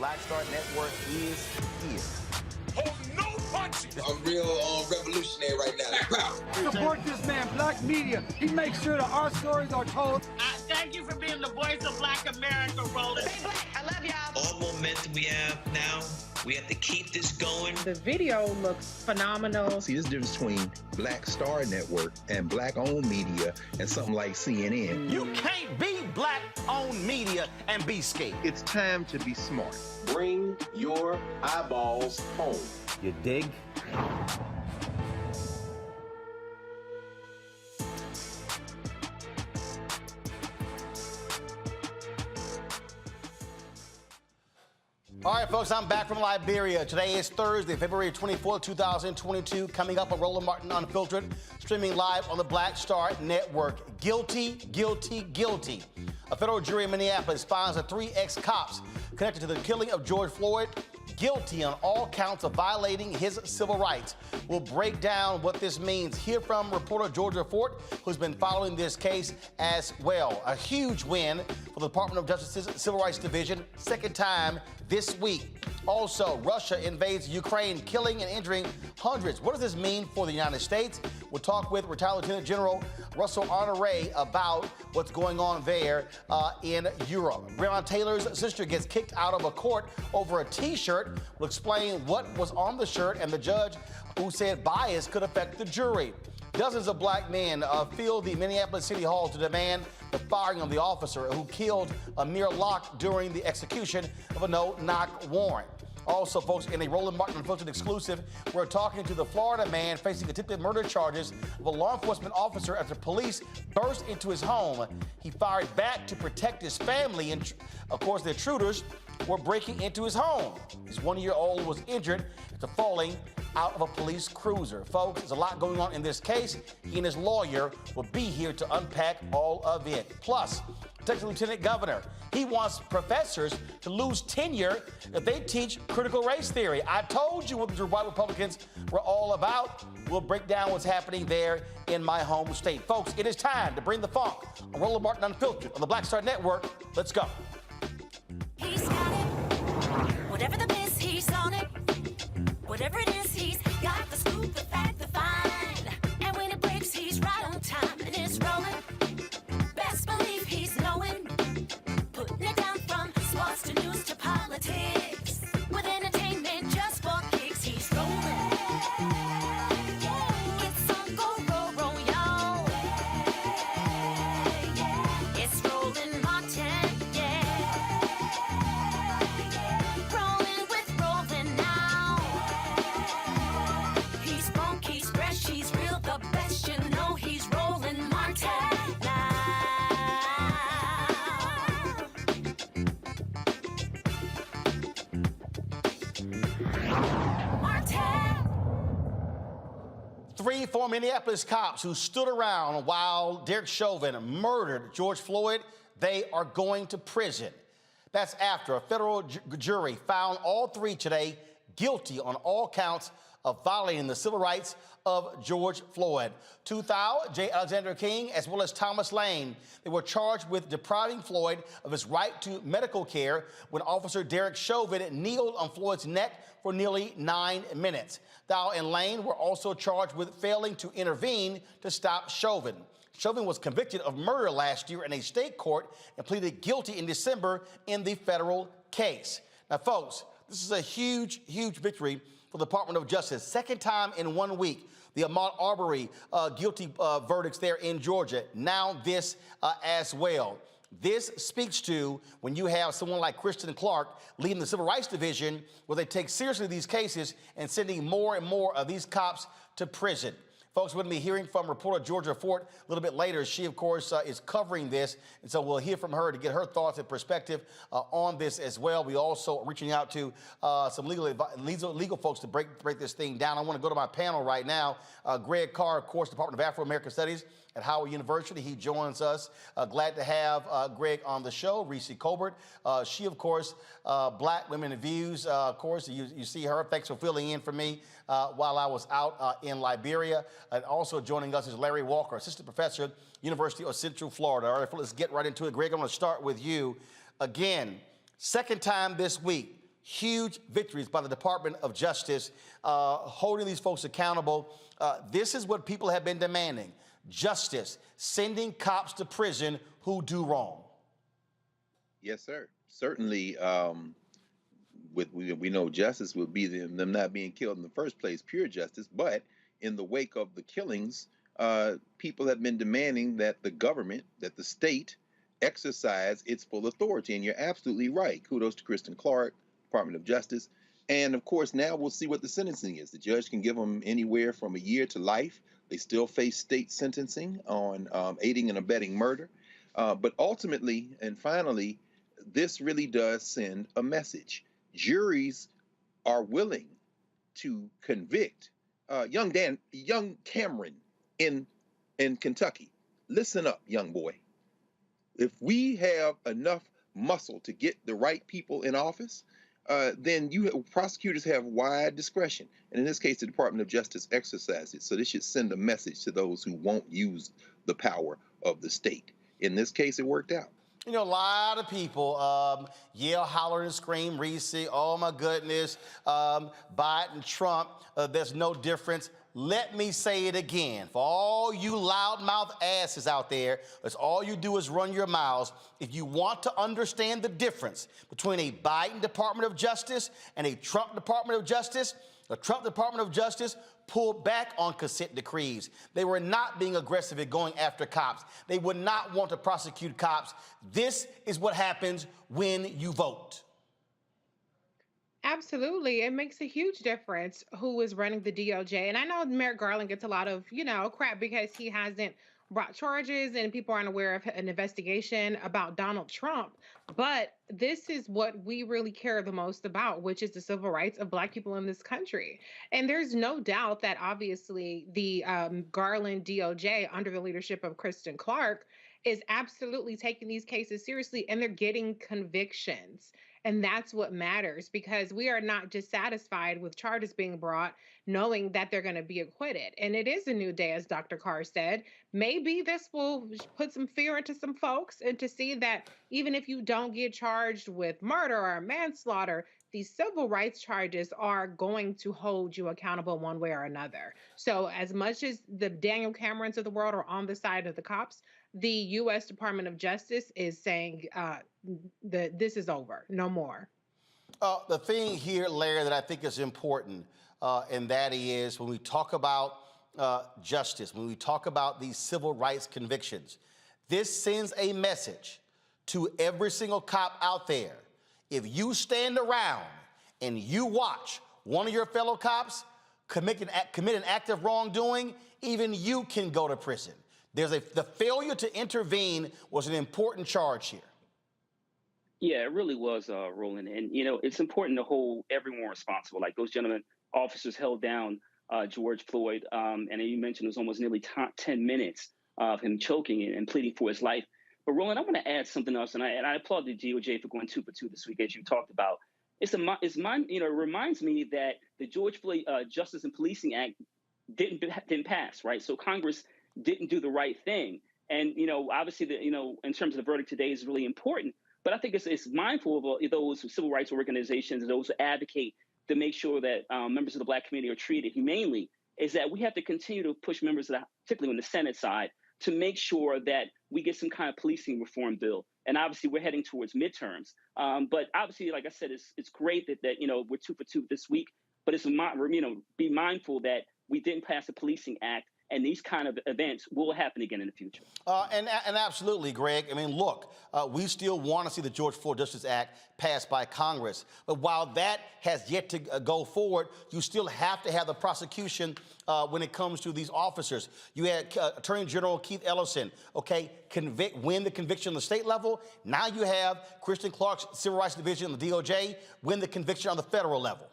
Black Star Network is here. Hold no punch I'm real revolutionary right now. Support this man, Black media. He makes sure that our stories are told. Thank you for being the voice of Black America, Roland. Stay black. I love y'all. All momentum we have now, we have to keep this going. The video looks phenomenal. See, there's a difference between Black Star Network and Black-owned media and something like CNN. You can't be Black-owned media and be scared. It's time to be smart. Bring your eyeballs home. You dig? All right, folks, I'm back from Liberia. Today is Thursday, February 24th, 2022. Coming up on Roland Martin Unfiltered, streaming live on the Black Star Network. Guilty, guilty, guilty. A federal jury in Minneapolis finds the 3 ex-cops connected to the killing of George Floyd guilty on all counts of violating his civil rights. We'll break down what this means. Hear from reporter George Floyd, who's been following this case as well. A huge win for the Department of Justice's Civil Rights Division, second time this week. Also, Russia invades Ukraine, killing and injuring hundreds. What does this mean for the United States? We'll talk with retired Lieutenant General Russell Honore about what's going on there in Europe. Breonna Taylor's sister gets kicked out of a court over a T-shirt. We'll explain what was on the shirt and the judge who said bias could affect the jury. Dozens of black men filled the Minneapolis City Hall to demand the firing of the officer who killed Amir Locke during the execution of a no-knock warrant. Also, folks, in a Roland Martin Unfiltered exclusive, we're talking to the Florida man facing attempted murder charges of a law enforcement officer after police burst into his home. He fired back to protect his family, and of course, the intruders were breaking into his home. His 1-year-old was injured after falling out of a police cruiser. Folks, there's a lot going on in this case. He and his lawyer will be here to unpack all of it. Plus, Texas Lieutenant Governor, he wants professors to lose tenure if they teach critical race theory. I told you what the white Republicans were all about. We'll break down what's happening there in my home state. Folks, it is time to bring the funk on Roland Martin Unfiltered on the Black Star Network. Let's go. He's got it. Whatever the miss, he's on it. Whatever it is, he's got the scoop, the fact, the find. And when it breaks, he's right on time and it's rolling. Best believe he's knowing. Putting it down from sports to news to politics. With entertainment just for kicks, he's rolling. It's on go, roll, y'all. It's Roland Martin, rolling with Roland now. He's funk, he's fresh, he's real, the best, you know he's Roland Martin now. Martin. 3 former Minneapolis cops who stood around while Derek Chauvin murdered George Floyd, they are going to prison. That's after a federal jury found all 3 today guilty on all counts of violating the civil rights of George Floyd. Tou Thao, J. Alexander King, as well as Thomas Lane. They were charged with depriving Floyd of his right to medical care when Officer Derek Chauvin kneeled on Floyd's neck for nearly 9 minutes. Thao and Lane were also charged with failing to intervene to stop Chauvin. Chauvin was convicted of murder last year in a state court and pleaded guilty in December in the federal case. Now, folks, this is a huge, huge victory for the Department of Justice. Second time in 1 week. The Ahmaud Arbery guilty verdicts there in Georgia. Now this as well. This speaks to when you have someone like Kristen Clark leading the Civil Rights Division, where they take seriously these cases and sending more and more of these cops to prison. Folks, we're going to be hearing from reporter Georgia Fort a little bit later. She, of course, is covering this, and so we'll hear from her to get her thoughts and perspective on this as well. We also are reaching out to some legal folks to break this thing down. I want to go to my panel right now. Greg Carr, of course, Department of Afro-American Studies at Howard University. He joins us. Glad to have Greg on the show. Reese Colbert, she, of course, Black Women and Views. Of course, you see her. Thanks for filling in for me while I was out in Liberia. And also joining us is Larry Walker, assistant professor, University of Central Florida. All right, let's get right into it. Greg, I'm going to start with you. Again, second time this week, huge victories by the Department of Justice, holding these folks accountable. This is what people have been demanding: justice, sending cops to prison who do wrong. Yes, sir. Certainly, we know justice would be them not being killed in the first place, pure justice. But in the wake of the killings, people have been demanding that the government, that the state, exercise its full authority. And you're absolutely right. Kudos to Kristen Clark, Department of Justice. And of course, now we'll see what the sentencing is. The judge can give them anywhere from a year to life. They still face state sentencing on aiding and abetting murder. But ultimately and finally, this really does send a message. Juries are willing to convict young Cameron in Kentucky. Listen up, young boy. If we have enough muscle to get the right people in office, then prosecutors have wide discretion. And in this case, the Department of Justice exercises it. So this should send a message to those who won't use the power of the state. In this case, it worked out. You know, a lot of people yell, holler, and scream, Reese, oh my goodness, Biden, Trump, there's no difference. Let me say it again. For all you loudmouth asses out there, that's all you do is run your mouths. If you want to understand the difference between a Biden Department of Justice and a Trump Department of Justice, the Trump Department of Justice pulled back on consent decrees. They were not being aggressive at going after cops. They would not want to prosecute cops. This is what happens when you vote. Absolutely. It makes a huge difference who is running the DOJ. And I know Merrick Garland gets a lot of, crap because he hasn't brought charges and people aren't aware of an investigation about Donald Trump. But this is what we really care the most about, which is the civil rights of Black people in this country. And there's no doubt that obviously the Garland DOJ under the leadership of Kristen Clark is absolutely taking these cases seriously, and they're getting convictions. And that's what matters, because we are not just satisfied with charges being brought, knowing that they're going to be acquitted. And it is a new day, as Dr. Carr said. Maybe this will put some fear into some folks, and to see that even if you don't get charged with murder or manslaughter, these civil rights charges are going to hold you accountable one way or another. So as much as the Daniel Camerons of the world are on the side of the cops, the U.S. Department of Justice is saying that this is over, no more. The thing here, Larry, that I think is important, and that is when we talk about justice, when we talk about these civil rights convictions, this sends a message to every single cop out there. If you stand around and you watch one of your fellow cops commit an act of wrongdoing, even you can go to prison. The failure to intervene was an important charge here. Yeah, it really was, Roland. And, it's important to hold everyone responsible. Like those gentlemen, officers held down George Floyd. And you mentioned it was almost nearly 10 minutes of him choking and pleading for his life. But Roland, I'm going to add something else. And I applaud the DOJ for going 2 for 2 this week, as you talked about. It reminds me that the George Floyd Justice and Policing Act didn't pass, right? So Congress didn't do the right thing. And, obviously, in terms of the verdict today is really important. But I think it's mindful of those civil rights organizations and those who advocate to make sure that members of the Black community are treated humanely, is that we have to continue to push members, particularly on the Senate side, to make sure that we get some kind of policing reform bill. And obviously, we're heading towards midterms. But obviously, like I said, it's great that we're 2 for 2 this week. But it's be mindful that we didn't pass the Policing Act, and these kind of events will happen again in the future. And absolutely, Greg. I mean, look, we still want to see the George Floyd Justice Act passed by Congress. But while that has yet to go forward, you still have to have the prosecution when it comes to these officers. You had Attorney General Keith Ellison, win the conviction on the state level. Now you have Kristen Clark's Civil Rights Division, the DOJ, win the conviction on the federal level.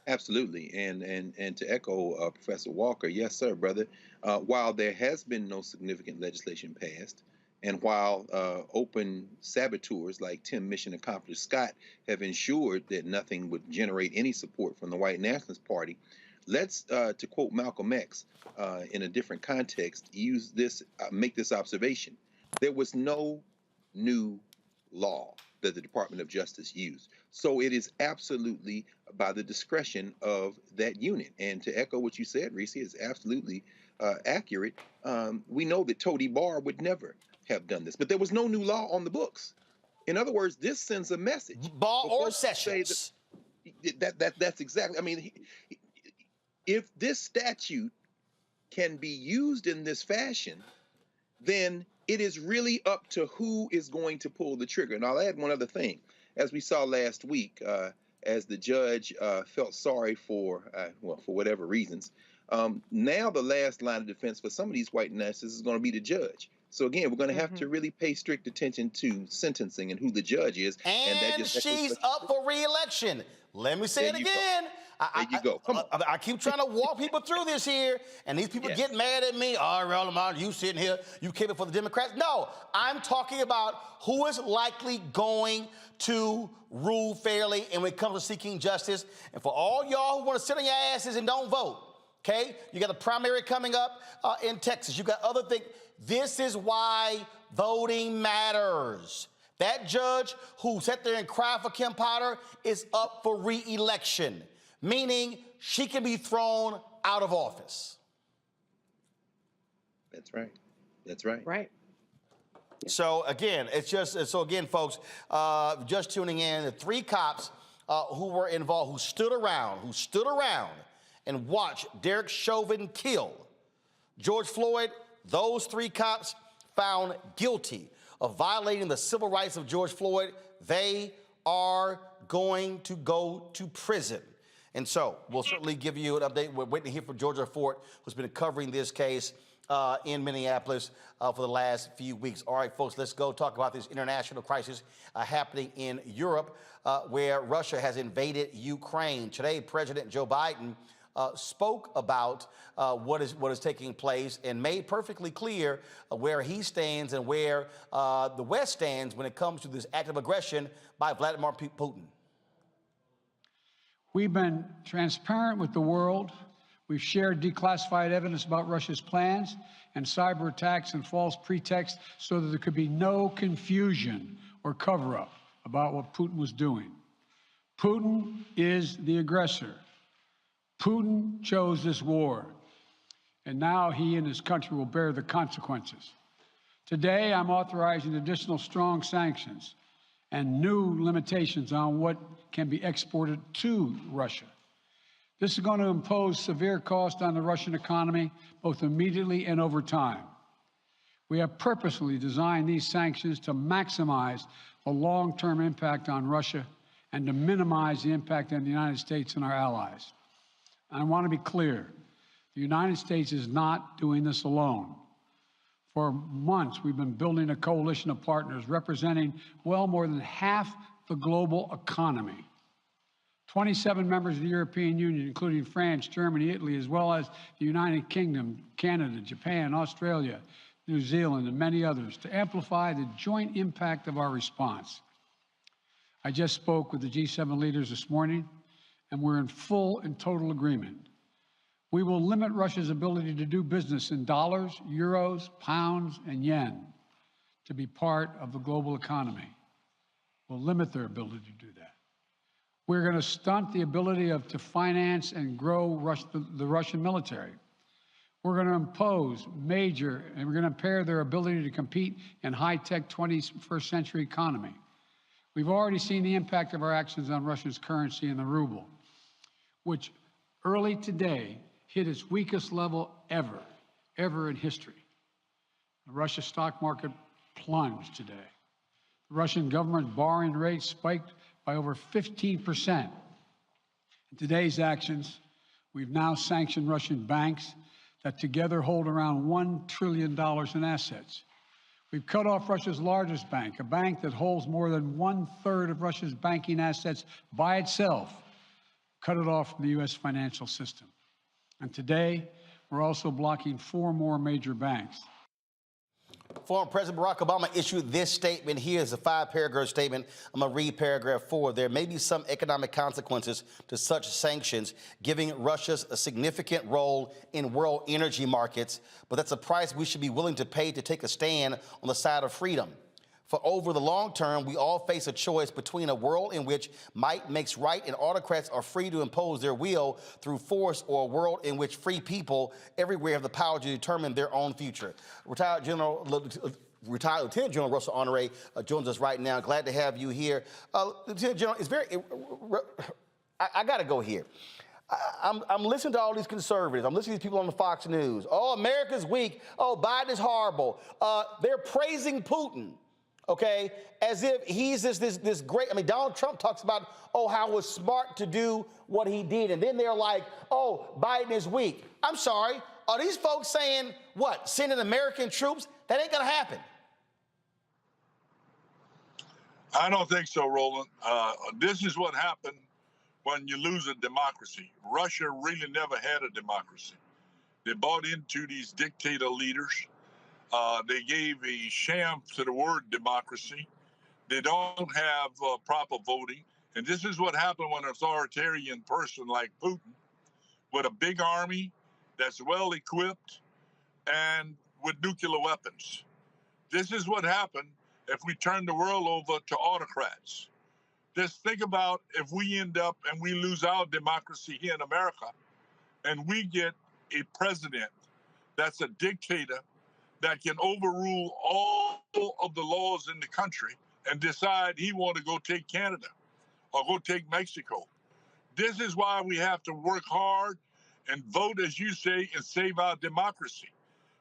Absolutely. And to echo Professor Walker, yes, sir, brother. While there has been no significant legislation passed, and while open saboteurs like Tim Mission Accomplished Scott have ensured that nothing would generate any support from the white nationalist party, let's, to quote Malcolm X in a different context, make this observation. There was no new law. that the Department of Justice used. So it is absolutely by the discretion of that unit. And to echo what you said, Reese, is absolutely accurate. We know that Tody Barr would never have done this, but there was no new law on the books. In other words, this sends a message. Barr or Sessions. That's exactly. I mean, if this statute can be used in this fashion, then it is really up to who is going to pull the trigger. And I'll add one other thing. As we saw last week, as the judge felt sorry for whatever reasons, now the last line of defense for some of these white nationalists is going to be the judge. So again, we're going to have to really pay strict attention to sentencing and who the judge is. And she's up for re-election. Let me say it again. There you go. Come on. I keep trying to walk people through this here, and these people get mad at me. Oh, Roland, you sitting here, you came for the Democrats. No, I'm talking about who is likely going to rule fairly and when it comes to seeking justice. And for all y'all who want to sit on your asses and don't vote, okay? You got a primary coming up in Texas. You got other things. This is why voting matters. That judge who sat there and cried for Kim Potter is up for re-election, meaning she can be thrown out of office. That's right. That's right. Right. So again, folks, just tuning in, the 3 cops who were involved, who stood around and watched Derek Chauvin kill George Floyd, those 3 cops found guilty of violating the civil rights of George Floyd. They are going to go to prison. And so we'll certainly give you an update. We're waiting to hear from Georgia Fort, who's been covering this case in Minneapolis for the last few weeks. All right, folks, let's go talk about this international crisis happening in Europe, where Russia has invaded Ukraine. Today, President Joe Biden spoke about what is taking place and made perfectly clear where he stands and where the West stands when it comes to this act of aggression by Vladimir Putin. We've been transparent with the world. We've shared declassified evidence about Russia's plans and cyber attacks and false pretexts so that there could be no confusion or cover-up about what Putin was doing. Putin is the aggressor. Putin chose this war, and now he and his country will bear the consequences. Today, I'm authorizing additional strong sanctions and new limitations on what can be exported to Russia. This is going to impose severe cost on the Russian economy, both immediately and over time. We have purposely designed these sanctions to maximize the long-term impact on Russia and to minimize the impact on the United States and our allies. I want to be clear, the United States is not doing this alone. For months, we've been building a coalition of partners representing well more than half the global economy. 27 members of the European Union, including France, Germany, Italy, as well as the United Kingdom, Canada, Japan, Australia, New Zealand, and many others, to amplify the joint impact of our response. I just spoke with the G7 leaders this morning, and we're in full and total agreement. We will limit Russia's ability to do business in dollars, euros, pounds, and yen to be part of the global economy. We'll limit their ability to do that. We're going to stunt the ability to finance and grow the Russian military. We're going to impose and we're going to impair their ability to compete in high-tech 21st century economy. We've already seen the impact of our actions on Russia's currency and the ruble, which early today hit its weakest level ever in history. The Russian stock market plunged today. The Russian government's borrowing rate spiked by over 15%. In today's actions, we've now sanctioned Russian banks that together hold around $1 trillion in assets. We've cut off Russia's largest bank, a bank that holds more than 1/3 of Russia's banking assets by itself, cut it off from the U.S. financial system. And today, we're also blocking 4 more major banks. Former President Barack Obama issued this statement. Here's a 5-paragraph statement. I'm going to read paragraph 4. There may be some economic consequences to such sanctions, giving Russia a significant role in world energy markets, but that's a price we should be willing to pay to take a stand on the side of freedom. For over the long term, we all face a choice between a world in which might makes right and autocrats are free to impose their will through force, or a world in which free people everywhere have the power to determine their own future. Retired Lieutenant General Russell Honore joins us right now. Glad to have you here. Lieutenant General, I got to go here. I'm listening to all these conservatives. I'm listening to these people on the Fox News. Oh, America's weak. Oh, Biden is horrible. They're praising Putin, okay, as if he's this great. I mean, Donald Trump talks about, oh, how it was smart to do what he did. And then they're like, oh, Biden is weak. I'm sorry. Are these folks saying, what, sending American troops? That ain't going to happen. I don't think so, Roland. This is what happened when you lose a democracy. Russia really never had a democracy. They bought into these dictator leaders. They gave a sham to the word democracy. They don't have proper voting. And this is what happened when an authoritarian person like Putin, with a big army that's well equipped and with nuclear weapons. This is what happened if we turn the world over to autocrats. Just think about if we end up and we lose our democracy here in America and we get a president that's a dictator that can overrule all of the laws in the country and decide he want to go take Canada or go take Mexico. This is why we have to work hard and vote, as you say, and save our democracy.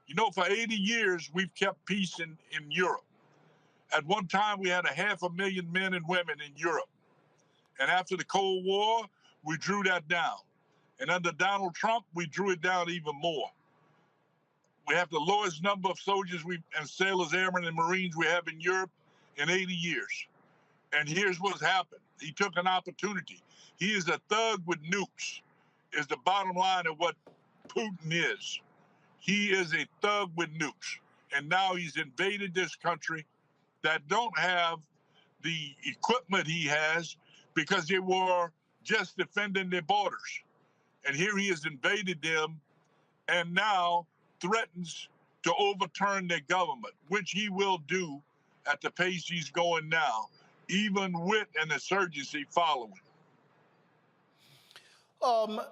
You know, for 80 years, we've kept peace in Europe. At one time, we had 500,000 men and women in Europe. And after the Cold War, we drew that down. And under Donald Trump, we drew it down even more. We have the lowest number of soldiers and sailors, airmen, and Marines we have in Europe in 80 years. And here's what's happened. He took an opportunity. He is a thug with nukes, is the bottom line of what Putin is. He is a thug with nukes. And now he's invaded this country that don't have the equipment he has because they were just defending their borders. And here he has invaded them and now threatens to overturn their government, which he will do at the pace he's going now, even with an insurgency following.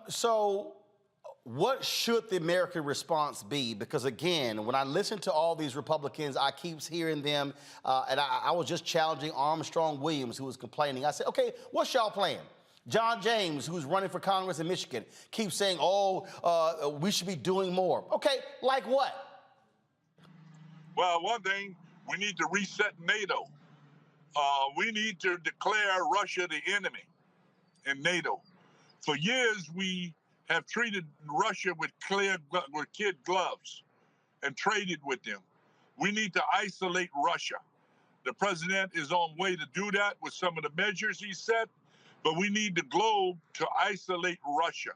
So what should the American response be? Because again, when I listen to all these Republicans, I keep hearing them, and I was just challenging Armstrong Williams, who was complaining. I said, okay, what's y'all plan? John James, who's running for Congress in Michigan, keeps saying, oh, we should be doing more. Okay, like what? Well, one thing, we need to reset NATO. We need to declare Russia the enemy in NATO. For years, we have treated Russia with kid gloves and traded with them. We need to isolate Russia. The president is on way to do that with some of the measures he set, but we need the globe to isolate Russia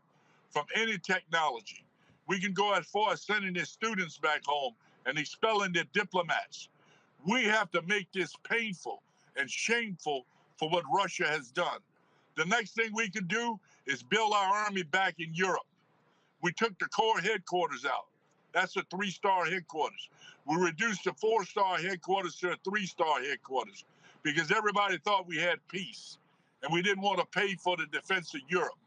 from any technology. We can go as far as sending their students back home and expelling their diplomats. We have to make this painful and shameful for what Russia has done. The next thing we can do is build our army back in Europe. We took the Corps headquarters out. That's a 3-star headquarters. We reduced the 4-star headquarters to a 3-star headquarters because everybody thought we had peace and we didn't want to pay for the defense of Europe.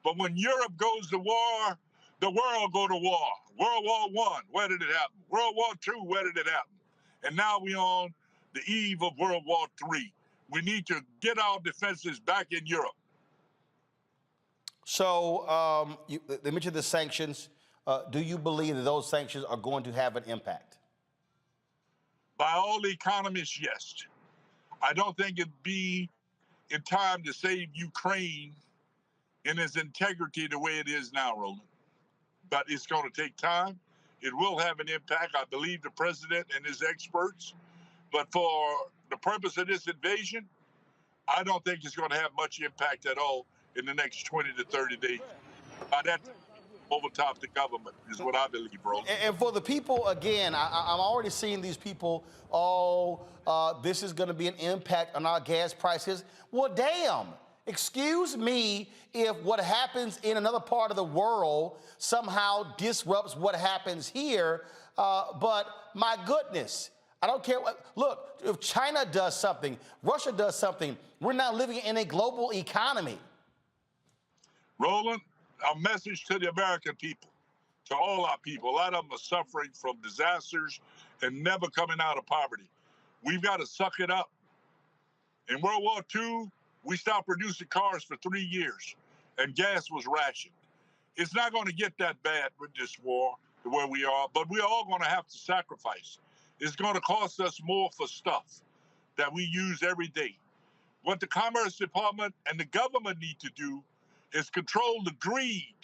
But when Europe goes to war, the world go to war. World War I, where did it happen? World War II, where did it happen? And now we're on the eve of World War III. We need to get our defenses back in Europe. So they mentioned the sanctions. Do you believe that those sanctions are going to have an impact? By all economists, yes. I don't think it'd be in time to save Ukraine in its integrity the way it is now, Roland. But it's going to take time. It will have an impact. I believe the president and his experts. But for the purpose of this invasion, I don't think it's going to have much impact at all in the next 20 to 30 days. By that, overtop the government is what I believe, bro. And for the people, again, I'm already seeing these people, this is going to be an impact on our gas prices. Well, damn. Excuse me if what happens in another part of the world somehow disrupts what happens here, but my goodness, I don't care what. Look, if China does something, Russia does something, we're now living in a global economy. Roland, a message to the American people, to all our people. A lot of them are suffering from disasters and never coming out of poverty. We've got to suck it up. In World War II, we stopped producing cars for 3 years, and gas was rationed. It's not going to get that bad with this war, where we are, but we're all going to have to sacrifice. It's going to cost us more for stuff that we use every day. What the Commerce Department and the government need to do is control the greed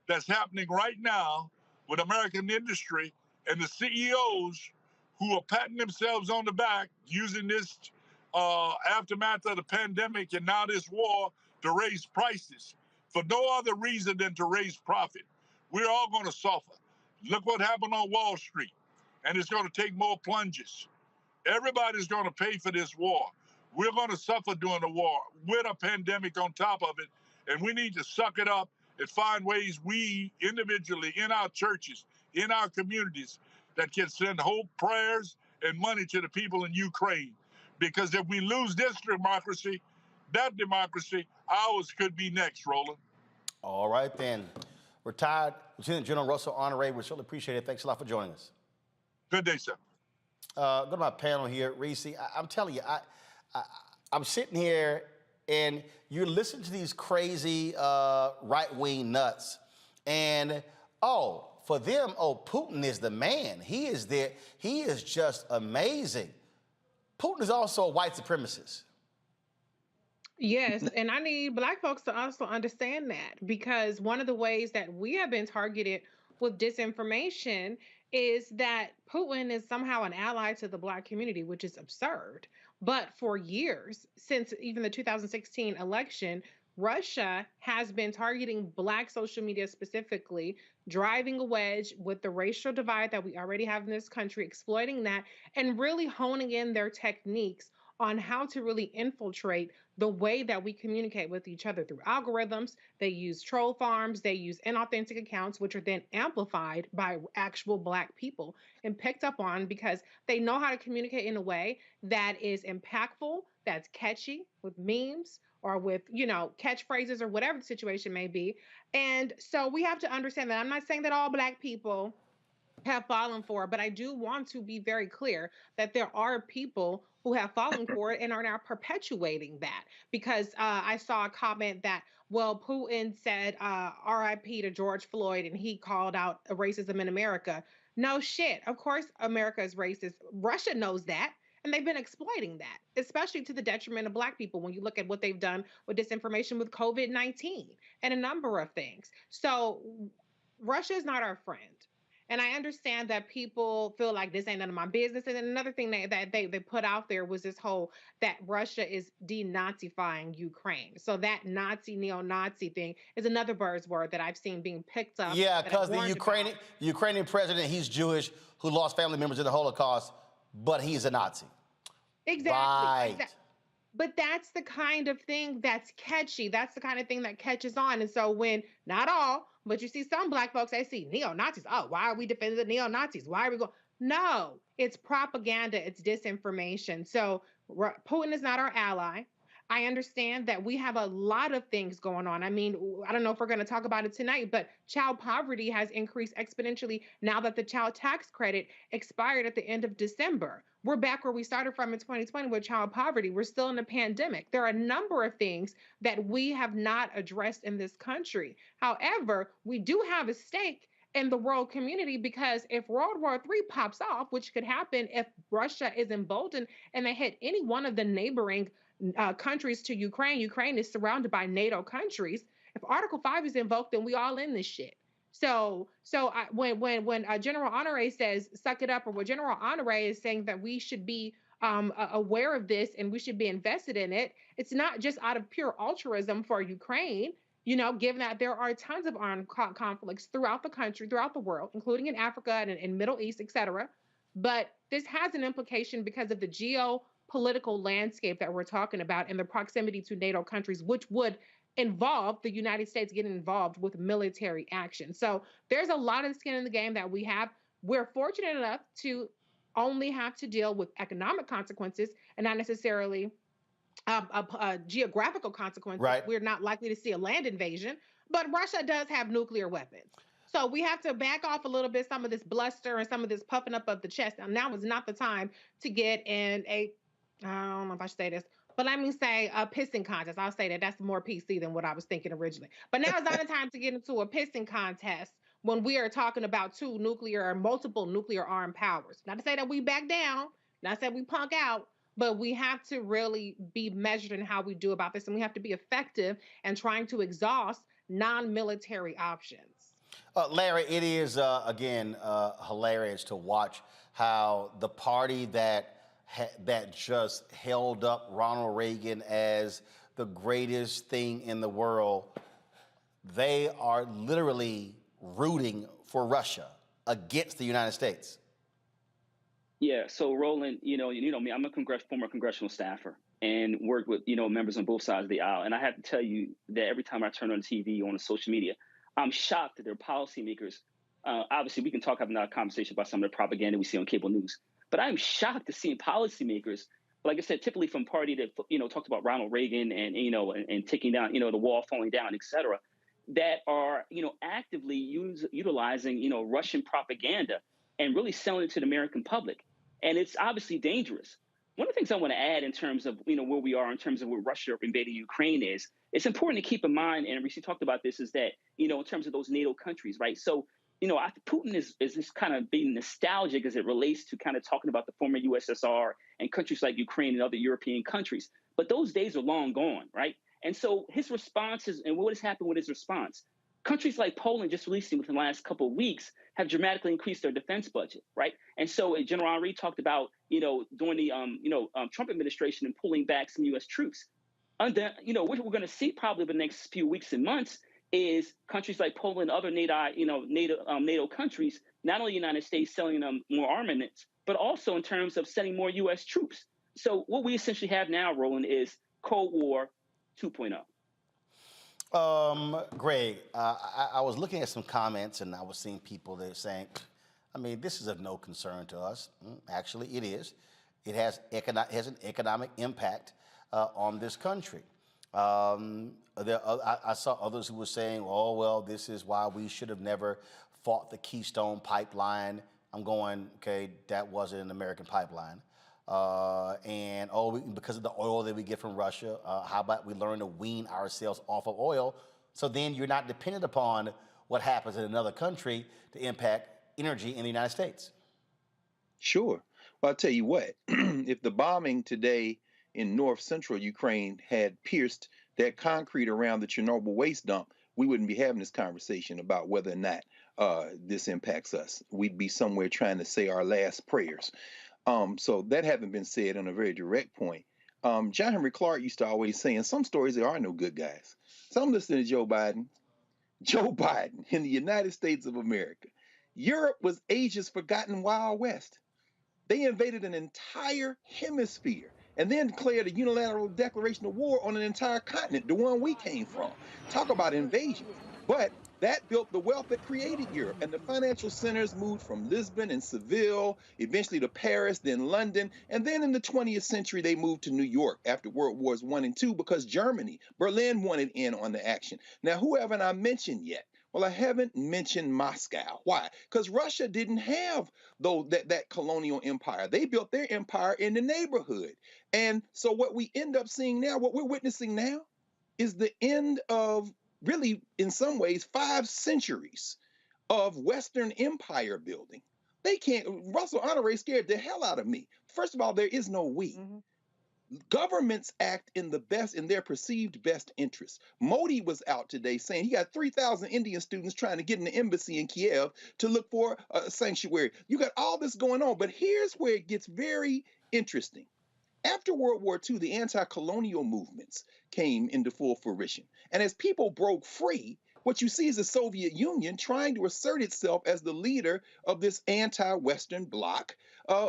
that's happening right now with American industry and the CEOs who are patting themselves on the back using this aftermath of the pandemic and now this war to raise prices for no other reason than to raise profit. We're all going to suffer. Look what happened on Wall Street, and it's going to take more plunges. Everybody's going to pay for this war. We're going to suffer during the war with a pandemic on top of it, and we need to suck it up and find ways we individually in our churches, in our communities, that can send hope, prayers, and money to the people in Ukraine. Because if we lose this democracy, that democracy, ours could be next, Roland. All right, then. Retired Lieutenant General Russell Honoré, we certainly appreciate it. Thanks a lot for joining us. Good day, sir. Go to my panel here, Reese. I'm telling you, I'm sitting here and you listen to these crazy right-wing nuts, and for them, Putin is the man. He is there. He is just amazing. Putin is also a white supremacist. Yes, and I need Black folks to also understand that, because one of the ways that we have been targeted with disinformation is that Putin is somehow an ally to the Black community, which is absurd. But for years, since even the 2016 election, Russia has been targeting Black social media specifically, driving a wedge with the racial divide that we already have in this country, exploiting that, and really honing in their techniques on how to really infiltrate the way that we communicate with each other through algorithms. They use troll farms, they use inauthentic accounts, which are then amplified by actual Black people and picked up on because they know how to communicate in a way that is impactful, that's catchy, with memes or with, catchphrases or whatever the situation may be. And so we have to understand that. I'm not saying that all Black people have fallen for it, but I do want to be very clear that there are people who have fallen for it and are now perpetuating that. Because I saw a comment that, well, Putin said RIP to George Floyd and he called out racism in America. No shit. Of course, America is racist. Russia knows that. And they've been exploiting that, especially to the detriment of Black people when you look at what they've done with disinformation with COVID-19 and a number of things. So Russia is not our friend. And I understand that people feel like this ain't none of my business. And then another thing that they put out there was this whole that Russia is denazifying Ukraine. So that Nazi, neo-Nazi thing is another buzzword that I've seen being picked up. Yeah, because the Ukrainian president, he's Jewish, who lost family members in the Holocaust, but he's a Nazi. Exactly. Right. But that's the kind of thing that's catchy. That's the kind of thing that catches on. And so when, not all, but you see some Black folks, they see neo-Nazis. Oh, why are we defending the neo-Nazis? Why are we going? No, it's propaganda. It's disinformation. So Putin is not our ally. I understand that we have a lot of things going on. I mean, I don't know if we're going to talk about it tonight, but child poverty has increased exponentially now that the child tax credit expired at the end of December. We're back where we started from in 2020 with child poverty. We're still in a pandemic. There are a number of things that we have not addressed in this country. However, we do have a stake in the world community, because if World War III pops off, which could happen if Russia is emboldened and they hit any one of the neighboring countries to Ukraine. Ukraine is surrounded by NATO countries. If Article 5 is invoked, then we all in this shit. So when General Honoré says suck it up, or what General Honoré is saying that we should be aware of this and we should be invested in it, it's not just out of pure altruism for Ukraine, given that there are tons of armed conflicts throughout the country, throughout the world, including in Africa and in Middle East, et cetera. But this has an implication because of the geopolitical landscape that we're talking about and the proximity to NATO countries, which would involve the United States getting involved with military action. So there's a lot of skin in the game that we have. We're fortunate enough to only have to deal with economic consequences and not necessarily geographical consequences. Right. We're not likely to see a land invasion, but Russia does have nuclear weapons. So we have to back off a little bit, some of this bluster and some of this puffing up of the chest. Now is not the time to get in I don't know if I should say this, but let me say a pissing contest. I'll say that that's more PC than what I was thinking originally. But now is not the time to get into a pissing contest when we are talking about two nuclear or multiple nuclear armed powers. Not to say that we back down, not to say we punk out, but we have to really be measured in how we do about this, and we have to be effective in trying to exhaust non-military options. Larry, it is, again, hilarious to watch how the party that just held up Ronald Reagan as the greatest thing in the world, they are literally rooting for Russia against the United States. Yeah, so Roland, you know me, I'm a former congressional staffer and worked with, members on both sides of the aisle. And I have to tell you that every time I turn on TV, on social media, I'm shocked that their policymakers, obviously we can have another conversation about some of the propaganda we see on cable news, but I'm shocked to see policymakers, like I said, typically from party that, talked about Ronald Reagan and taking down, the wall falling down, et cetera, that are, actively utilizing, Russian propaganda and really selling it to the American public. And it's obviously dangerous. One of the things I want to add in terms of, where we are in terms of where Russia invading Ukraine is, it's important to keep in mind, and Rishi talked about this, is that, in terms of those NATO countries, right? So, I think Putin is just kind of being nostalgic as it relates to kind of talking about the former USSR and countries like Ukraine and other European countries. But those days are long gone, right? And so his response is, and what has happened with his response? Countries like Poland, just recently within the last couple of weeks, have dramatically increased their defense budget, right? And so General Henry talked about, during the Trump administration and pulling back some U.S. troops. What we're going to see probably the next few weeks and months is countries like Poland, other NATO countries, not only the United States selling them more armaments, but also in terms of sending more U.S. troops. So what we essentially have now, Roland, is Cold War 2.0. Greg, I was looking at some comments and I was seeing people that are saying, this is of no concern to us. Actually, it is. It has an economic impact on this country. I saw others who were saying, oh, well, this is why we should have never fought the Keystone Pipeline. I'm going, okay, that wasn't an American pipeline. Because of the oil that we get from Russia, how about we learn to wean ourselves off of oil so then you're not dependent upon what happens in another country to impact energy in the United States? Sure. Well, I'll tell you what, if the bombing today in north central Ukraine had pierced that concrete around the Chernobyl waste dump, we wouldn't be having this conversation about whether or not this impacts us. We'd be somewhere trying to say our last prayers. So that having been said on a very direct point, John Henry Clark used to always say, in some stories, there are no good guys. So I'm listening to Joe Biden. Joe Biden in the United States of America. Europe was Asia's forgotten Wild West. They invaded an entire hemisphere and then declared a unilateral declaration of war on an entire continent, the one we came from. Talk about invasion. But that built the wealth that created Europe, and the financial centers moved from Lisbon and Seville, eventually to Paris, then London, and then in the 20th century, they moved to New York after World Wars I and II because Germany, Berlin wanted in on the action. Now, who haven't I mentioned yet? Well, I haven't mentioned Moscow. Why? Because Russia didn't have that colonial empire. They built their empire in the neighborhood. And so what we end up seeing now, what we're witnessing now, is the end of really, in some ways, 5 centuries of Western empire building. They can't, Russell Honore scared the hell out of me. First of all, there is no we. Mm-hmm. Governments act in their perceived best interests. Modi was out today saying he got 3,000 Indian students trying to get in the embassy in Kiev to look for a sanctuary. You got all this going on, but here's where it gets very interesting. After World War II, the anti-colonial movements came into full fruition. And as people broke free, what you see is the Soviet Union trying to assert itself as the leader of this anti-Western bloc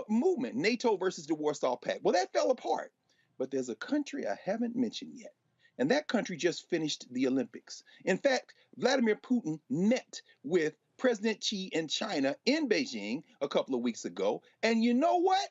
movement, NATO versus the Warsaw Pact. Well, that fell apart. But there's a country I haven't mentioned yet. And that country just finished the Olympics. In fact, Vladimir Putin met with President Xi in China in Beijing a couple of weeks ago. And you know what?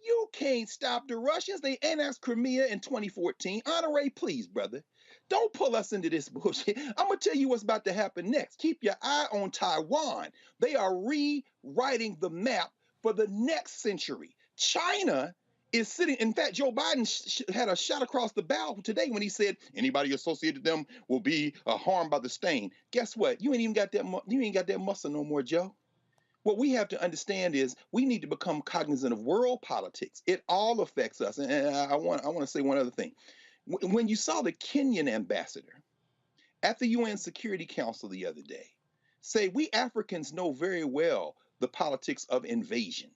You can't stop the Russians. They annexed Crimea in 2014. Honore, please, brother. Don't pull us into this bullshit. I'm going to tell you what's about to happen next. Keep your eye on Taiwan. They are rewriting the map for the next century. China is sitting. In fact, Joe Biden had a shot across the bow today when he said anybody associated with them will be harmed by the stain. Guess what? You ain't even got that. You ain't got that muscle no more, Joe. What we have to understand is we need to become cognizant of world politics. It all affects us. And I want to say one other thing. When you saw the Kenyan ambassador at the UN Security Council the other day say, we Africans know very well the politics of invasion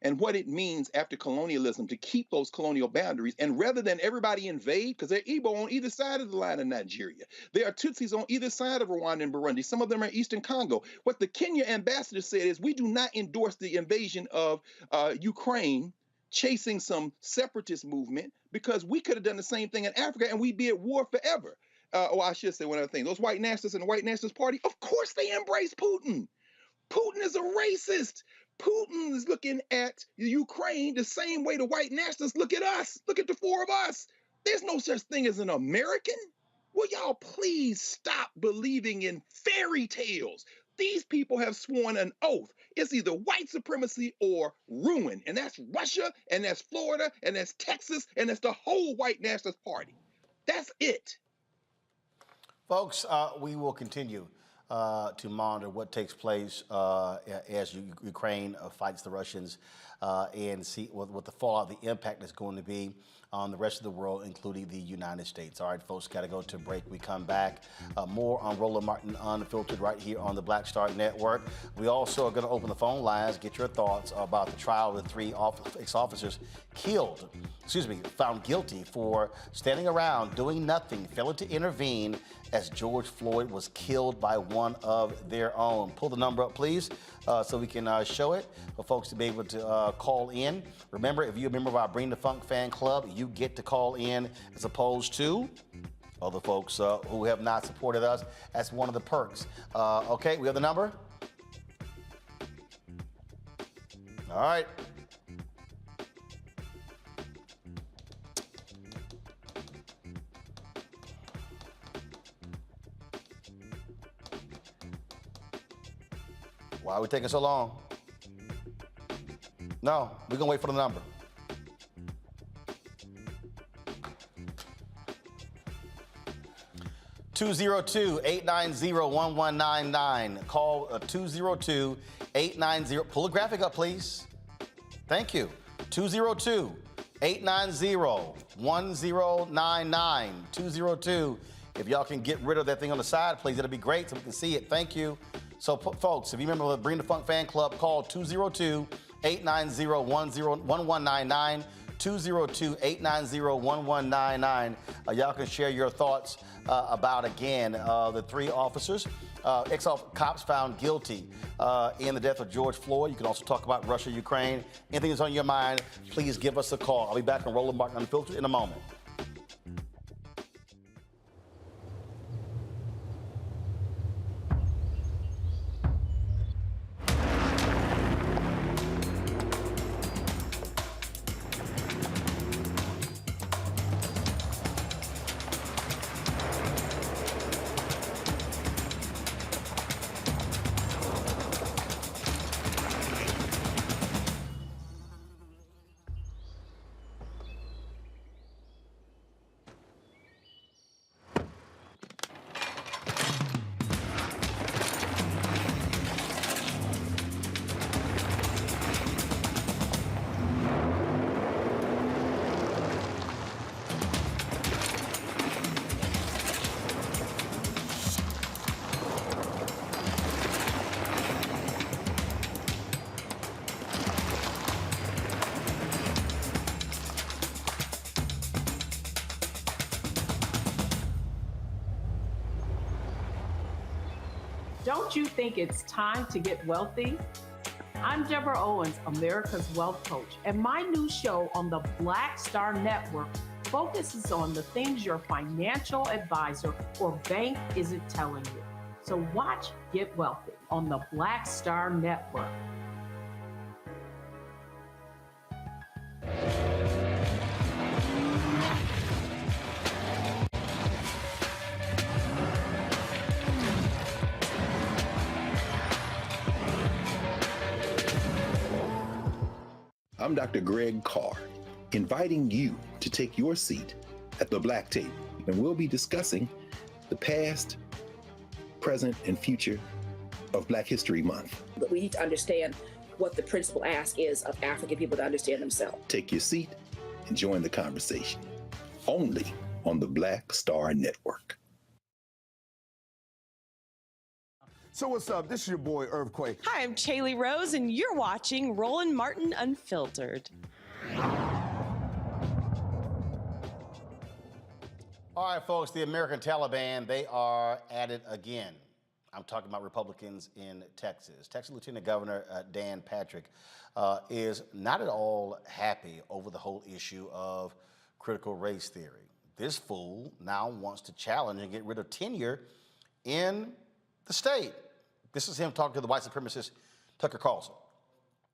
and what it means after colonialism to keep those colonial boundaries. And rather than everybody invade, because there are Igbo on either side of the line in Nigeria, there are Tutsis on either side of Rwanda and Burundi, some of them are in Eastern Congo. What the Kenya ambassador said is, we do not endorse the invasion of Ukraine, chasing some separatist movement, because we could have done the same thing in Africa and we'd be at war forever. I should say one other thing. Those white nationalists in the White Nationalist Party, of course they embrace Putin. Putin is a racist. Putin is looking at Ukraine the same way the white nationalists look at us. Look at the four of us. There's no such thing as an American. Will y'all please stop believing in fairy tales? These people have sworn an oath. It's either white supremacy or ruin. And that's Russia, and that's Florida, and that's Texas, and that's the whole white nationalist party. That's it. Folks, we will continue to monitor what takes place as Ukraine fights the Russians and see what the fallout, the impact is going to be on the rest of the world, including the United States. All right, folks, got to go to a break. We come back. More on Roland Martin Unfiltered right here on the Black Star Network. We also are going to open the phone lines, get your thoughts about the trial of the three ex-officers found guilty for standing around, doing nothing, failing to intervene as George Floyd was killed by one of their own. Pull the number up, please, so we can show it for folks to be able to call in. Remember, if you're a member of our Bring the Funk fan club, you get to call in as opposed to other folks who have not supported us. That's one of the perks. Okay, we have the number? All right. Why are we taking so long? No, we're going to wait for the number. (202-890-1199). Call 202-890. Pull the graphic up, please. Thank you. 202-890-1099. 202. If y'all can get rid of that thing on the side, please, that'll be great so we can see it. Thank you. So, folks, if you remember the Bring the Funk fan club, call 202-890-1199. 202-890-1199. Y'all can share your thoughts about, again, the three officers, ex-cops found guilty in the death of George Floyd. You can also talk about Russia, Ukraine. Anything that's on your mind, please give us a call. I'll be back on Roland Martin Unfiltered in a moment. Don't you think it's time to get wealthy? I'm Deborah Owens, America's Wealth Coach, and my new show on the Black Star Network focuses on the things your financial advisor or bank isn't telling you. So watch Get Wealthy on the Black Star Network. I'm Dr. Greg Carr, inviting you to take your seat at the Black Table, and we'll be discussing the past, present, and future of Black History Month. But we need to understand what the principal ask is of African people to understand themselves. Take your seat and join the conversation, only on the Black Star Network. So what's up? This is your boy, Earthquake. Hi, I'm Chaley Rose, and you're watching Roland Martin Unfiltered. All right, folks, the American Taliban, they are at it again. I'm talking about Republicans in Texas. Texas Lieutenant Governor Dan Patrick is not at all happy over the whole issue of critical race theory. This fool now wants to challenge and get rid of tenure in the state. This is him talking to the white supremacist Tucker Carlson.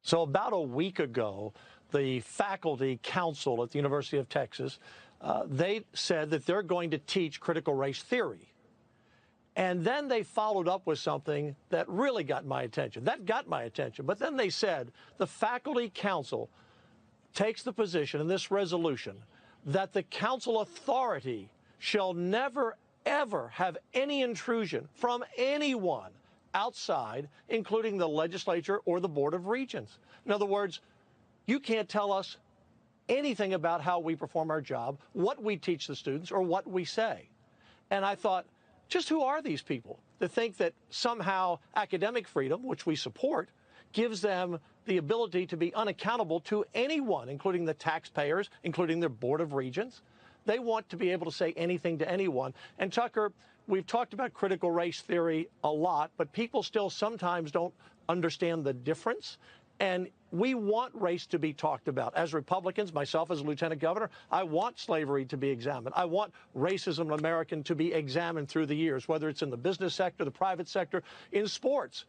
So about a week ago, the faculty council at the University of Texas, they said that they're going to teach critical race theory. And then they followed up with something that really got my attention. That got my attention. But then they said the faculty council takes the position in this resolution that the council authority shall never, ever have any intrusion from anyone outside, including the legislature or the Board of Regents. In other words, you can't tell us anything about how we perform our job, what we teach the students, or what we say. And I thought, just who are these people that think that somehow academic freedom, which we support, gives them the ability to be unaccountable to anyone, including the taxpayers, including their Board of Regents? They want to be able to say anything to anyone. And Tucker, we've talked about critical race theory a lot, but people still sometimes don't understand the difference. And we want race to be talked about. As Republicans, myself as a lieutenant governor, I want slavery to be examined. I want racism in America to be examined through the years, whether it's in the business sector, the private sector, in sports.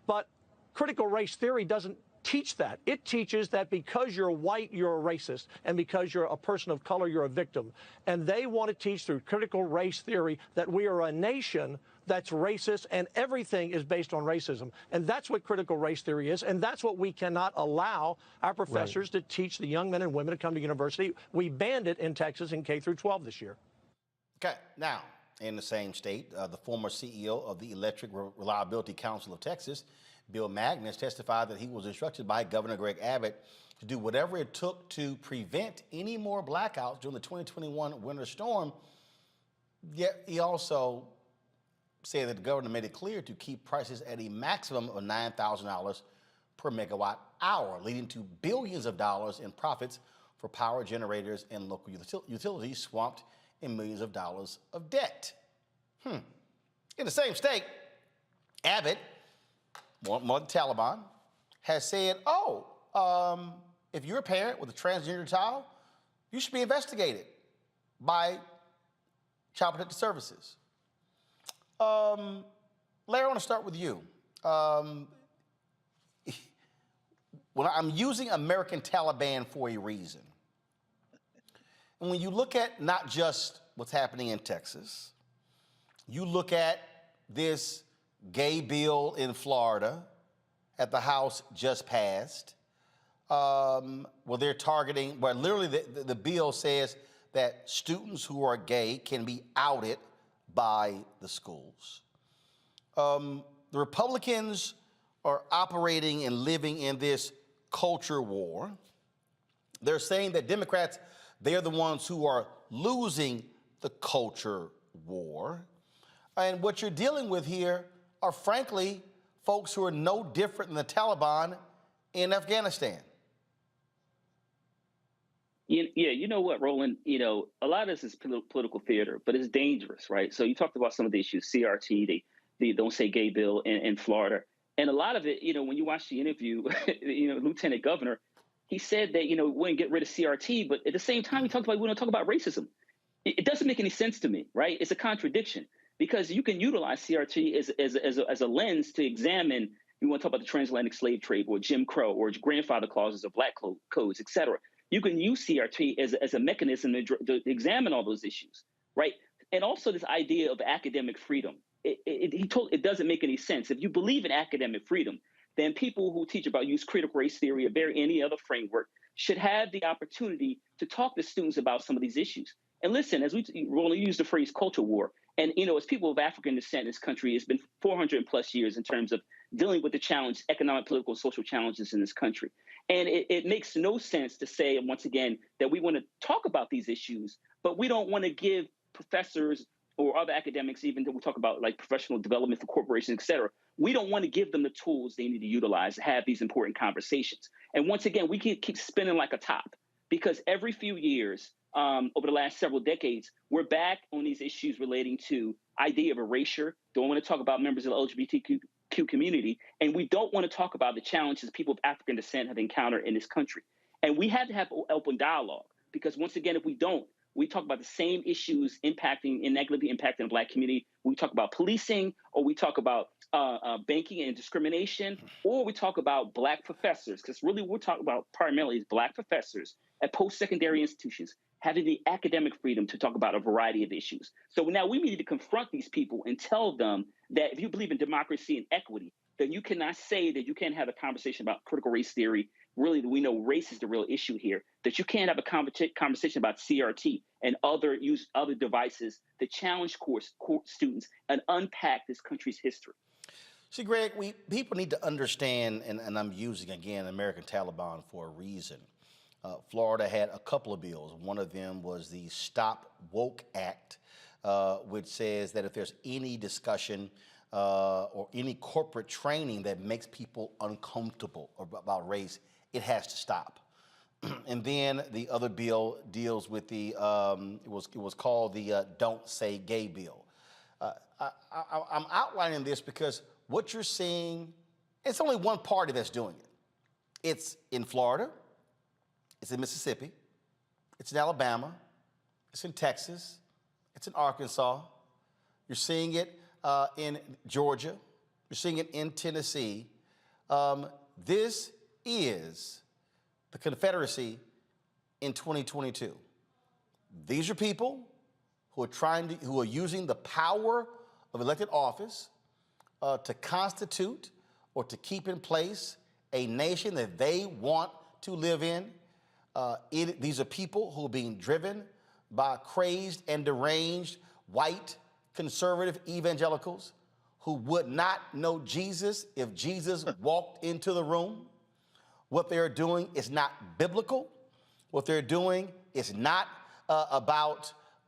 But critical race theory doesn't teach that. It teaches that because you're white, you're a racist, and because you're a person of color, you're a victim. And they want to teach through critical race theory that we are a nation that's racist and everything is based on racism. And that's what critical race theory is, and that's what we cannot allow our professors to teach the young men and women to come to university. We banned it in Texas in K through 12 this year. Okay, now, in the same state, the former CEO of the Electric Reliability Council of Texas, Bill Magnus, testified that he was instructed by Governor Greg Abbott to do whatever it took to prevent any more blackouts during the 2021 winter storm. Yet he also said that the governor made it clear to keep prices at a maximum of $9,000 per megawatt hour, leading to billions of dollars in profits for power generators and local utilities swamped in millions of dollars of debt. In the same state, Abbott, more than Taliban, has said, if you're a parent with a transgender child, you should be investigated by Child Protective Services. Larry, I want to start with you. When I'm using American Taliban for a reason. And when you look at not just what's happening in Texas, you look at this gay bill in Florida at the House just passed, where they're targeting, where literally the bill says that students who are gay can be outed by the schools. The Republicans are operating and living in this culture war. They're saying that Democrats, they're the ones who are losing the culture war. And what you're dealing with here are, frankly, folks who are no different than the Taliban in Afghanistan. Yeah, you know what, Roland? A lot of this is political theater, but it's dangerous, right? So you talked about some of the issues, CRT, the Don't Say Gay bill in Florida. And a lot of it, when you watch the interview, Lieutenant Governor, he said that, we wouldn't get rid of CRT, but at the same time, he talked about we don't talk about racism. It doesn't make any sense to me, right? It's a contradiction because you can utilize CRT as a lens to examine. You want to talk about the transatlantic slave trade or Jim Crow or grandfather clauses or black codes, et cetera. You can use CRT as a mechanism to examine all those issues, right? And also this idea of academic freedom. It doesn't make any sense. If you believe in academic freedom, then people who teach about use critical race theory or any other framework should have the opportunity to talk to students about some of these issues. And listen, as Roland used the phrase culture war, and as people of African descent in this country, it's been 400 plus years in terms of dealing with the challenge, economic, political, social challenges in this country. And it makes no sense to say, once again, that we want to talk about these issues, but we don't want to give professors or other academics, even that we talk about like professional development for corporations, et cetera, we don't want to give them the tools they need to utilize to have these important conversations. And once again, we keep spinning like a top, because every few years, over the last several decades, we're back on these issues relating to idea of erasure. Don't want to talk about members of the LGBTQ community, and we don't want to talk about the challenges people of African descent have encountered in this country. And we have to have open dialogue, because once again, if we don't, we talk about the same issues impacting and negatively impacting the Black community. We talk about policing, or we talk about banking and discrimination, or we talk about Black professors, because really we're talking about primarily is Black professors at post-secondary institutions having the academic freedom to talk about a variety of issues. So now we need to confront these people and tell them that if you believe in democracy and equity, then you cannot say that you can't have a conversation about critical race theory. Really, we know race is the real issue here, that you can't have a conversation about CRT and other devices that challenge course students and unpack this country's history. See, Greg, people need to understand, and I'm using, again, American Taliban for a reason. Florida had a couple of bills. One of them was the Stop Woke Act, which says that if there's any discussion or any corporate training that makes people uncomfortable about race, it has to stop. And then the other bill deals with the, it was called the Don't Say Gay bill. I'm outlining this because what you're seeing, it's only one party that's doing it. It's in Florida, it's in Mississippi, it's in Alabama, it's in Texas, it's in Arkansas. You're seeing it in Georgia. You're seeing it in Tennessee. This is the Confederacy in 2022. These are people who are using the power of elected office to constitute or to keep in place a nation that they want to live in. These are people who are being driven by crazed and deranged white conservative evangelicals who would not know Jesus if Jesus walked into the room. What they're doing is not biblical. What they're doing is not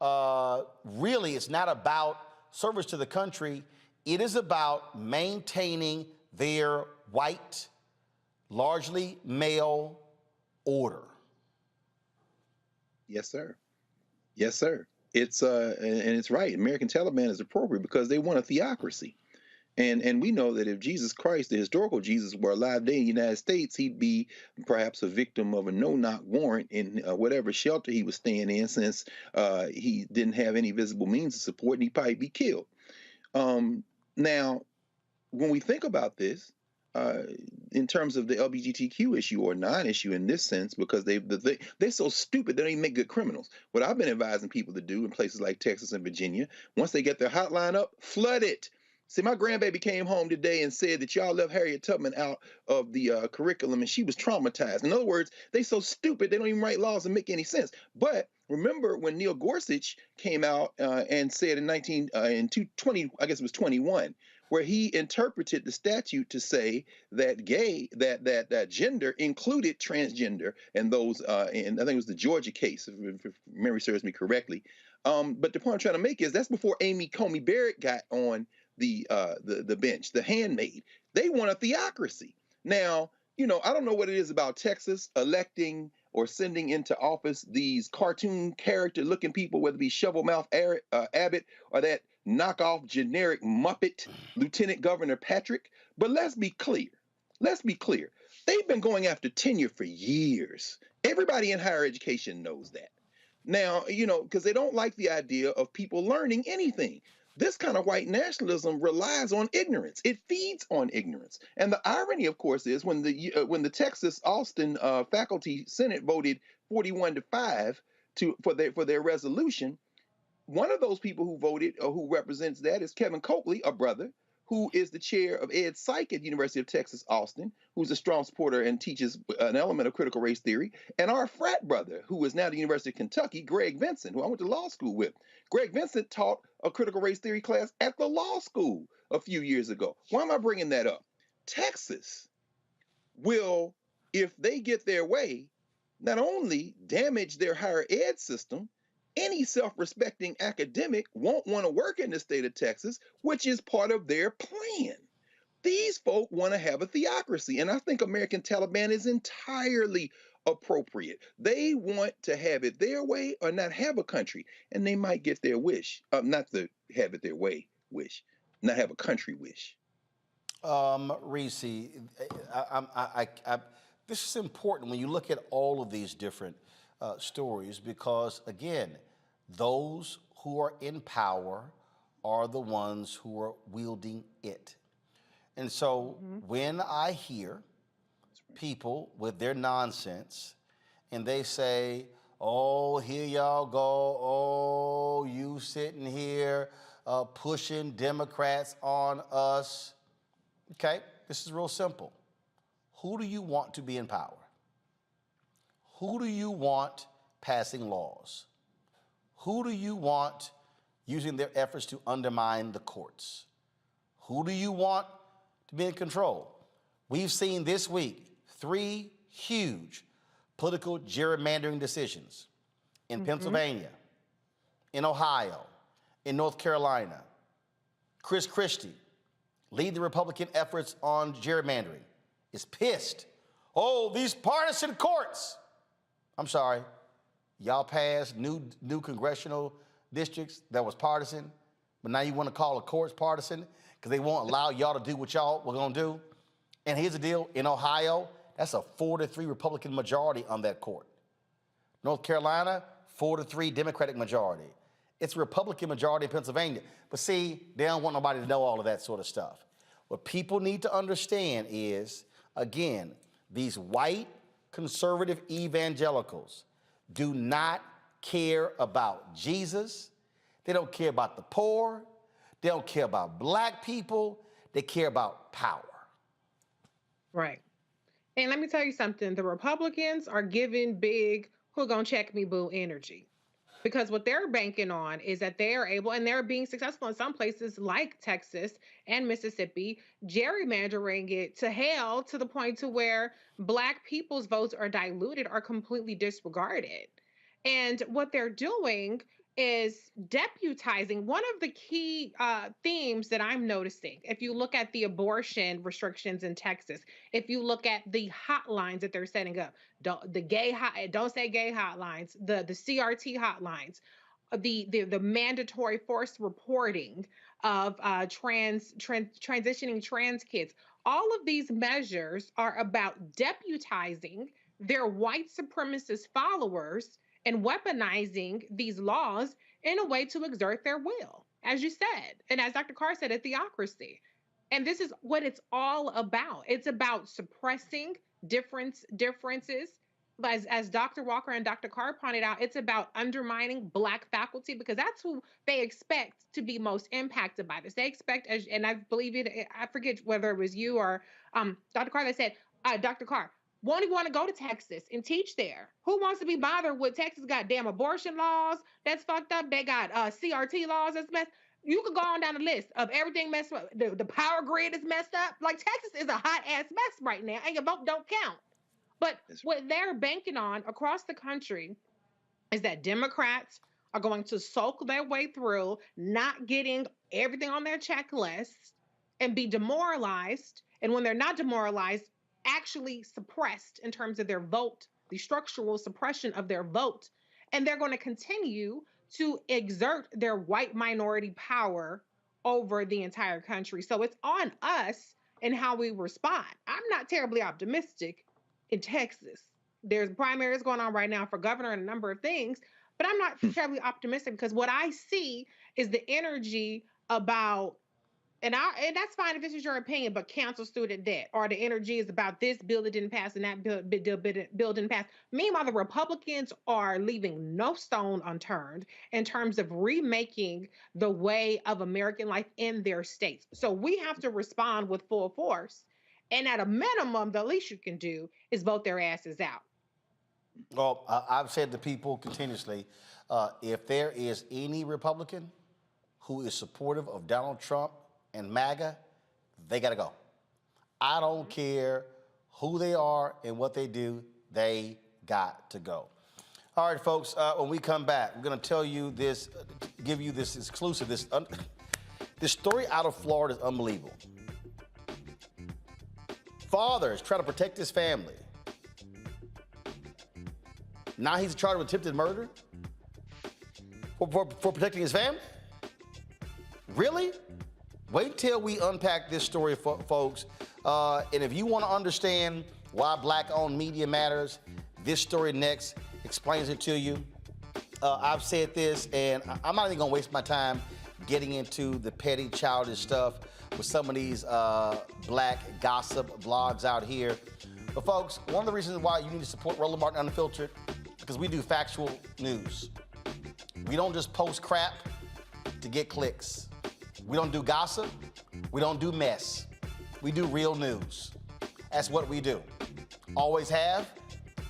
it's not about service to the country. It is about maintaining their white, largely male order. Yes, sir. Yes, sir. It's and it's right. American Taliban is appropriate because they want a theocracy. And we know that if Jesus Christ, the historical Jesus, were alive today in the United States, he'd be perhaps a victim of a no-knock warrant in whatever shelter he was staying in, since he didn't have any visible means of support, and he'd probably be killed. Now, when we think about this, in terms of the LGBTQ issue or non-issue in this sense, because they're so stupid they don't even make good criminals. What I've been advising people to do in places like Texas and Virginia, once they get their hotline up, flood it. See, my grandbaby came home today and said that y'all left Harriet Tubman out of the curriculum and she was traumatized. In other words, they so stupid they don't even write laws that make any sense. But remember when Neil Gorsuch came out and said in 2020, I guess it was 21, where he interpreted the statute to say that that gender included transgender and those, and I think it was the Georgia case, if memory serves me correctly. But the point I'm trying to make is that's before Amy Coney Barrett got on the bench, the handmaid. They want a theocracy. Now, I don't know what it is about Texas electing or sending into office these cartoon character-looking people, whether it be Shovelmouth Abbott or that knockoff generic Muppet Lieutenant Governor Patrick. But let's be clear. They've been going after tenure for years. Everybody in higher education knows that. Now, because they don't like the idea of people learning anything. This kind of white nationalism relies on ignorance. It feeds on ignorance. And the irony, of course, is when the Texas Austin faculty senate voted 41-5 for their resolution, one of those people who voted or who represents that is Kevin Coakley, a brother, who is the chair of Ed Psych at the University of Texas, Austin, who's a strong supporter and teaches an element of critical race theory, and our frat brother, who is now at the University of Kentucky, Greg Vincent, who I went to law school with. Greg Vincent taught a critical race theory class at the law school a few years ago. Why am I bringing that up? Texas will, if they get their way, not only damage their higher ed system, any self-respecting academic won't want to work in the state of Texas, which is part of their plan. These folk want to have a theocracy, and I think American Taliban is entirely appropriate. They want to have it their way or not have a country, and they might get their wish. Not to have it their way wish, not have a country wish. Reese, this is important when you look at all of these different stories, because again, those who are in power are the ones who are wielding it. And so when I hear people with their nonsense and they say, oh, here y'all go, oh, you sitting here pushing Democrats on us. Okay, this is real simple. Who do you want to be in power? Who do you want passing laws? Who do you want using their efforts to undermine the courts? Who do you want to be in control? We've seen this week 3 huge political gerrymandering decisions in Pennsylvania, in Ohio, in North Carolina. Chris Christie, leading the Republican efforts on gerrymandering, is pissed. Oh, these partisan courts. I'm sorry, y'all passed new congressional districts that was partisan, but now you want to call the courts partisan because they won't allow y'all to do what y'all were going to do. And here's the deal, in Ohio, that's a 4-3 Republican majority on that court. North Carolina, 4-3 Democratic majority. It's a Republican majority in Pennsylvania. But see, they don't want nobody to know all of that sort of stuff. What people need to understand is, again, these white conservative evangelicals do not care about Jesus. They don't care about the poor. They don't care about black people. They care about power. Right. And let me tell you something. The Republicans are giving big, who gonna check me, boo energy. Because what they're banking on is that they are able, and they're being successful in some places like Texas and Mississippi, gerrymandering it to hell to the point to where black people's votes are diluted or completely disregarded. And what they're doing is deputizing. One of the key themes that I'm noticing, if you look at the abortion restrictions in Texas, if you look at the hotlines that they're setting up, don't say gay hotlines, the CRT hotlines, the mandatory forced reporting of transitioning trans kids, all of these measures are about deputizing their white supremacist followers and weaponizing these laws in a way to exert their will, as you said. And as Dr. Carr said, a theocracy. And this is what it's all about. It's about suppressing differences. As Dr. Walker and Dr. Carr pointed out, it's about undermining black faculty, because that's who they expect to be most impacted by this. They expect, and I believe it, I forget whether it was you or Dr. Carr that said, Dr. Carr, won't even want to go to Texas and teach there. Who wants to be bothered with Texas got damn abortion laws that's fucked up? They got CRT laws that's messed. You could go on down the list of everything messed up. The power grid is messed up. Like, Texas is a hot ass mess right now, and your vote don't count. But what they're banking on across the country is that Democrats are going to sulk their way through, not getting everything on their checklist, and be demoralized. And when they're not demoralized, actually suppressed in terms of their vote, the structural suppression of their vote. And they're going to continue to exert their white minority power over the entire country. So it's on us and how we respond. I'm not terribly optimistic in Texas. There's primaries going on right now for governor and a number of things, but I'm not terribly optimistic, because what I see is the energy about, and that's fine if this is your opinion, but cancel student debt, or the energy is about this bill that didn't pass and that bill didn't pass. Meanwhile, the Republicans are leaving no stone unturned in terms of remaking the way of American life in their states. So we have to respond with full force. And at a minimum, the least you can do is vote their asses out. Well, I've said to people continuously, if there is any Republican who is supportive of Donald Trump and MAGA, they got to go. I don't care who they are and what they do, they got to go. All right, folks, when we come back, we're going to tell you this, give you this exclusive. This story out of Florida is unbelievable. Father is trying to protect his family. Now he's charged with attempted murder for protecting his family? Really? Wait till we unpack this story, folks. And if you want to understand why black-owned media matters, this story next explains it to you. I've said this, and I'm not even going to waste my time getting into the petty, childish stuff with some of these black gossip blogs out here. But, folks, one of the reasons why you need to support Roland Martin Unfiltered, because we do factual news. We don't just post crap to get clicks. We don't do gossip. We don't do mess. We do real news. That's what we do. Always have,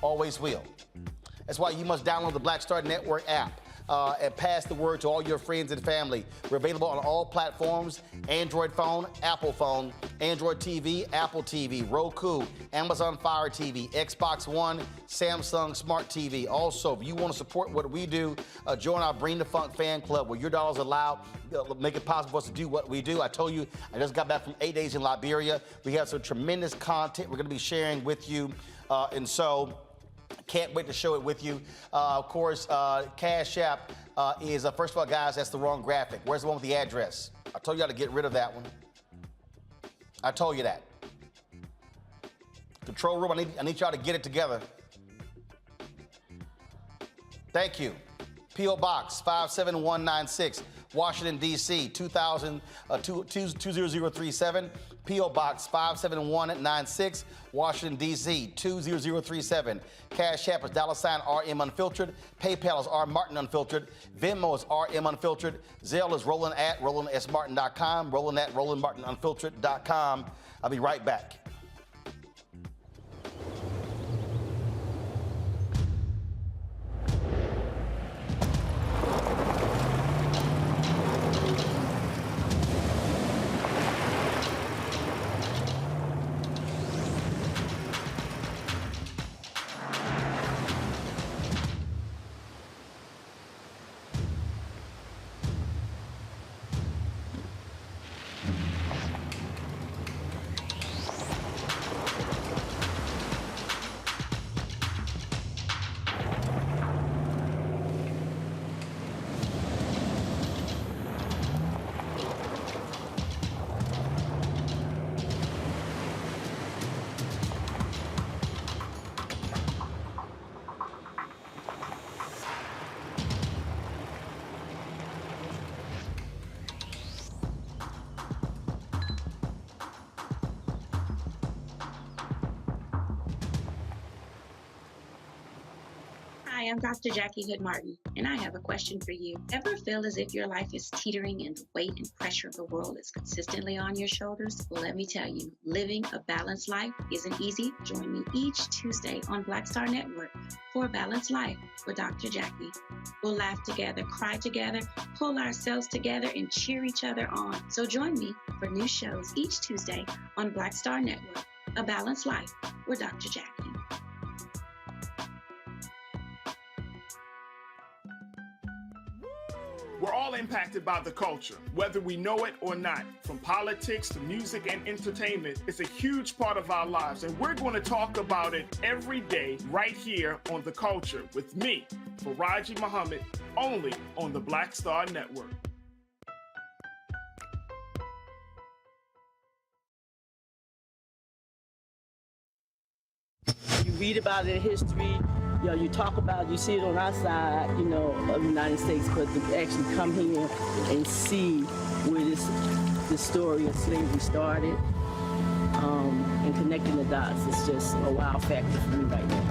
always will. That's why you must download the Black Star Network app and pass the word to all your friends and family. We're available on all platforms: Android phone, Apple phone, Android TV, Apple TV, Roku, Amazon Fire TV, Xbox One, Samsung Smart TV. Also, if you want to support what we do, join our Bring the Funk fan club, where your dollars allow make it possible for us to do what we do. I told you, I just got back from 8 days in Liberia. We have some tremendous content we're going to be sharing with you, and so can't wait to show it with you. Of course, Cash App is, first of all, guys, that's the wrong graphic. Where's the one with the address? I told you how to get rid of that one. I told you that. Control room, I need y'all to get it together. Thank you. P.O. Box 57196, Washington, D.C., 20037. P.O. Box 57196, Washington, D.C., 20037. Cash App is $RM Unfiltered. PayPal is R Martin Unfiltered. Venmo is RM Unfiltered. Zelle is Roland at RolandSMartin.com. Roland at RolandMartinUnfiltered.com. I'll be right back. Hi, I'm Dr. Jackie Hood Martin, and I have a question for you. Ever feel as if your life is teetering and the weight and pressure of the world is consistently on your shoulders? Well, let me tell you, living a balanced life isn't easy. Join me each Tuesday on Black Star Network for a Balanced Life with Dr. Jackie. We'll laugh together, cry together, pull ourselves together, and cheer each other on. So join me for new shows each Tuesday on Black Star Network, A Balanced Life with Dr. Jackie. We're all impacted by the culture, whether we know it or not. From politics to music and entertainment, it's a huge part of our lives, and we're going to talk about it every day right here on The Culture with me, Faraji Muhammad, only on the Black Star Network. You read about it in history, You know, you talk about, you see it on our side, you know, of the United States, but to actually come here and see where this story of slavery started, and connecting the dots is just a wow factor for me right now.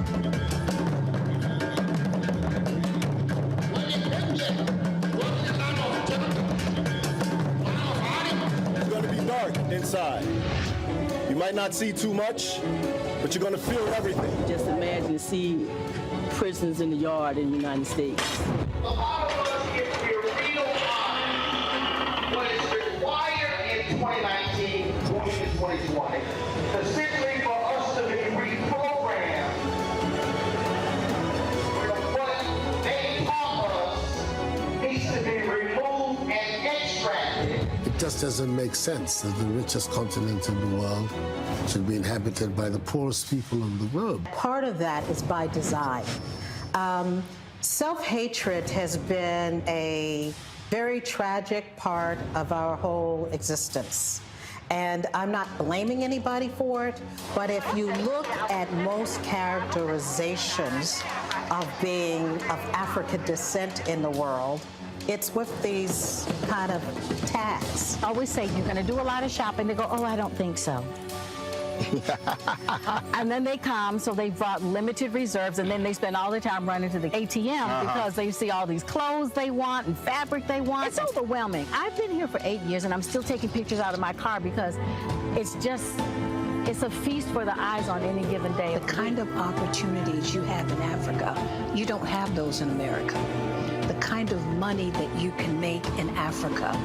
It's going to be dark inside. You might not see too much, but you're going to feel everything. Just imagine, see prisons in the yard in the United States. A lot of us, if we're real honest, what is required in 2019 going into 2020, essentially for us to be reprogrammed from what they taught us needs to be removed and extracted. It just doesn't make sense that the richest continent in the world should be inhabited by the poorest people in the world. Part of that is by design. Self-hatred has been a very tragic part of our whole existence. And I'm not blaming anybody for it, but if you look at most characterizations of being of African descent in the world, it's with these kind of tags. I always say, you're going to do a lot of shopping. They go, oh, I don't think so. And then they come, so they brought limited reserves, and then they spend all the time running to the ATM because they see all these clothes they want and fabric they want. It's overwhelming. I've been here for 8 years, and I'm still taking pictures out of my car because it's a feast for the eyes on any given day. The kind of opportunities you have in Africa, you don't have those in America. The kind of money that you can make in Africa,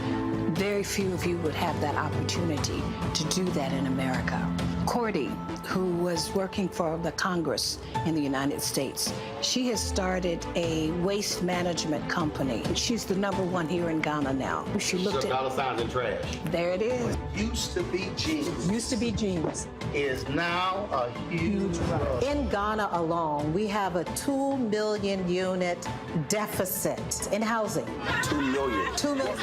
very few of you would have that opportunity to do that in America. Cordy, who was working for the Congress in the United States, she has started a waste management company. She's the #1 here in Ghana now. She looked at dollar signs and trash. There it is. Used to be jeans. Used to be jeans. Is now a huge rug. In Ghana alone, we have a 2 million unit deficit in housing. 2 million. 2 million.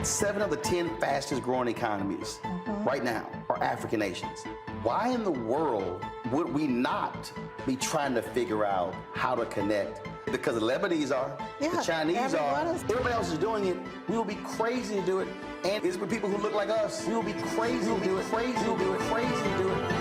Seven of the 10 fastest growing economies right now are African nations. Why in the world would we not be trying to figure out how to connect? Because the Lebanese are, the Chinese are, everybody else is doing it. We will be crazy to do it. And it's for people who look like us. We will be crazy to do it, crazy to do it, crazy to do it.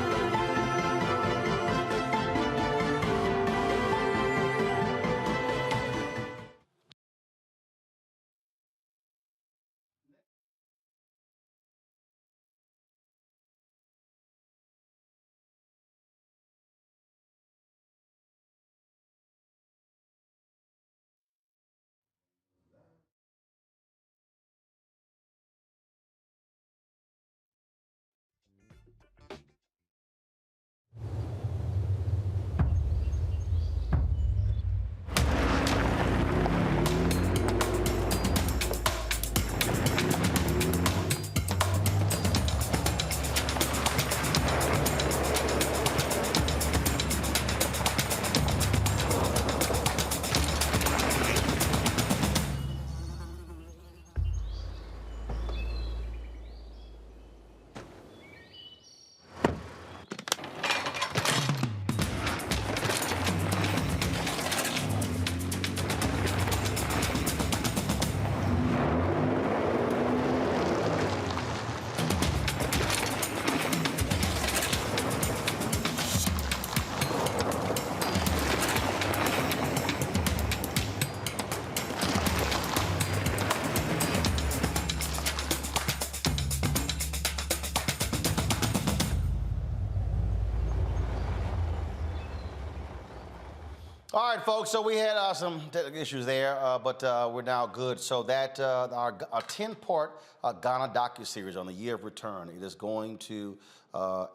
All right, folks, so we had some technical issues there, but we're now good. So that our 10-part Ghana docuseries on the year of return, it is going to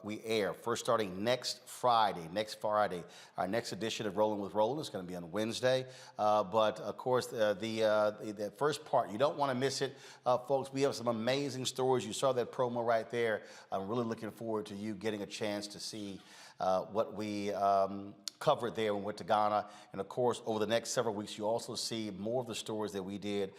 we air first starting next Friday. Our next edition of Rolling with Roland is going to be on Wednesday. But of course, the first part, you don't want to miss it, folks. We have some amazing stories. You saw that promo right there. I'm really looking forward to you getting a chance to see what we covered there when we went to Ghana. And of course, over the next several weeks, you also see more of the stories that we did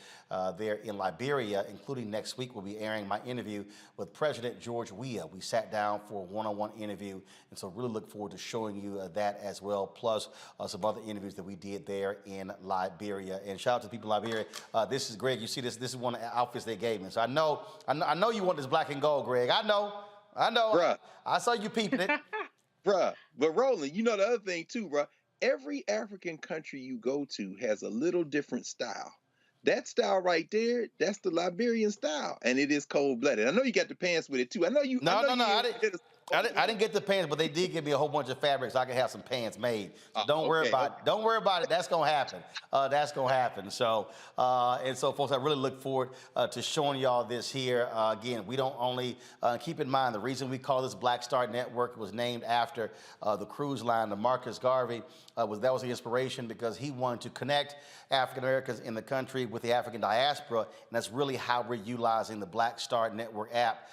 there in Liberia, including next week, we'll be airing my interview with President George Weah. We sat down for a one-on-one interview, and so really look forward to showing you that as well, plus some other interviews that we did there in Liberia. And shout out to the people in Liberia. This is Greg. You see this is one of the outfits they gave me. So I know you want this black and gold, Greg. I know. Bruh. I saw you peeping it. Bruh, but Roland, you know the other thing too, bruh. Every African country you go to has a little different style. That style right there, that's the Liberian style, and it is cold-blooded. I know you got the pants with it too. I know you. I didn't get the pants, but they did give me a whole bunch of fabrics. So I can have some pants made. So don't worry about it. Don't worry about it. That's gonna happen. That's gonna happen. So folks, I really look forward to showing y'all this here. Again, we don't only keep in mind the reason we call this Black Star Network was named after the cruise line, the Marcus Garvey. That was the inspiration because he wanted to connect African Americans in the country with the African diaspora, and that's really how we're utilizing the Black Star Network app.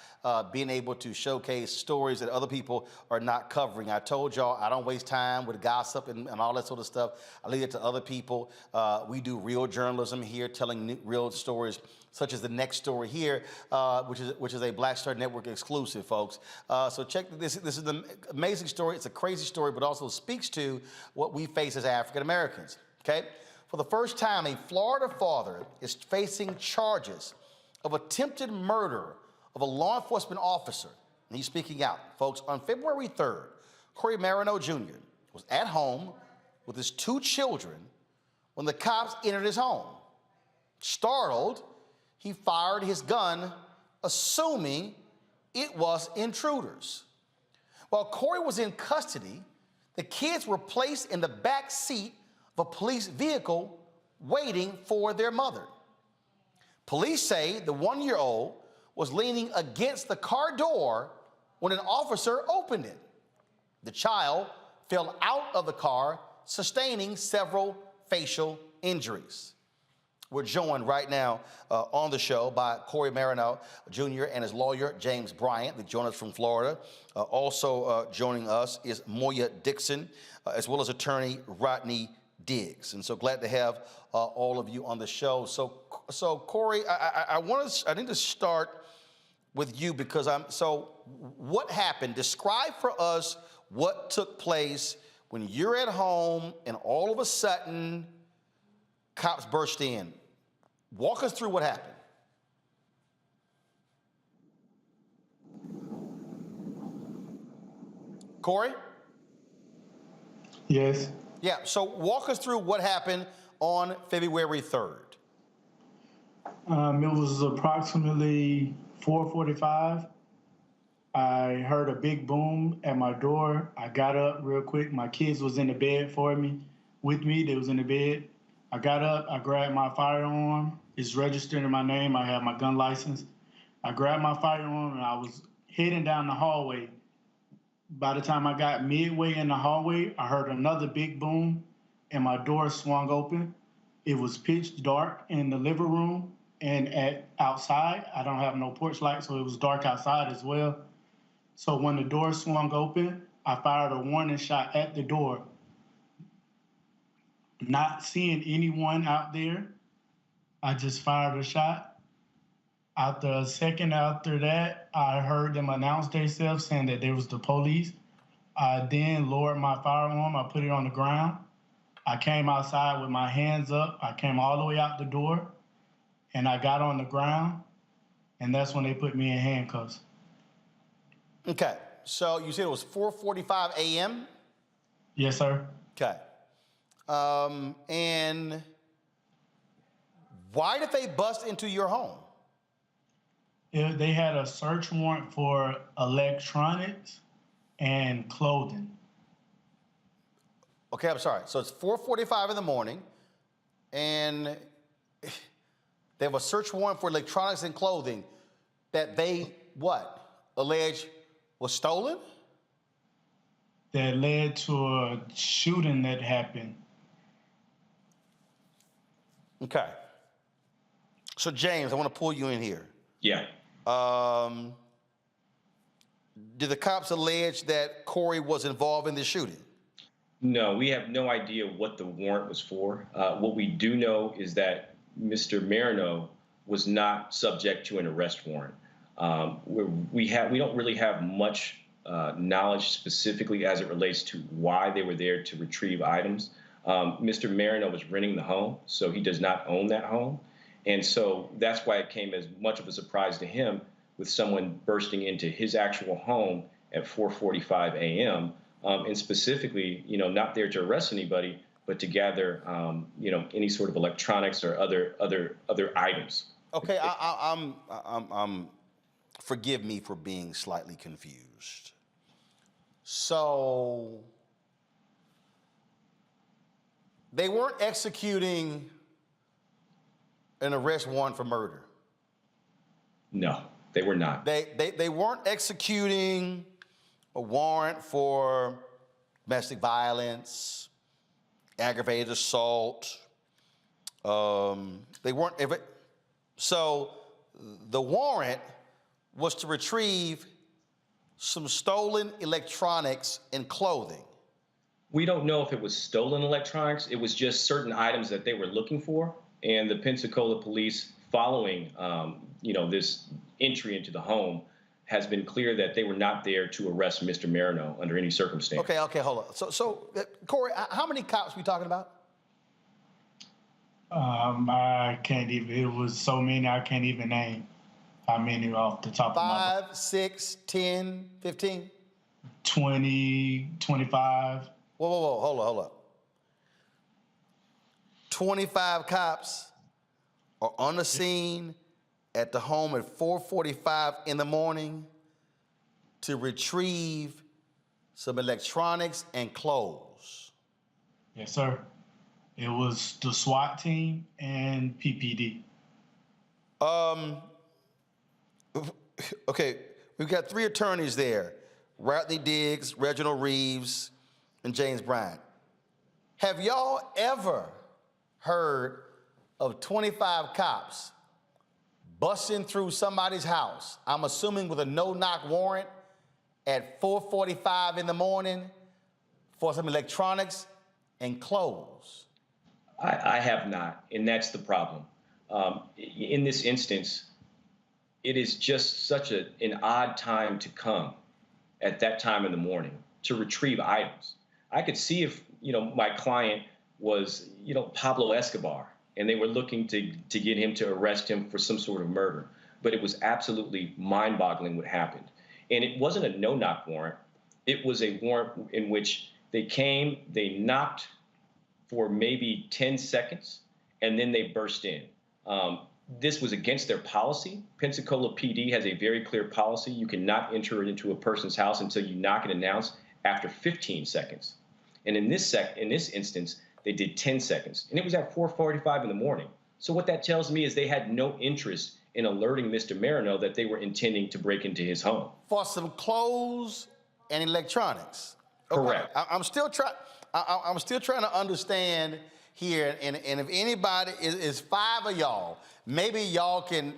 Being able to showcase stories that other people are not covering. I told y'all I don't waste time with gossip and all that sort of stuff. I leave it to other people. We do real journalism here, telling real stories, such as the next story here, which is a Black Star Network exclusive, folks. So check this. This is an amazing story. It's a crazy story, but also speaks to what we face as African Americans. Okay. For the first time, a Florida father is facing charges of attempted murder of a law enforcement officer. And he's speaking out. Folks, on February 3rd, Corey Marino Jr. was at home with his 2 children when the cops entered his home. Startled, he fired his gun, assuming it was intruders. While Corey was in custody, the kids were placed in the back seat of a police vehicle waiting for their mother. Police say the 1-year-old was leaning against the car door when an officer opened it. The child fell out of the car, sustaining several facial injuries. We're joined right now on the show by Corey Marino Jr. and his lawyer, James Bryant. They join us from Florida. Also joining us is Moya Dixon, as well as attorney Rodney Diggs. And so glad to have all of you on the show. So Corey, I need to start with you because what happened? Describe for us what took place when you're at home and all of a sudden cops burst in. Walk us through what happened. Corey? Yes. Yeah, so walk us through what happened on February 3rd. It was approximately 4:45. I heard a big boom at my door. I got up real quick. My kids was in the bed with me. They was in the bed. I got up, I grabbed my firearm. It's registered in my name. I have my gun license. I grabbed my firearm and I was heading down the hallway. By the time I got midway in the hallway, I heard another big boom and my door swung open. It was pitch dark in the living room and outside. I don't have no porch light, so it was dark outside as well. So when the door swung open, I fired a warning shot at the door. Not seeing anyone out there, I just fired a shot. After a second after that, I heard them announce themselves saying that there was the police. I then lowered my firearm. I put it on the ground. I came outside with my hands up. I came all the way out the door, and I got on the ground, and that's when they put me in handcuffs. Okay, so you said it was 4:45 a.m.? Yes, sir. Okay. And why did they bust into your home? They had a search warrant for electronics and clothing. Okay, I'm sorry. So it's 4:45 in the morning, and they have a search warrant for electronics and clothing that they, allege was stolen? That led to a shooting that happened. Okay. So, James, I want to pull you in here. Yeah. Did the cops allege that Corey was involved in the shooting? No, we have no idea what the warrant was for. What we do know is that Mr. Marino was not subject to an arrest warrant. We don't really have much knowledge specifically as it relates to why they were there to retrieve items. Mr. Marino was renting the home, so he does not own that home. And so that's why it came as much of a surprise to him with someone bursting into his actual home at 4:45 a.m. And specifically, not there to arrest anybody, but to gather, any sort of electronics or other items. Okay, forgive me for being slightly confused. So they weren't executing an arrest warrant for murder. No, they were not. They weren't executing a warrant for domestic violence, aggravated assault. They weren't. So the warrant was to retrieve some stolen electronics and clothing. We don't know if it was stolen electronics. It was just certain items that they were looking for. And the Pensacola police, following, this entry into the home, has been clear that they were not there to arrest Mr. Marino under any circumstance. Okay, hold on. So Corey, how many cops we talking about? I can't even, it was so many, I can't even name how many off the top of my head. 5, 6, 10, 15? 20, 25. Whoa, hold up. 25 cops are on the scene at the home at 4:45 in the morning to retrieve some electronics and clothes. Yes, sir. It was the SWAT team and PPD. Okay, we've got 3 attorneys there, Rodney Diggs, Reginald Reeves, and James Bryant. Have y'all ever heard of 25 cops busting through somebody's house, I'm assuming with a no-knock warrant, at 4:45 in the morning for some electronics and clothes? I have not, and that's the problem. In this instance, it is just such an odd time to come at that time in the morning to retrieve items. I could see if, my client was, Pablo Escobar, and they were looking to get him to arrest him for some sort of murder. But it was absolutely mind-boggling what happened. And it wasn't a no-knock warrant. It was a warrant in which they came, they knocked for maybe 10 seconds, and then they burst in. This was against their policy. Pensacola PD has a very clear policy. You cannot enter into a person's house until you knock and announce after 15 seconds. And in this instance, they did 10 seconds. And it was at 4:45 in the morning. So what that tells me is they had no interest in alerting Mr. Marino that they were intending to break into his home. For some clothes and electronics. Correct. Okay. I'm still trying to understand here, and if anybody is 5 of y'all, maybe y'all can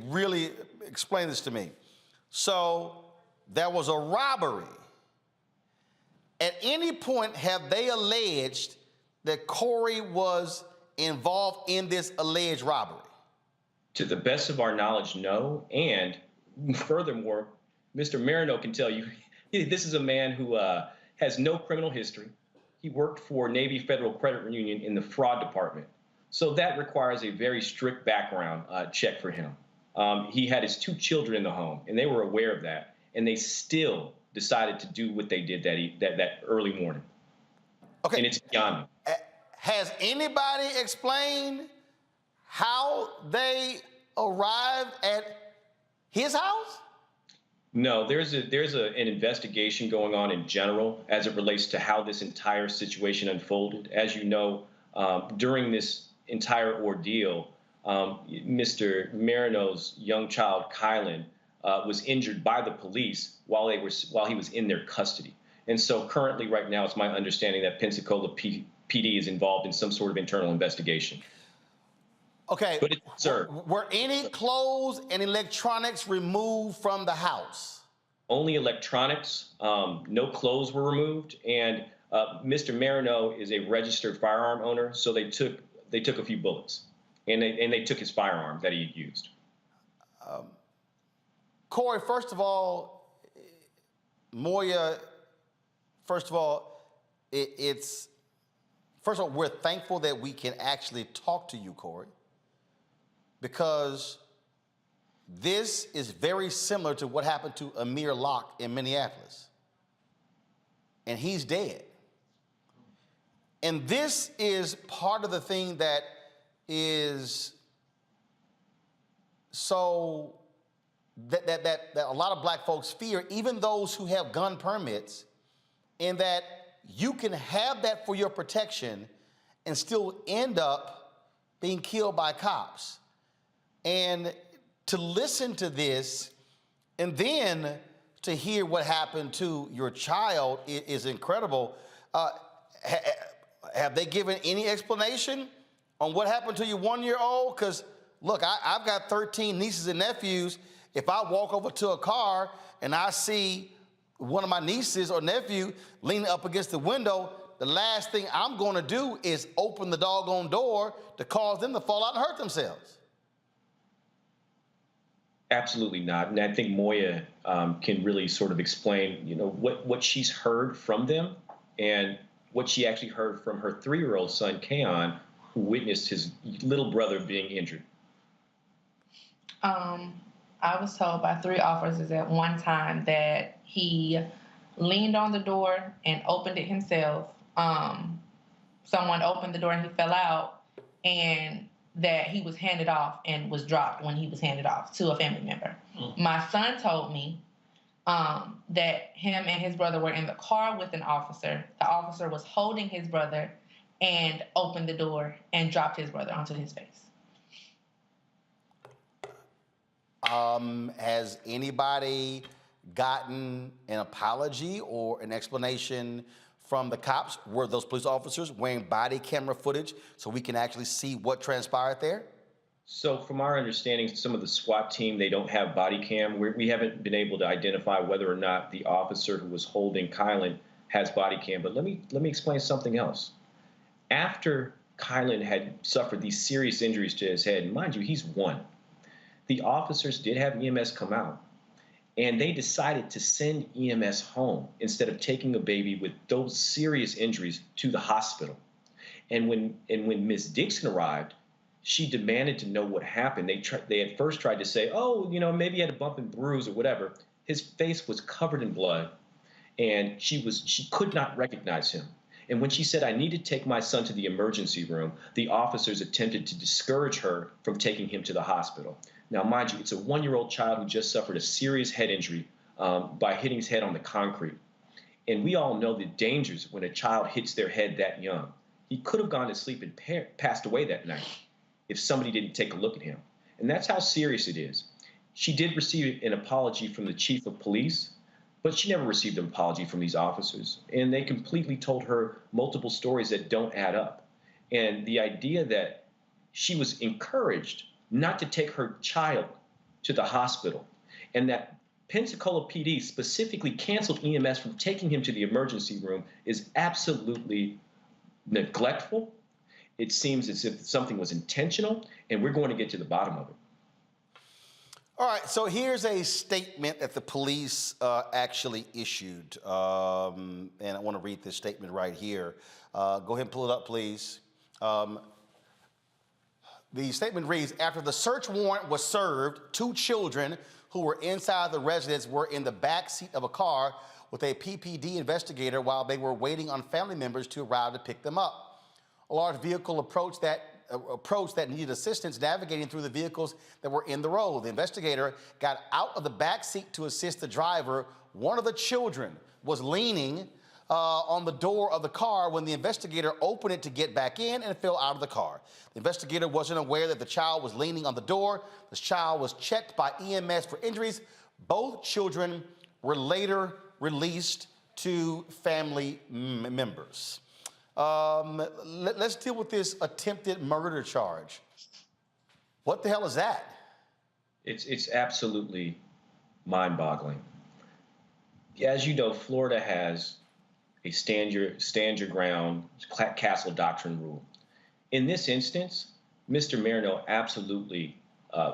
really explain this to me. So there was a robbery. At any point, have they alleged that Corey was involved in this alleged robbery? To the best of our knowledge, no. And furthermore, Mr. Marino can tell you, this is a man who has no criminal history. He worked for Navy Federal Credit Union in the fraud department. So that requires a very strict background check for him. He had his 2 children in the home, and they were aware of that. And they still decided to do what they did that early morning. Okay. And it's beyond me. Has anybody explained how they arrived at his house? No, there's an investigation going on in general as it relates to how this entire situation unfolded. As you know, during this entire ordeal, Mr. Marino's young child, Kylan, was injured by the police while he was in their custody. And so currently, right now, it's my understanding that Pensacola PD is involved in some sort of internal investigation. Okay, but sir, were any clothes and electronics removed from the house? Only electronics. No clothes were removed. And Mr. Marino is a registered firearm owner, so they took a few bullets, and they took his firearm that he had used. Corey, first of all, Moya, first of all, we're thankful that we can actually talk to you, Corey, because this is very similar to what happened to Amir Locke in Minneapolis. And he's dead. And this is part of the thing that is so that a lot of black folks fear, even those who have gun permits, in that you can have that for your protection and still end up being killed by cops. And to listen to this and then to hear what happened to your child is incredible. Have they given any explanation on what happened to your 1-year-old? Because, look, I've got 13 nieces and nephews. If I walk over to a car and I see one of my nieces or nephew leaning up against the window, the last thing I'm going to do is open the doggone door to cause them to fall out and hurt themselves. Absolutely not. And I think Moya can really sort of explain, what she's heard from them and what she actually heard from her 3-year-old son, Kaon, who witnessed his little brother being injured. I was told by 3 officers at one time that he leaned on the door and opened it himself. Someone opened the door and he fell out, and that he was handed off and was dropped when he was handed off to a family member. My son told me that him and his brother were in the car with an officer. The officer was holding his brother and opened the door and dropped his brother onto his face. Has anybody gotten an apology or an explanation from the cops? Were those police officers wearing body camera footage so we can actually see what transpired there? So from our understanding, some of the SWAT team, they don't have body cam. We haven't been able to identify whether or not the officer who was holding Kylan has body cam. But let me explain something else. After Kylan had suffered these serious injuries to his head, and mind you, he's 1, the officers did have EMS come out, and they decided to send EMS home instead of taking a baby with those serious injuries to the hospital. And when Ms. Dixon arrived, she demanded to know what happened. They at first tried to say, oh, maybe he had a bump and bruise or whatever. His face was covered in blood, and she could not recognize him. And when she said, I need to take my son to the emergency room, the officers attempted to discourage her from taking him to the hospital. Now, mind you, it's a 1-year-old child who just suffered a serious head injury by hitting his head on the concrete. And we all know the dangers when a child hits their head that young. He could have gone to sleep and passed away that night if somebody didn't take a look at him. And that's how serious it is. She did receive an apology from the chief of police, but she never received an apology from these officers. And they completely told her multiple stories that don't add up. And the idea that she was encouraged not to take her child to the hospital, and that Pensacola PD specifically canceled EMS from taking him to the emergency room is absolutely neglectful. It seems as if something was intentional, and we're going to get to the bottom of it. All right, so here's a statement that the police actually issued, and I want to read this statement right here. Go ahead and pull it up, please. The statement reads, after the search warrant was served, 2 children who were inside the residence were in the back seat of a car with a PPD investigator while they were waiting on family members to arrive to pick them up. A large vehicle approached that needed assistance navigating through the vehicles that were in the road. The investigator got out of the back seat to assist the driver. One of the children was leaning on the door of the car when the investigator opened it to get back in and fell out of the car. The investigator wasn't aware that the child was leaning on the door. This child was checked by EMS for injuries. Both children were later released to family members. Let's deal with this attempted murder charge. What the hell is that? It's absolutely mind-boggling. As you know, Florida has a stand your ground castle doctrine rule. In this instance, Mr. Marino absolutely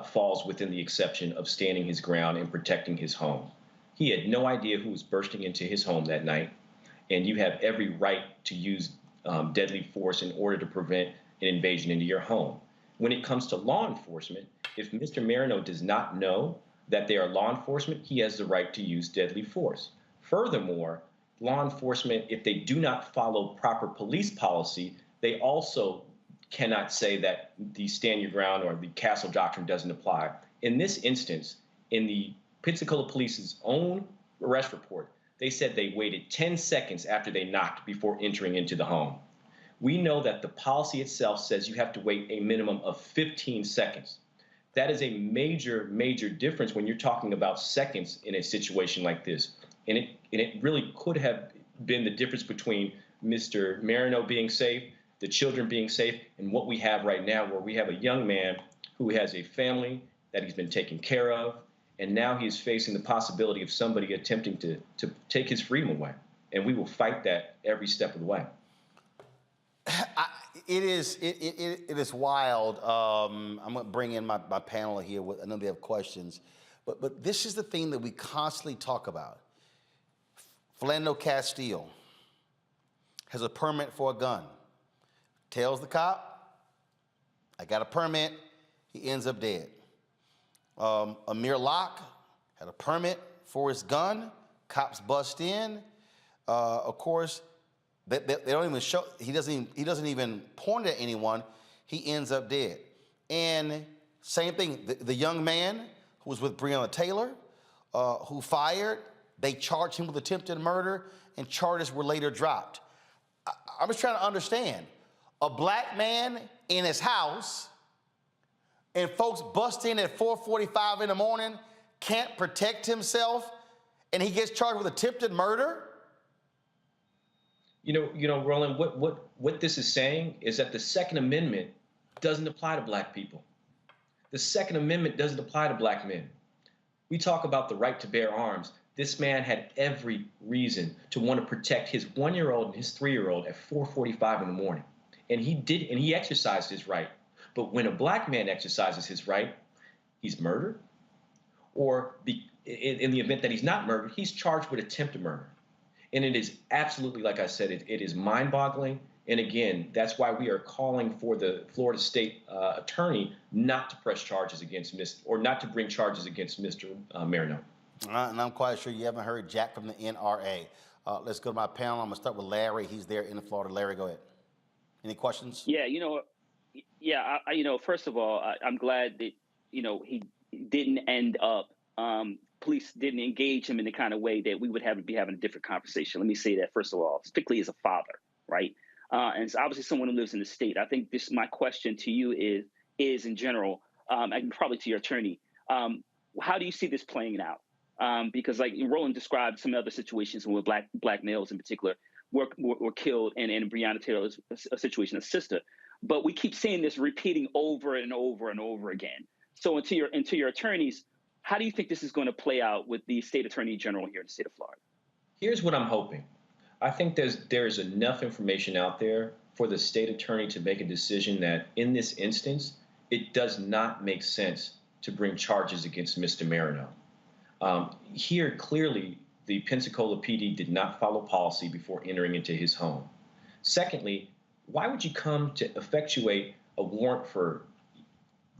falls within the exception of standing his ground and protecting his home. He had no idea who was bursting into his home that night, and you have every right to use deadly force in order to prevent an invasion into your home. When it comes to law enforcement, if Mr. Marino does not know that they are law enforcement, he has the right to use deadly force. Furthermore, law enforcement, if they do not follow proper police policy, they also cannot say that the stand your ground or the castle doctrine doesn't apply. In this instance, in the Pensacola Police's own arrest report, they said they waited 10 seconds after they knocked before entering into the home. We know that the policy itself says you have to wait a minimum of 15 seconds. That is a major, major difference when you're talking about seconds in a situation like this. And it really could have been the difference between Mr. Marino being safe, the children being safe, and what we have right now, where we have a young man who has a family that he's been taken care of, and now he is facing the possibility of somebody attempting to take his freedom away. And we will fight that every step of the way. It is wild. I'm going to bring in my panel here. I know they have questions. But this is the thing that we constantly talk about. Philando Castile has a permit for a gun. Tells the cop, I got a permit. He ends up dead. Amir Locke had a permit for his gun. Cops bust in. Of course, they don't even show. He doesn't even point at anyone. He ends up dead. And same thing. The young man who was with Breonna Taylor, who fired, they charged him with attempted murder, and charges were later dropped. I'm just trying to understand. A black man in his house, and folks bust in at 4:45 in the morning, can't protect himself, and he gets charged with attempted murder? You know, Roland, what this is saying is that the Second Amendment doesn't apply to black people. The Second Amendment doesn't apply to black men. We talk about the right to bear arms. This man had every reason to want to protect his 1-year-old and his 3-year-old at 4:45 in the morning. And he did, and he exercised his right. But when a black man exercises his right, he's murdered. Or in the event that he's not murdered, he's charged with attempted murder. And it is absolutely, like I said, it is mind-boggling. And again, that's why we are calling for the Florida State Attorney not to press charges against not to bring charges against Mr. Marino. And I'm quite sure you haven't heard Jack from the NRA. Let's go to my panel. I'm going to start with Larry. He's there in Florida. Larry, go ahead. Any questions? Yeah, first of all, I'm glad that, he didn't end up, police didn't engage him in the kind of way that we would be having a different conversation. Let me say that, first of all, particularly as a father, right? And it's obviously someone who lives in the state. I think my question to you is in general, and probably to your attorney, how do you see this playing out? Because like Roland described some other situations where black males in particular were killed, and in Breonna Taylor's situation, a sister. But we keep seeing this repeating over and over and over again. So to your attorneys, how do you think this is going to play out with the state attorney general here in the state of Florida? Here's what I'm hoping. I think there's enough information out there for the state attorney to make a decision that in this instance, it does not make sense to bring charges against Mr. Marino. Here, clearly, the Pensacola PD did not follow policy before entering into his home. Secondly, why would you come to effectuate a warrant for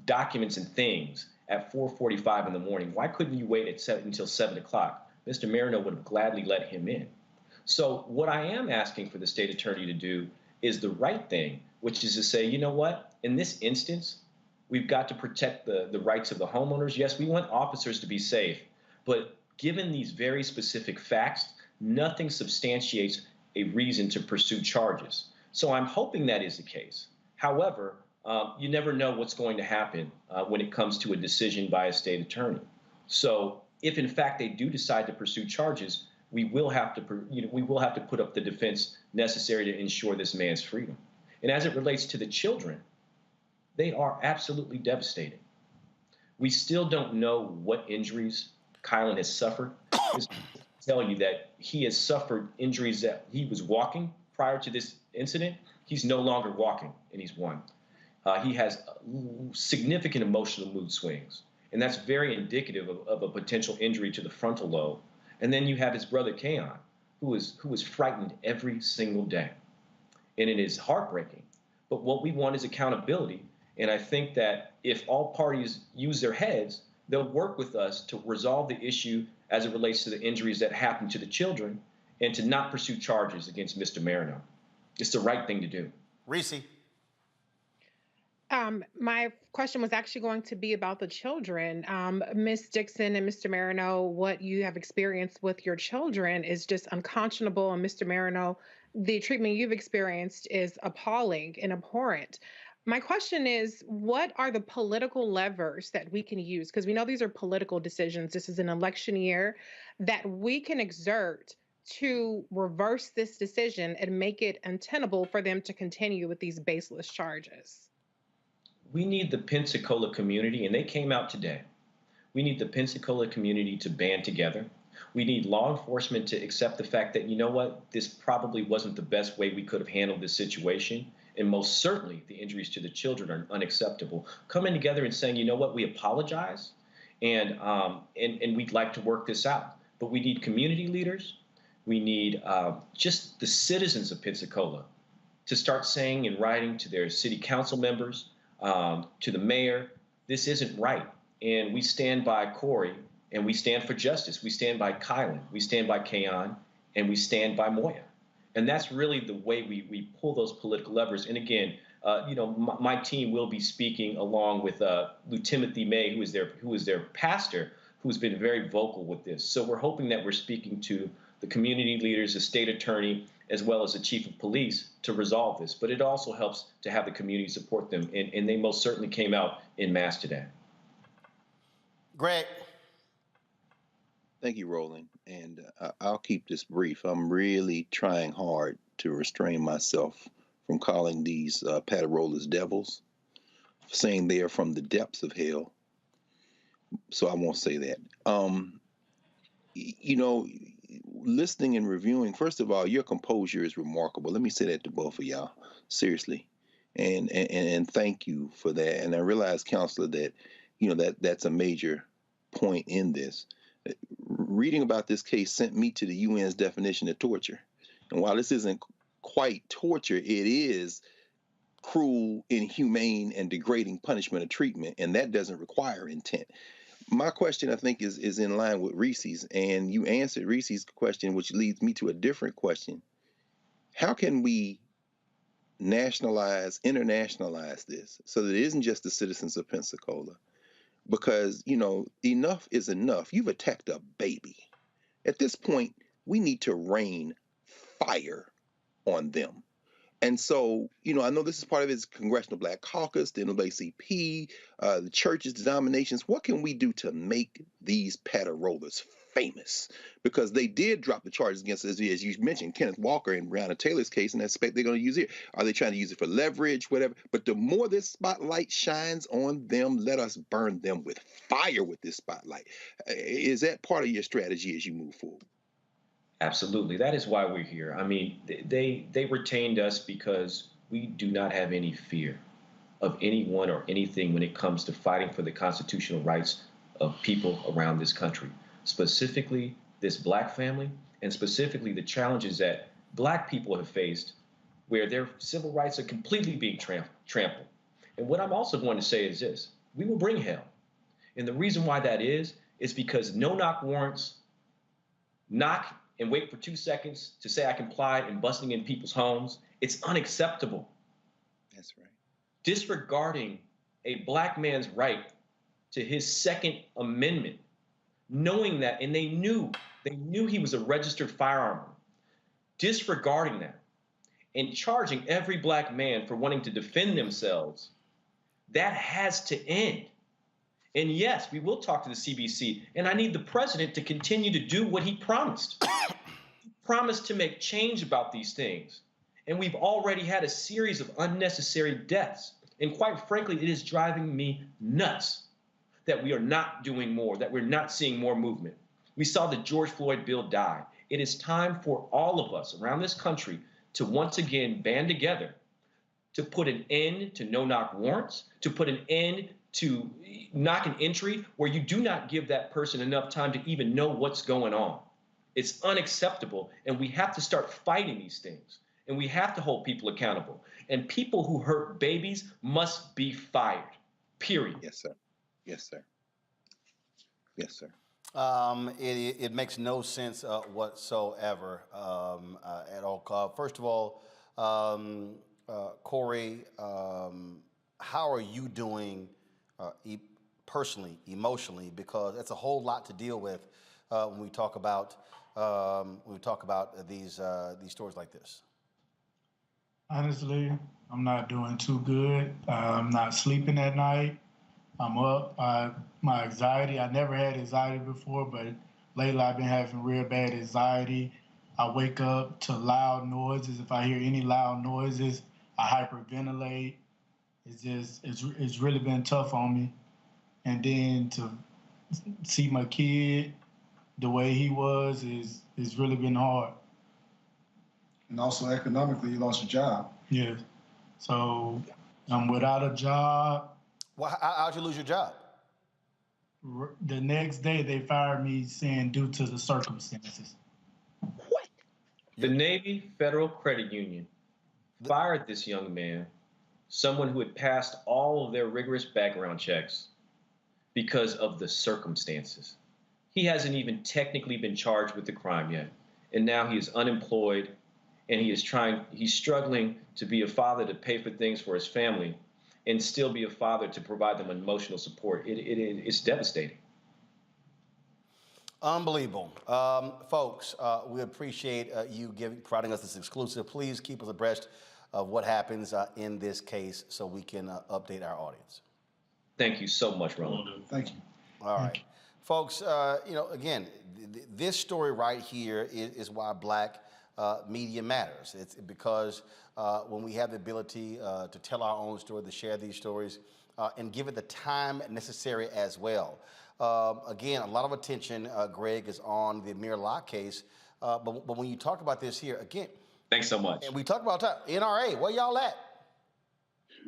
documents and things at 4:45 in the morning? Why couldn't you wait until 7 o'clock? Mr. Marino would have gladly let him in. So what I am asking for the state attorney to do is the right thing, which is to say, you know what? In this instance, we've got to protect the rights of the homeowners. Yes, we want officers to be safe, but given these very specific facts, nothing substantiates a reason to pursue charges. So I'm hoping that is the case. However, you never know what's going to happen when it comes to a decision by a state attorney. So if in fact they do decide to pursue charges, we will have to put up the defense necessary to ensure this man's freedom. And as it relates to the children, they are absolutely devastated. We still don't know what injuries Kylan has suffered. tell you that he has suffered injuries that he was walking prior to this incident. He's no longer walking, and he's won. He has significant emotional mood swings, and that's very indicative of a potential injury to the frontal lobe. And then you have his brother, Keon, who is frightened every single day. And it is heartbreaking. But what we want is accountability. And I think that if all parties use their heads, they'll work with us to resolve the issue as it relates to the injuries that happened to the children and to not pursue charges against Mr. Marino. It's the right thing to do. Reese. My question was actually going to be about the children. Ms. Dixon and Mr. Marino, what you have experienced with your children is just unconscionable. And Mr. Marino, the treatment you've experienced is appalling and abhorrent. My question is, what are the political levers that we can use? Because we know these are political decisions. This is an election year that we can exert to reverse this decision and make it untenable for them to continue with these baseless charges. We need the Pensacola community, and they came out today. We need the Pensacola community to band together. We need law enforcement to accept the fact that, you know what, this probably wasn't the best way we could have handled this situation. And most certainly the injuries to the children are unacceptable. Coming together and saying, you know what, we apologize and we'd like to work this out. But we need community leaders. We need just the citizens of Pensacola to start saying in writing to their city council members, to the mayor, this isn't right. And we stand by Corey, and we stand for justice. We stand by Kylan, we stand by Keon, and we stand by Moya. And that's really the way we pull those political levers. And again, my team will be speaking along with Lieutenant Timothy May, who is their pastor, who's been very vocal with this. So we're hoping that we're speaking to the community leaders, the state attorney, as well as the chief of police to resolve this. But it also helps to have the community support them. And they most certainly came out en masse today. Greg. Thank you, Roland. And I'll keep this brief. I'm really trying hard to restrain myself from calling these Patarollas devils, saying they are from the depths of hell. So I won't say that. Listening and reviewing, first of all, your composure is remarkable. Let me say that to both of y'all, seriously. And thank you for that. And I realize, Counselor, that that's a major point in this. Reading about this case sent me to the UN's definition of torture. And while this isn't quite torture, it is cruel, inhumane, and degrading punishment or treatment, and that doesn't require intent. My question, I think, is in line with Reese's, and you answered Reese's question, which leads me to a different question. How can we internationalize this so that it isn't just the citizens of Pensacola? Because, enough is enough. You've attacked a baby. At this point, we need to rain fire on them. And so, I know this is part of his Congressional Black Caucus, the NAACP, the church's denominations. What can we do to make these Patarollas famous? Because they did drop the charges against, as you mentioned, Kenneth Walker and Breonna Taylor's case, and I expect they're going to use it. Are they trying to use it for leverage, whatever? But the more this spotlight shines on them, let us burn them with fire with this spotlight. Is that part of your strategy as you move forward? Absolutely. That is why we're here. I mean, they retained us because we do not have any fear of anyone or anything when it comes to fighting for the constitutional rights of people around this country, specifically this Black family, and specifically the challenges that Black people have faced where their civil rights are completely being trampled. And what I'm also going to say is this: we will bring hell. And the reason why that is because no-knock warrants, knock and wait for 2 seconds to say I complied and busting in people's homes, it's unacceptable. That's right. Disregarding a Black man's right to his Second Amendment, knowing that, and they knew he was a registered firearm, disregarding that and charging every Black man for wanting to defend themselves, that has to end. And yes, we will talk to the CBC, and I need the president to continue to do what he promised. He promised to make change about these things. And we've already had a series of unnecessary deaths. And quite frankly, it is driving me nuts that we are not doing more, that we're not seeing more movement. We saw the George Floyd bill die. It is time for all of us around this country to once again band together to put an end to no-knock warrants, to put an end to knock and entry where you do not give that person enough time to even know what's going on. It's unacceptable, and we have to start fighting these things, and we have to hold people accountable. And people who hurt babies must be fired, period. Yes, sir. Yes, sir. Yes, sir. It makes no sense whatsoever at all. First of all, Corey, how are you doing personally, emotionally? Because it's a whole lot to deal with when we talk about these stories like this. Honestly, I'm not doing too good. I'm not sleeping at night. I'm up. My anxiety, I never had anxiety before, but lately I've been having real bad anxiety. I wake up to loud noises. If I hear any loud noises, I hyperventilate. It's really been tough on me. And then to see my kid the way he was is really been hard. And also economically, you lost your job. Yeah. So I'm without a job. Well, how'd you lose your job? The next day they fired me saying due to the circumstances. What? The Navy Federal Credit Union fired this young man, someone who had passed all of their rigorous background checks, because of the circumstances. He hasn't even technically been charged with the crime yet. And now he is unemployed, and he's struggling to be a father to pay for things for his family and still be a father to provide them emotional support. It's devastating. Unbelievable. Folks, we appreciate you providing us this exclusive. Please keep us abreast of what happens in this case so we can update our audience. Thank you so much, Roland. Thank you. All right. Folks, again, this story right here is why Black media matters. It's because when we have the ability to tell our own story, to share these stories, and give it the time necessary as well. Again, a lot of attention, Greg, is on the Amir Locke case, but when you talk about this here, again. Thanks so much. And we talk about NRA, where y'all at?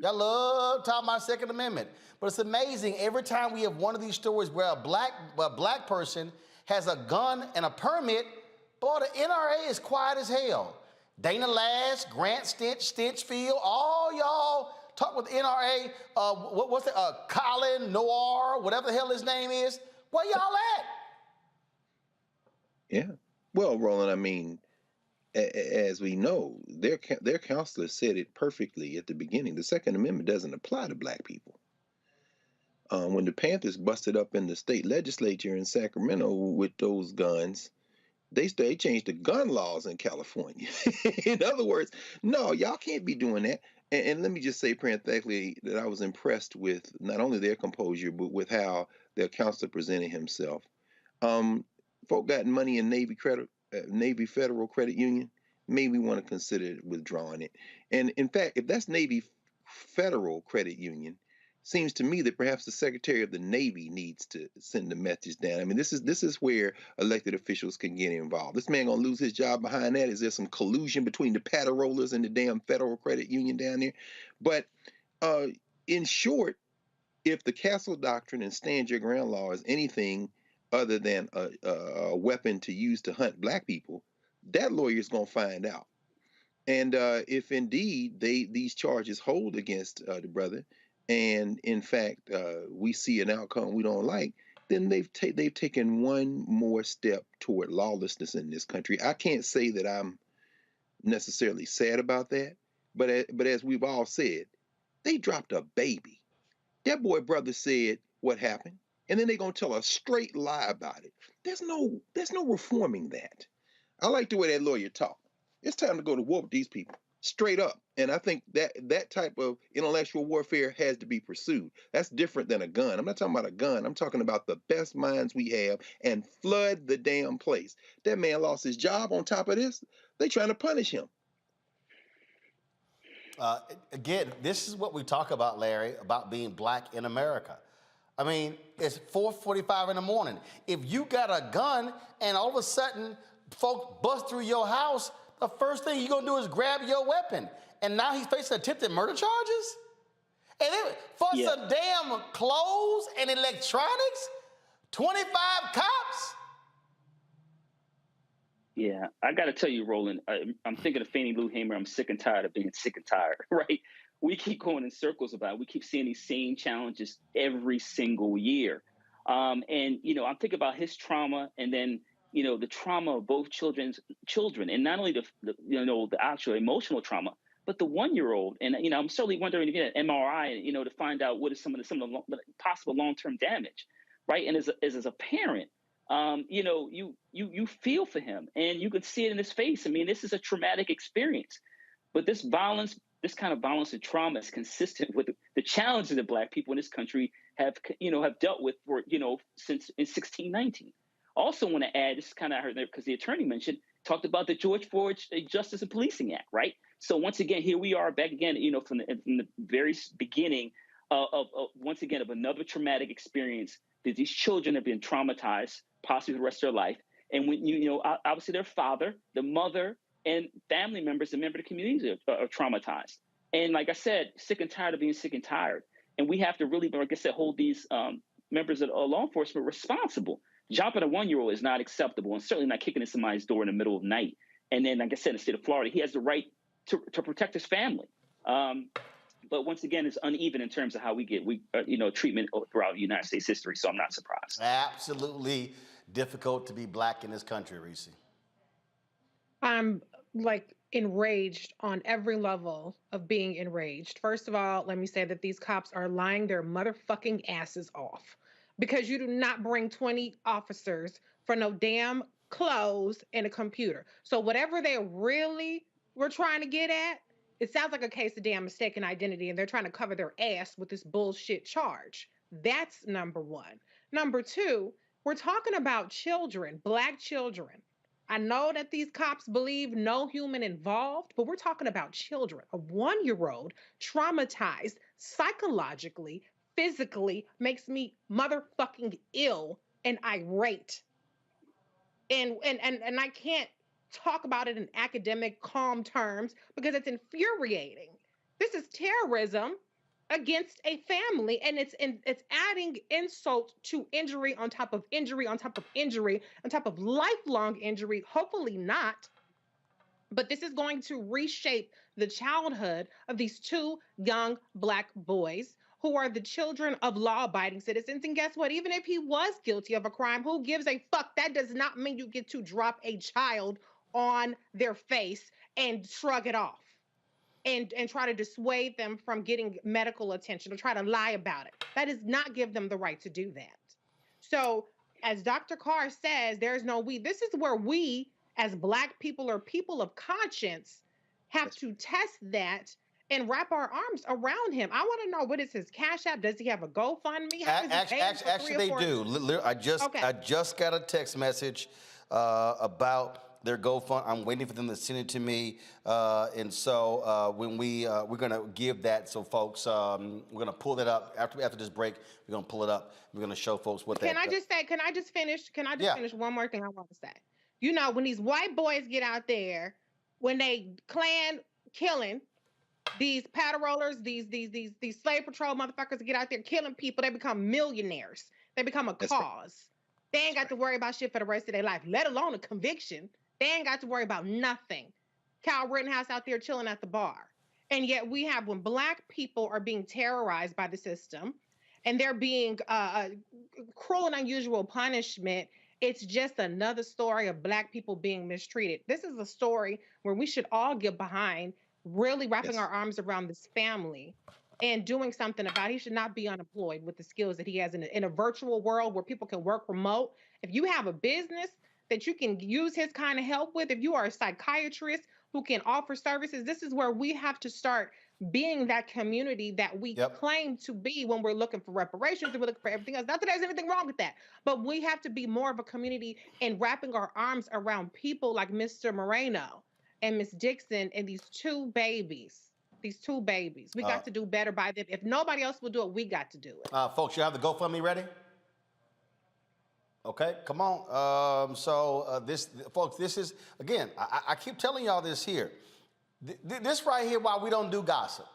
Y'all love talking about Second Amendment. But it's amazing, every time we have one of these stories where a black person has a gun and a permit, boy, the NRA is quiet as hell. Dana Lash, Grant Stinchfield, all y'all talk with the NRA, what's it, Colin Noir, whatever the hell his name is. Where y'all at? Yeah. Well, Roland, I mean, as we know, their counselor said it perfectly at the beginning. The Second Amendment doesn't apply to black people. When the Panthers busted up in the state legislature in Sacramento with those guns, they changed the gun laws in California. In other words, no, y'all can't be doing that. And let me just say parenthetically that I was impressed with not only their composure, but with how their counselor presented himself. Folk got money in Navy Federal Credit Union, maybe want to consider withdrawing it. And in fact, if that's Navy Federal Credit Union, seems to me that perhaps the Secretary of the Navy needs to send a message down. I mean, this is where elected officials can get involved. This man gonna lose his job behind that. Is there some collusion between the patter-rollers and the damn Federal Credit Union down there? But in short, if the Castle Doctrine and Stand Your Ground law is anything other than a weapon to use to hunt black people, that lawyer's gonna find out. And if indeed these charges hold against the brother, and in fact we see an outcome we don't like, then they've taken one more step toward lawlessness in this country. I can't say that I'm necessarily sad about that, but as we've all said, they dropped a baby. That boy brother said what happened, and then they're gonna tell a straight lie about it. There's no reforming that. I like the way that lawyer talked. It's time to go to war with these people, straight up. And I think that type of intellectual warfare has to be pursued. That's different than a gun. I'm not talking about a gun. I'm talking about the best minds we have and flood the damn place. That man lost his job on top of this. They trying to punish him. Again, this is what we talk about, Larry, about being black in America. I mean, it's 4:45 in the morning. If you got a gun and all of a sudden folks bust through your house, the first thing you're gonna do is grab your weapon. And now he's facing attempted murder charges? And for some damn clothes and electronics, 25 cops? Yeah, I got to tell you, Roland, I'm thinking of Fannie Lou Hamer. I'm sick and tired of being sick and tired, right? We keep going in circles about it. We keep seeing these same challenges every single year. And, I'm thinking about his trauma and then, the trauma of both children, and not only the actual emotional trauma, but the 1-year-old. And, I'm certainly wondering, again, MRI, to find out what is some of the possible long-term damage, right? And as a parent, you feel for him and you can see it in his face. I mean, this is a traumatic experience, but this kind of violence and trauma is consistent with the challenges that Black people in this country have dealt with for, since in 1619. Also want to add, this kind of heard there because the attorney talked about the George Floyd Justice and Policing Act, right? So once again, here we are back again, from the very beginning of once again of another traumatic experience that these children have been traumatized, possibly the rest of their life. And when obviously their father, the mother, and family members and members of the community are traumatized. And like I said, sick and tired of being sick and tired. And we have to really, like I said, hold these members of law enforcement responsible. Jumping a 1-year-old is not acceptable, and certainly not kicking in somebody's door in the middle of the night. And then, like I said, in the state of Florida, he has the right to protect his family. But once again, it's uneven in terms of how we get treatment throughout United States history. So I'm not surprised. Absolutely difficult to be Black in this country, Reese. I'm enraged on every level of being enraged. First of all, let me say that these cops are lying their motherfucking asses off because you do not bring 20 officers for no damn clothes and a computer. So whatever they really were trying to get at, it sounds like a case of damn mistaken identity, and they're trying to cover their ass with this bullshit charge. That's number one. Number two, we're talking about children, Black children. I know that these cops believe no human involved, but we're talking about children. A 1-year-old traumatized psychologically, physically, makes me motherfucking ill and irate. And I can't talk about it in academic, calm terms because it's infuriating. This is terrorism against a family, and it's adding insult to injury on top of injury on top of injury on top of lifelong injury. Hopefully not, but this is going to reshape the childhood of these 2 young Black boys who are the children of law-abiding citizens. And guess what? Even if he was guilty of a crime, who gives a fuck? That does not mean you get to drop a child on their face and shrug it off and try to dissuade them from getting medical attention or try to lie about it. That does not give them the right to do that. So as Dr. Carr says, there's no we. This is where we as Black people or people of conscience have to test that and wrap our arms around him. I want to know, what is his Cash App? Does he have a GoFundMe? Actually, they do. I just got a text message about their GoFundMe. I'm waiting for them to send it to me, and so when we're gonna give that, so folks, we're gonna pull that up after this break. We're gonna pull it up. We're gonna show folks what that. Can I just finish one more thing I want to say? When these white boys get out there, when they Klan killing these paddle rollers, these slave patrol motherfuckers get out there killing people, they become millionaires. They become a cause. They ain't got to worry about shit for the rest of their life, let alone a conviction. They ain't got to worry about nothing. Kyle Rittenhouse out there chilling at the bar. And yet we have, when Black people are being terrorized by the system and they're being cruel and unusual punishment, it's just another story of Black people being mistreated. This is a story where we should all get behind, really wrapping our arms around this family and doing something about it. He should not be unemployed with the skills that he has in a virtual world where people can work remote. If you have a business that you can use his kind of help with, if you are a psychiatrist who can offer services, this is where we have to start being that community that we claim to be when we're looking for reparations and we're looking for everything else. Not that there's anything wrong with that, but we have to be more of a community and wrapping our arms around people like Mr. Moreno and Miss Dixon and these 2 babies. these two babies. We got to do better by them. If nobody else will do it, we got to do it. Folks, you have the GoFundMe ready? Okay, come on. Folks, this is, again, I keep telling y'all this here. This right here, why we don't do gossip,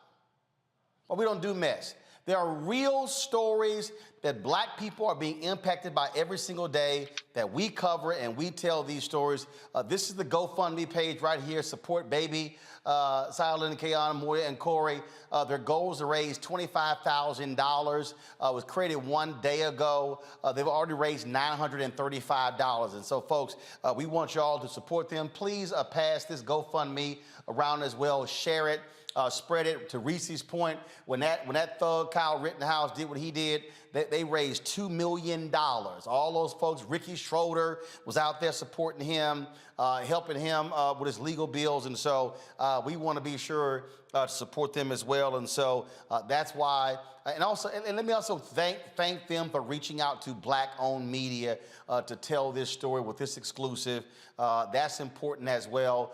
why we don't do mess. There are real stories that black people are being impacted by every single day that we cover, and we tell these stories. This is the GoFundMe page right here. Support baby Silent, Kayon, Moya, and Corey. Their goal is to raise $25,000. It was created 1 day ago. They've already raised $935. And so, folks, we want y'all to support them. Please pass this GoFundMe around as well. Share it. Spread it. To Reese's point, when that thug Kyle Rittenhouse did what he did, they raised $2 million. All those folks, Ricky Schroeder was out there supporting him, helping him with his legal bills, and so we want to be sure to support them as well. And so that's why. And let me also thank them for reaching out to black-owned media to tell this story with this exclusive. That's important as well,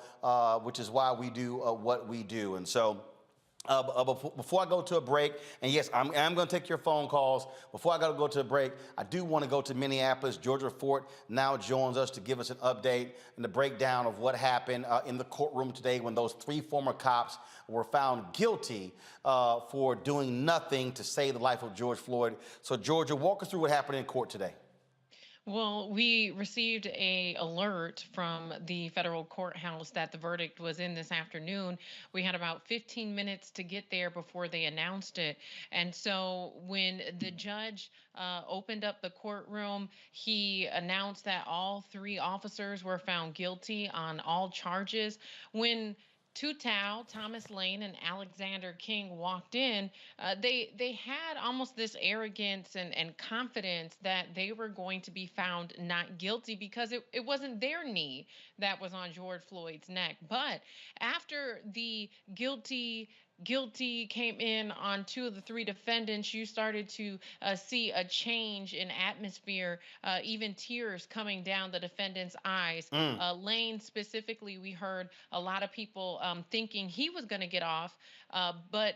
which is why we do what we do. And so before I go to a break, and yes, I'm going to take your phone calls. Before I go to a break, I do want to go to Minneapolis. Georgia Fort now joins us to give us an update and the breakdown of what happened in the courtroom today when those 3 former cops were found guilty for doing nothing to save the life of George Floyd. So, Georgia, walk us through what happened in court today. Well, we received an alert from the federal courthouse that the verdict was in this afternoon. We had about 15 minutes to get there before they announced it. And so when the judge opened up the courtroom, he announced that all 3 officers were found guilty on all charges. When Tutau, Thomas Lane, and Alexander King walked in, they had almost this arrogance and confidence that they were going to be found not guilty because it wasn't their knee that was on George Floyd's neck. But after the guilty came in on 2 of the 3 defendants, you started to see a change in atmosphere, even tears coming down the defendants' eyes. Lane specifically, we heard a lot of people thinking he was going to get off, but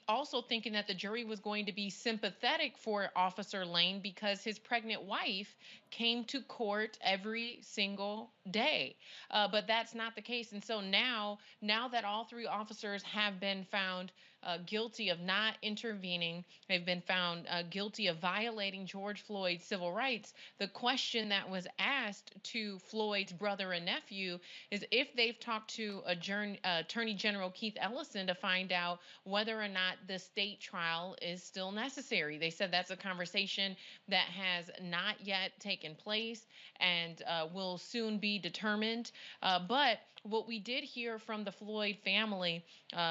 also thinking that the jury was going to be sympathetic for Officer Lane because his pregnant wife came to court every single day. But that's not the case. And so now that all 3 officers have been found guilty of not intervening, they've been found guilty of violating George Floyd's civil rights, the question that was asked to Floyd's brother and nephew is if they've talked to Attorney General Keith Ellison to find out whether or not the state trial is still necessary. They said that's a conversation that has not yet taken place and will soon be determined. But what we did hear from the Floyd family,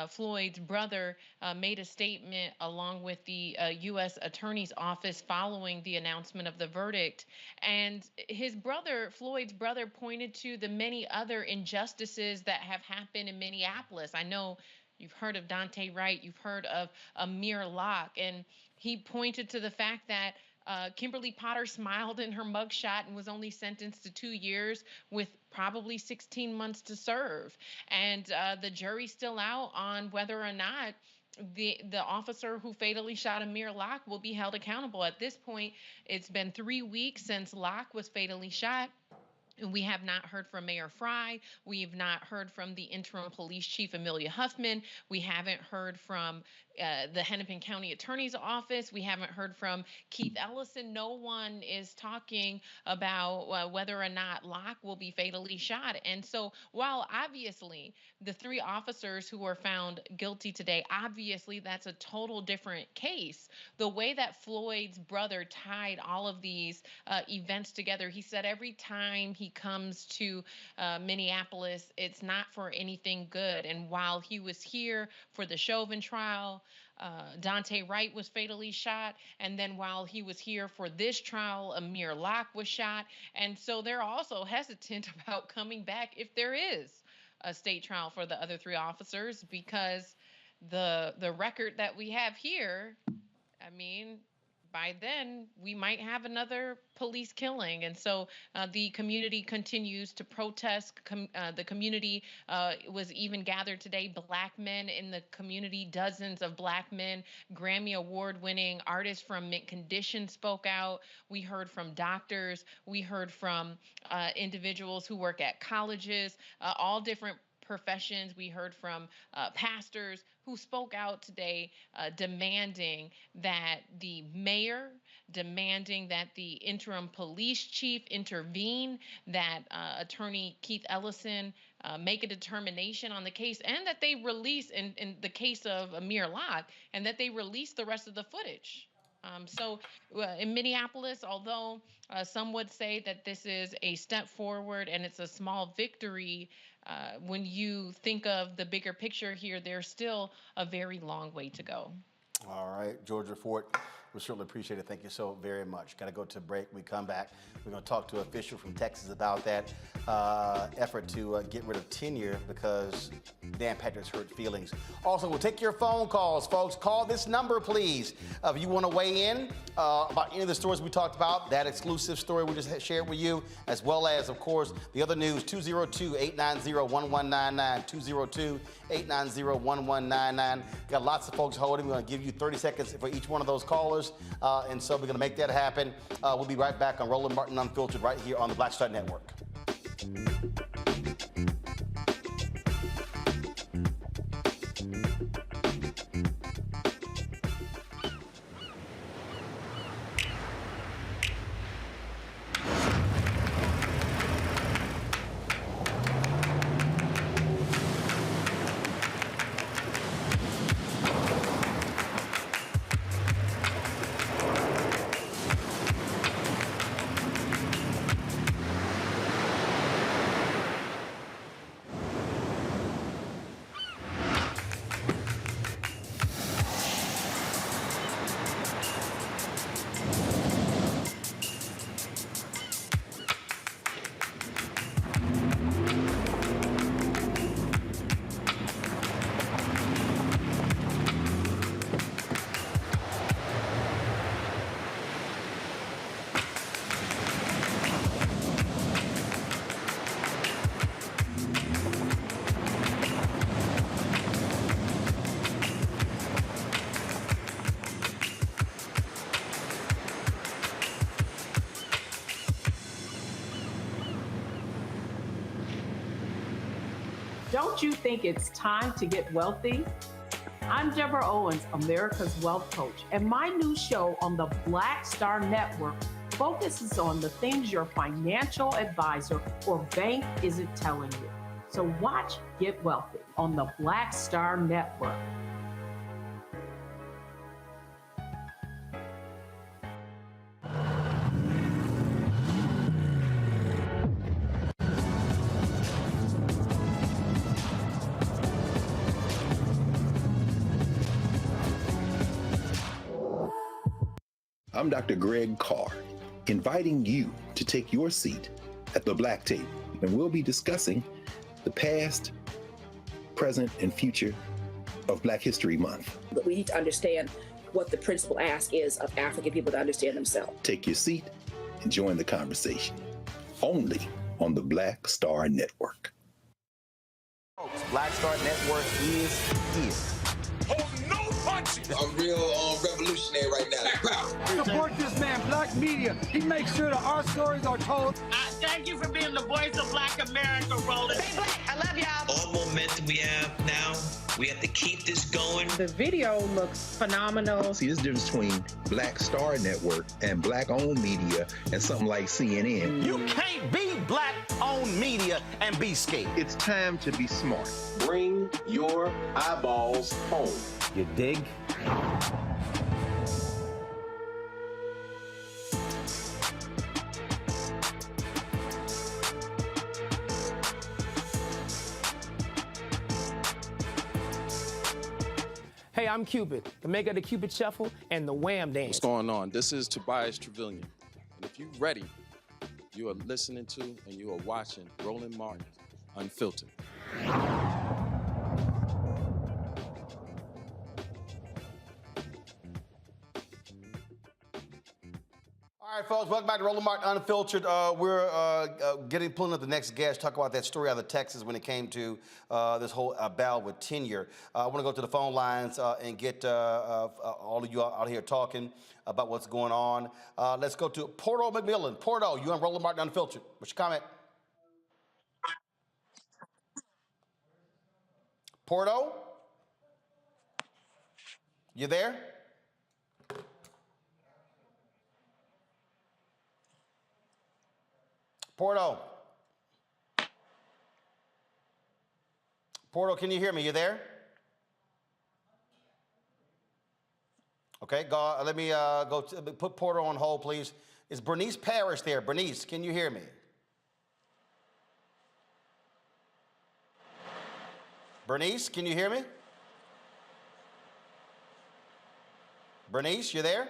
Floyd's brother made a statement along with the U.S. Attorney's Office following the announcement of the verdict. And his brother, Floyd's brother, pointed to the many other injustices that have happened in Minneapolis. I know you've heard of Dante Wright, you've heard of Amir Locke, and he pointed to the fact that Kimberly Potter smiled in her mugshot and was only sentenced to 2 years with probably 16 months to serve. And the jury's still out on whether or not the officer who fatally shot Amir Locke will be held accountable. At this point, it's been 3 weeks since Locke was fatally shot. And we have not heard from Mayor Fry. We have not heard from the interim police chief, Amelia Huffman. We haven't heard from the Hennepin County Attorney's Office. We haven't heard from Keith Ellison. No one is talking about whether or not Locke will be fatally shot. And so while obviously the 3 officers who were found guilty today, obviously that's a total different case. The way that Floyd's brother tied all of these events together, he said every time he comes to Minneapolis, it's not for anything good. And while he was here for the Chauvin trial, Dante Wright was fatally shot. And then while he was here for this trial, Amir Locke was shot. And so they're also hesitant about coming back if there is a state trial for the other 3 officers, because the record that we have here, I mean, by then we might have another police killing. And so the community continues to protest. The community was even gathered today. Black men in the community, dozens of Black men, Grammy Award-winning artists from Mint Condition spoke out. We heard from doctors. We heard from individuals who work at colleges, all different professions. We heard from pastors who spoke out today demanding that the mayor, demanding that the interim police chief intervene, that Attorney Keith Ellison make a determination on the case, and that they release, in the case of Amir Locke, and that they release the rest of the footage. So in Minneapolis, although some would say that this is a step forward and it's a small victory, when you think of the bigger picture here, there's still a very long way to go. All right, George Fort, we certainly appreciate it. Thank you so very much. Got to go to a break. We come back. We're going to talk to an official from Texas about that effort to get rid of tenure because Dan Patrick's hurt feelings. Also, we'll take your phone calls, folks. Call this number, please. If you want to weigh in about any of the stories we talked about, that exclusive story we just shared with you, as well as, of course, the other news, 202-890-1199, 202-890-1199. Got lots of folks holding. We're going to give you 30 seconds for each one of those callers, and so we're going to make that happen. We'll be right back on Roland Martin Unfiltered right here on the Black Star Network. Don't you think it's time to get wealthy? I'm Deborah Owens, America's Wealth Coach, and my new show on the Black Star Network focuses on the things your financial advisor or bank isn't telling you. So watch Get Wealthy on the Black Star Network. I'm Dr. Greg Carr, inviting you to take your seat at the Black Table, and we'll be discussing the past, present, and future of Black History Month. But we need to understand what the principal ask is of African people to understand themselves. Take your seat and join the conversation, only on the Black Star Network. Folks, Black Star Network is here. Oh, no punches! I'm real revolutionary right now. Support this man, Black Media. He makes sure that our stories are told. Thank you for being the voice of Black America, Roland. Stay black. I love y'all. All momentum we have now, we have to keep this going. The video looks phenomenal. See, this difference between Black Star Network and Black-owned media and something like CNN. You can't be Black-owned media and be scared. It's time to be smart. Bring your eyeballs home. You dig? Hey, I'm Cupid, the maker of the Cupid Shuffle and the Wham Dance. What's going on? This is Tobias Trevelyan. And if you're ready, you are listening to and you are watching Roland Martin Unfiltered. folks, welcome back to Roland Martin Unfiltered. We're pulling up the next guest, talk about that story out of Texas when it came to this whole battle with tenure. I want to go to the phone lines and get all of you out here talking about what's going on. Let's go to Porto McMillan. Porto, you on Roland Martin Unfiltered. What's your comment? Porto? You there? Porto. Porto, can you hear me? You there? Okay, let me put Porto on hold, please. Is Bernice Parrish there? Bernice, can you hear me? Bernice, can you hear me? Bernice, you there?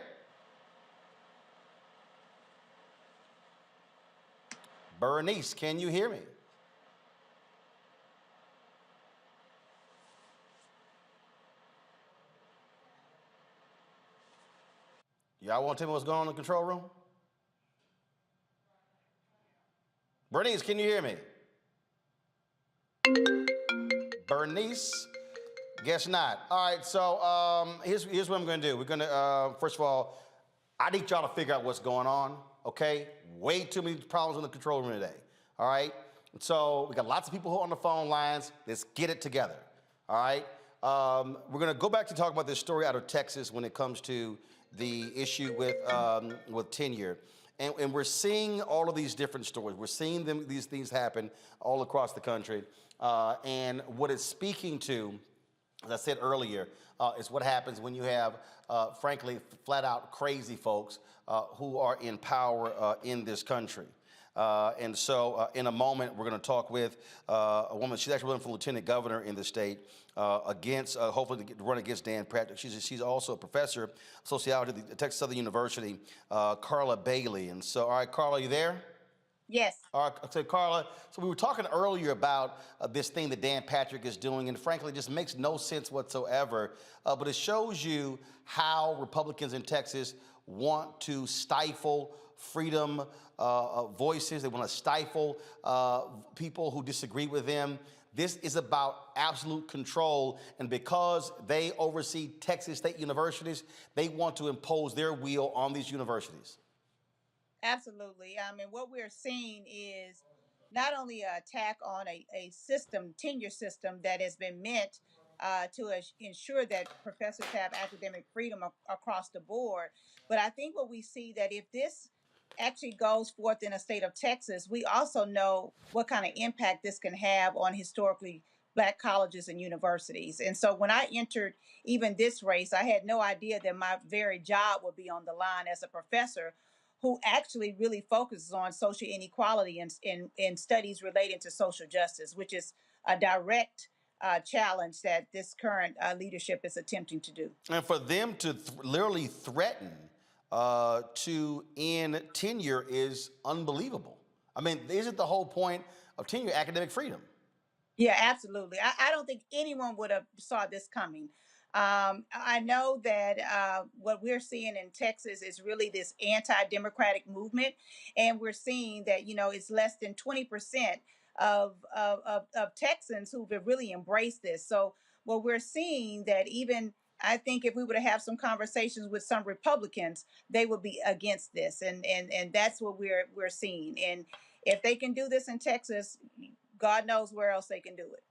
Bernice, can you hear me? Y'all want to tell me what's going on in the control room? Bernice, can you hear me? Bernice, guess not. All right, so here's what I'm going to do. We're going to, first of all, I need y'all to figure out what's going on, okay? Way too many problems in the control room today, all right? So we got lots of people who are on the phone lines. Let's get it together, all right? We're going to go back to talk about this story out of Texas when it comes to the issue with tenure. And we're seeing all of these different stories. We're seeing these things happen all across the country. And what it's speaking to, as I said earlier, is what happens when you have, frankly, flat out crazy folks who are in power in this country. And so in a moment, we're going to talk with a woman. She's actually running for lieutenant governor in the state hopefully to run against Dan Patrick. She's also a professor of sociology at the Texas Southern University, Carla Bailey. And so, all right, Carla, you there? Yes. All right, so Carla, so we were talking earlier about this thing that Dan Patrick is doing, and frankly, it just makes no sense whatsoever. But it shows you how Republicans in Texas want to stifle freedom voices. They want to stifle people who disagree with them. This is about absolute control, and because they oversee Texas state universities, they want to impose their will on these universities. Absolutely. I mean, what we're seeing is not only an attack on a system, tenure system that has been meant to ensure that professors have academic freedom across the board, but I think what we see that if this actually goes forth in a state of Texas, we also know what kind of impact this can have on historically Black colleges and universities. And so when I entered even this race, I had no idea that my very job would be on the line as a professor who actually really focuses on social inequality and studies related to social justice, which is a direct challenge that this current leadership is attempting to do. And for them to literally threaten to end tenure is unbelievable. I mean, isn't the whole point of tenure academic freedom? Yeah, absolutely. I don't think anyone would have saw this coming. I know that what we're seeing in Texas is really this anti-democratic movement, and we're seeing that it's less than 20% of Texans who've really embraced this. So what we're seeing that even I think if we were to have some conversations with some Republicans, they would be against this, and that's what we're seeing. And if they can do this in Texas, God knows where else they can do it.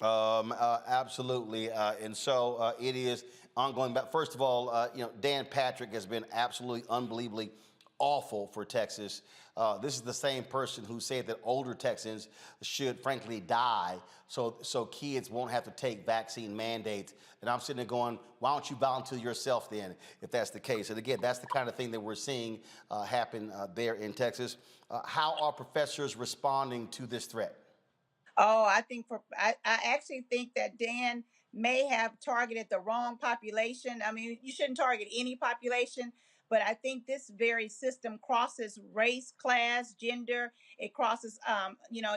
Absolutely. And so it is ongoing. But first of all, Dan Patrick has been absolutely unbelievably awful for Texas. This is the same person who said that older Texans should frankly die so kids won't have to take vaccine mandates. And I'm sitting there going, why don't you volunteer yourself then, if that's the case? And again, that's the kind of thing that we're seeing happen there in Texas. How are professors responding to this threat? Oh, I actually think that Dan may have targeted the wrong population. I mean, you shouldn't target any population, but I think this very system crosses race, class, gender. It crosses,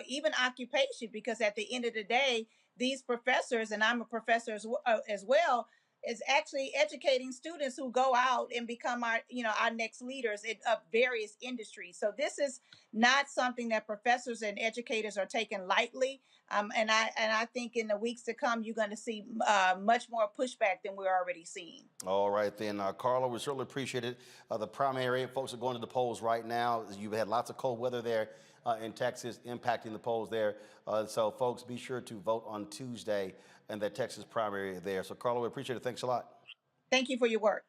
even occupation, because at the end of the day, these professors, and I'm a professor as well, is actually educating students who go out and become our, our next leaders of various industries. So this is not something that professors and educators are taking lightly. And I think in the weeks to come, you're going to see much more pushback than we're already seeing. All right, then, Carla, we certainly appreciate it. The primary, folks are going to the polls right now. You've had lots of cold weather there in Texas impacting the polls there. So, folks, be sure to vote on Tuesday in the Texas primary there. So, Carla, we appreciate it. Thanks a lot. Thank you for your work.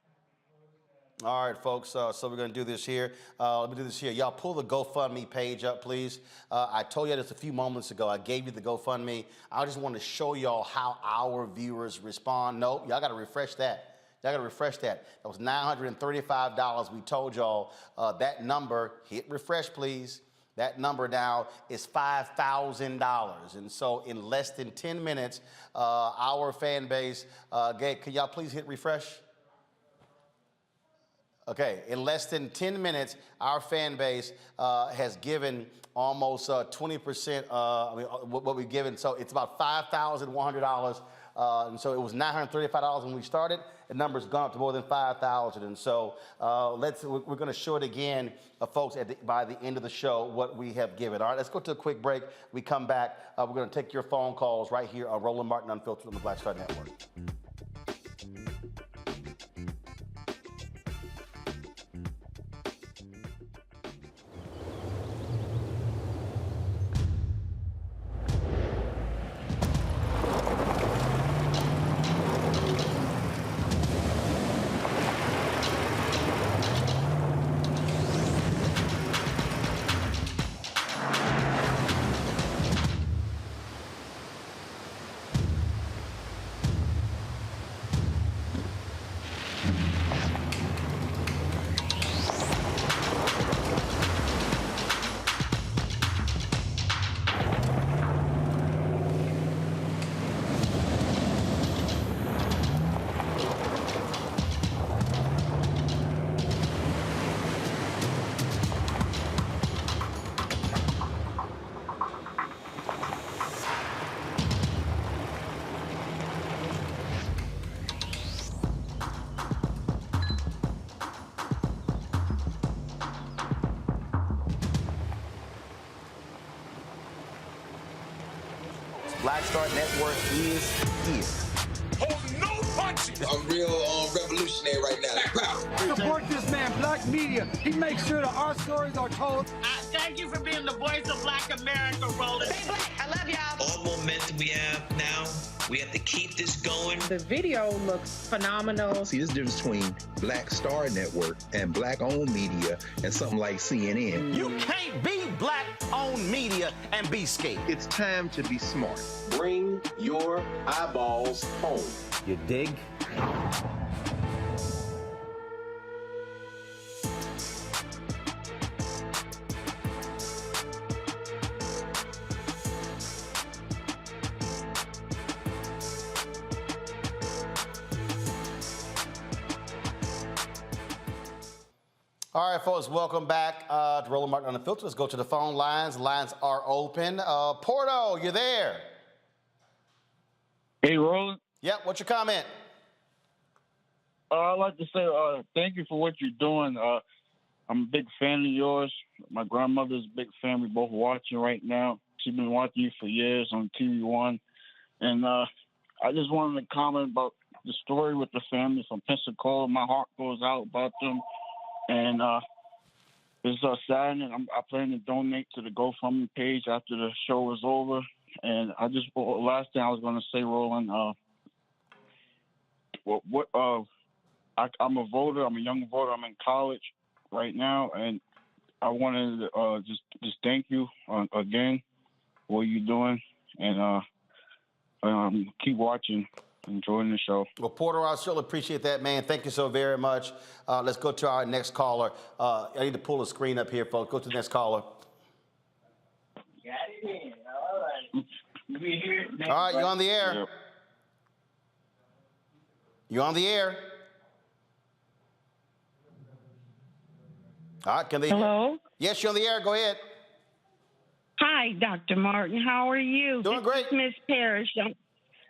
All right, folks, so we're going to do this here. Let me do this here. Y'all pull the GoFundMe page up, please. I told you this a few moments ago. I gave you the GoFundMe. I just want to show y'all how our viewers respond. No, y'all got to refresh that. Y'all got to refresh that. That was $935 we told y'all. That number, hit refresh, please. That number now is $5,000. And so in less than 10 minutes, our fan base, can y'all please hit refresh? Okay, in less than 10 minutes, our fan base has given almost 20%, what we've given. So it's about $5,100. And so it was $935 when we started. The number's gone up to more than 5,000. And so we're going to show it again, folks, by the end of the show, what we have given. All right, let's go to a quick break. We come back. We're going to take your phone calls right here on Roland Martin Unfiltered on the Black Star Network. Black Star Network is here. Hold no punches. I'm real revolutionary right now. Support this man, Black Media. He makes sure that our stories are told. Thank you for being the voice of Black America, Roland. Stay black. I love y'all. All momentum we have now, we have to keep this going. The video looks phenomenal. See, this difference between Black Star Network and black-owned media and something like CNN. You can't be black-owned media and be scared. It's time to be smart. Bring your eyeballs home. You dig? All right, folks, welcome back to Roland Martin Unfiltered. Let's go to the phone lines. Lines are open. Porto, you there? Hey, Roland. Yep, what's your comment? I'd like to say thank you for what you're doing. I'm a big fan of yours. My grandmother's a big fan. We're both watching right now. She's been watching you for years on TV One. And I just wanted to comment about the story with the family from Pensacola. My heart goes out about them. And it's saddening. I plan to donate to the GoFundMe page after the show is over. And last thing I was going to say, Roland, I'm a voter. I'm a young voter. I'm in college right now. And I wanted to just thank you again for what you're doing. And keep watching. Enjoying the show. Well, Porter, I certainly appreciate that, man. Thank you so very much. Let's go to our next caller. I need to pull the screen up here, folks. Go to the next caller. Got it in. All right. We here. All right, you're on the air. Yep. You're on the air. All right, can they? Hello? Yes, you're on the air. Go ahead. Hi, Dr. Martin. How are you? Doing great. This is Miss Parrish.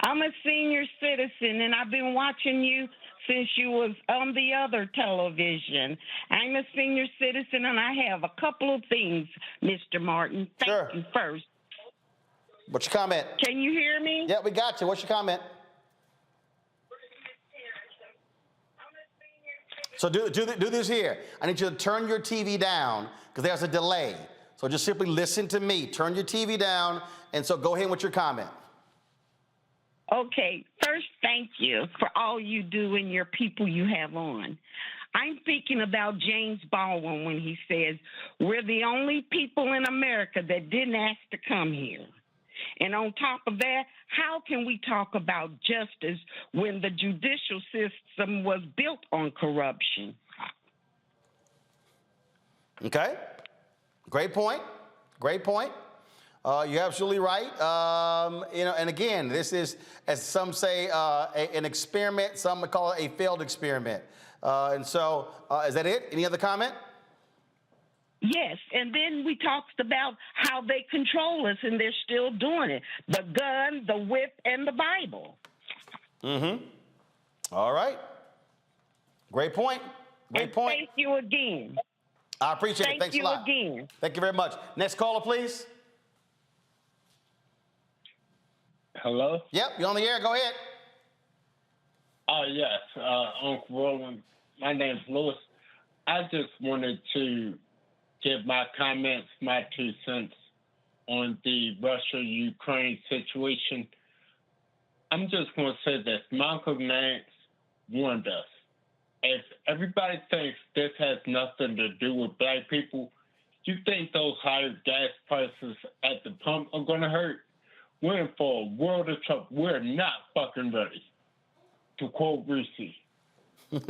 I'm a senior citizen, and I've been watching you since you was on the other television. I'm a senior citizen, and I have a couple of things, Mr. Martin. Thank you first. What's your comment? Can you hear me? Yeah, we got you. What's your comment? So do this here. I need you to turn your TV down because there's a delay. So just simply listen to me. Turn your TV down, and so go ahead with your comment. Okay, first, thank you for all you do and your people you have on. I'm thinking about James Baldwin when he says, we're the only people in America that didn't ask to come here. And on top of that, how can we talk about justice when the judicial system was built on corruption? Okay, great point. Great point. You're absolutely right. And again, this is, as some say, an experiment. Some would call it a failed experiment. Is that it? Any other comment? Yes, and then we talked about how they control us, and they're still doing it. The gun, the whip, and the Bible. Mm-hmm. All right. Great point. Great point. Thank you again. I appreciate it. Thanks a lot. Thank you again. Thank you very much. Next caller, please. Hello? Yep, you're on the air. Go ahead. Yes, Uncle Roland. My name's Lewis. I just wanted to give my comments, my 2 cents on the Russia-Ukraine situation. I'm just going to say this. Malcolm X warned us. If everybody thinks this has nothing to do with black people, you think those higher gas prices at the pump are going to hurt? We're in for a world of trouble. We're not fucking ready, to quote Reese. You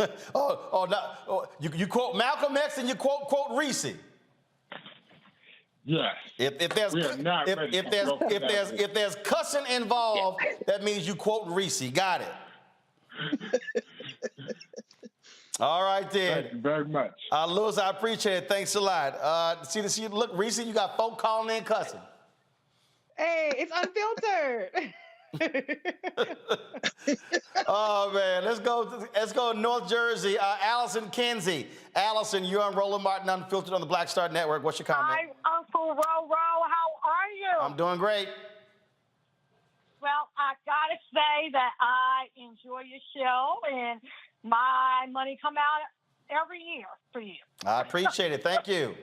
quote Malcolm X and you quote Reese. Yes. If there's cussing involved, that means you quote Reese. Got it. All right, then. Thank you very much. Lewis, I appreciate it. Thanks a lot. See, look, Reese, you got folk calling in cussing. Hey, it's unfiltered. Oh man, let's go to North Jersey. Allison Kinsey. Allison, you're on Roland Martin Unfiltered on the Black Star Network. What's your comment? Hi, Uncle Ro. How are you? I'm doing great. Well, I gotta say that I enjoy your show, and my money come out every year for you. I appreciate it. Thank you.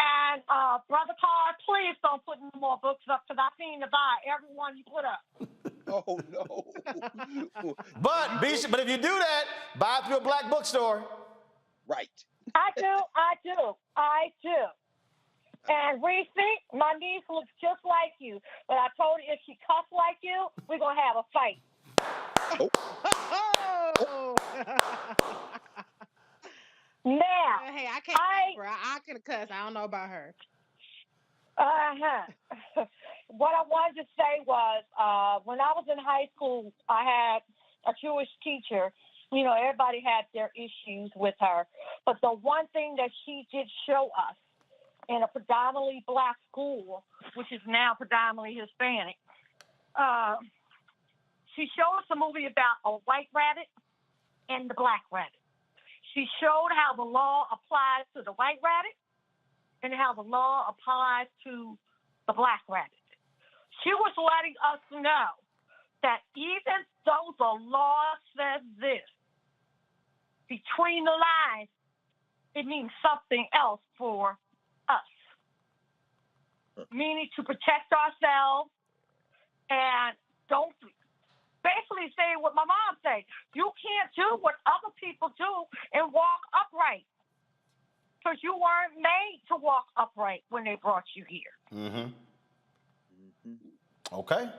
And Brother Carr, please don't put no more books up because I seem to buy every one you put up. Oh no! But if you do that, buy it through a black bookstore. Right. I do. And Reese, my niece looks just like you. But I told her if she cuss like you, we're gonna have a fight. Oh. Now, hey, I can't. I can cuss. I don't know about her. What I wanted to say was, when I was in high school, I had a Jewish teacher. You know, everybody had their issues with her, but the one thing that she did show us in a predominantly black school, which is now predominantly Hispanic, she showed us a movie about a white rabbit and the black rabbit. She showed how the law applies to the white rabbit and how the law applies to the black rabbit. She was letting us know that even though the law says this, between the lines, it means something else for us. Meaning to protect ourselves and don't basically say what my mom said. You can't do what other people do and walk upright. Because you weren't made to walk upright when they brought you here. Mm-hmm. Okay.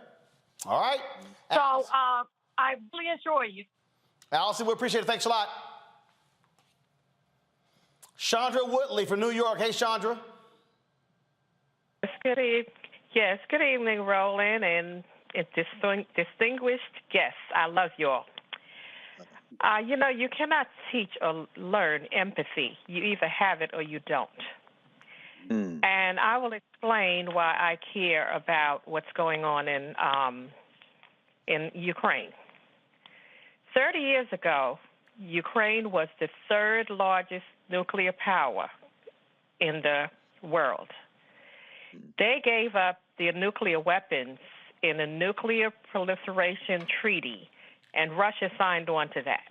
All right. So I really enjoy you. Allison, we appreciate it. Thanks a lot. Chandra Woodley from New York. Hey, Chandra. Good evening, Roland, and distinguished guests. I love you all. You cannot teach or learn empathy. You either have it or you don't. And I will explain why I care about what's going on in in Ukraine. 30 years ago, Ukraine was the third largest nuclear power in the world. They gave up their nuclear weapons in a nuclear proliferation treaty, and Russia signed on to that.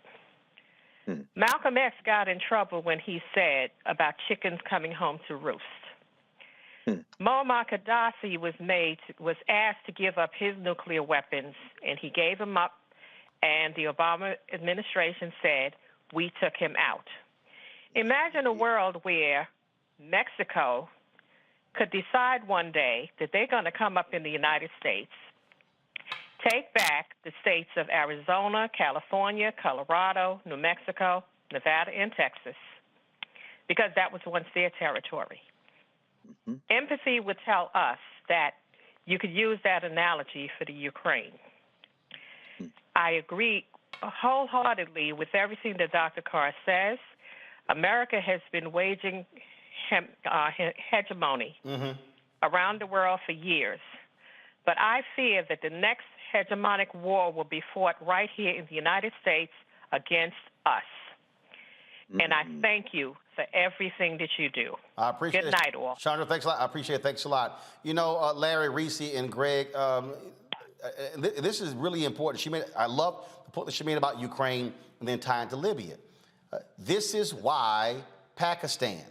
Malcolm X got in trouble when he said about chickens coming home to roost. Muammar Gaddafi was asked to give up his nuclear weapons, and he gave them up, and the Obama administration said, we took him out. Imagine a world where Mexico could decide one day that they're going to come up in the United States, take back the states of Arizona, California, Colorado, New Mexico, Nevada, and Texas, because that was once their territory. Empathy would tell us that you could use that analogy for the Ukraine. I agree wholeheartedly with everything that Dr. Carr says. America has been waging hegemony around the world for years. But I fear that the next hegemonic war will be fought right here in the United States against us. And I thank you for everything that you do. I appreciate Good it. night, all. Chandra, thanks a lot. I appreciate it. Thanks a lot. You know, Larry, Reese, and Greg, this is really important. I love the point that she made about Ukraine and then tying to Libya. This is why Pakistan,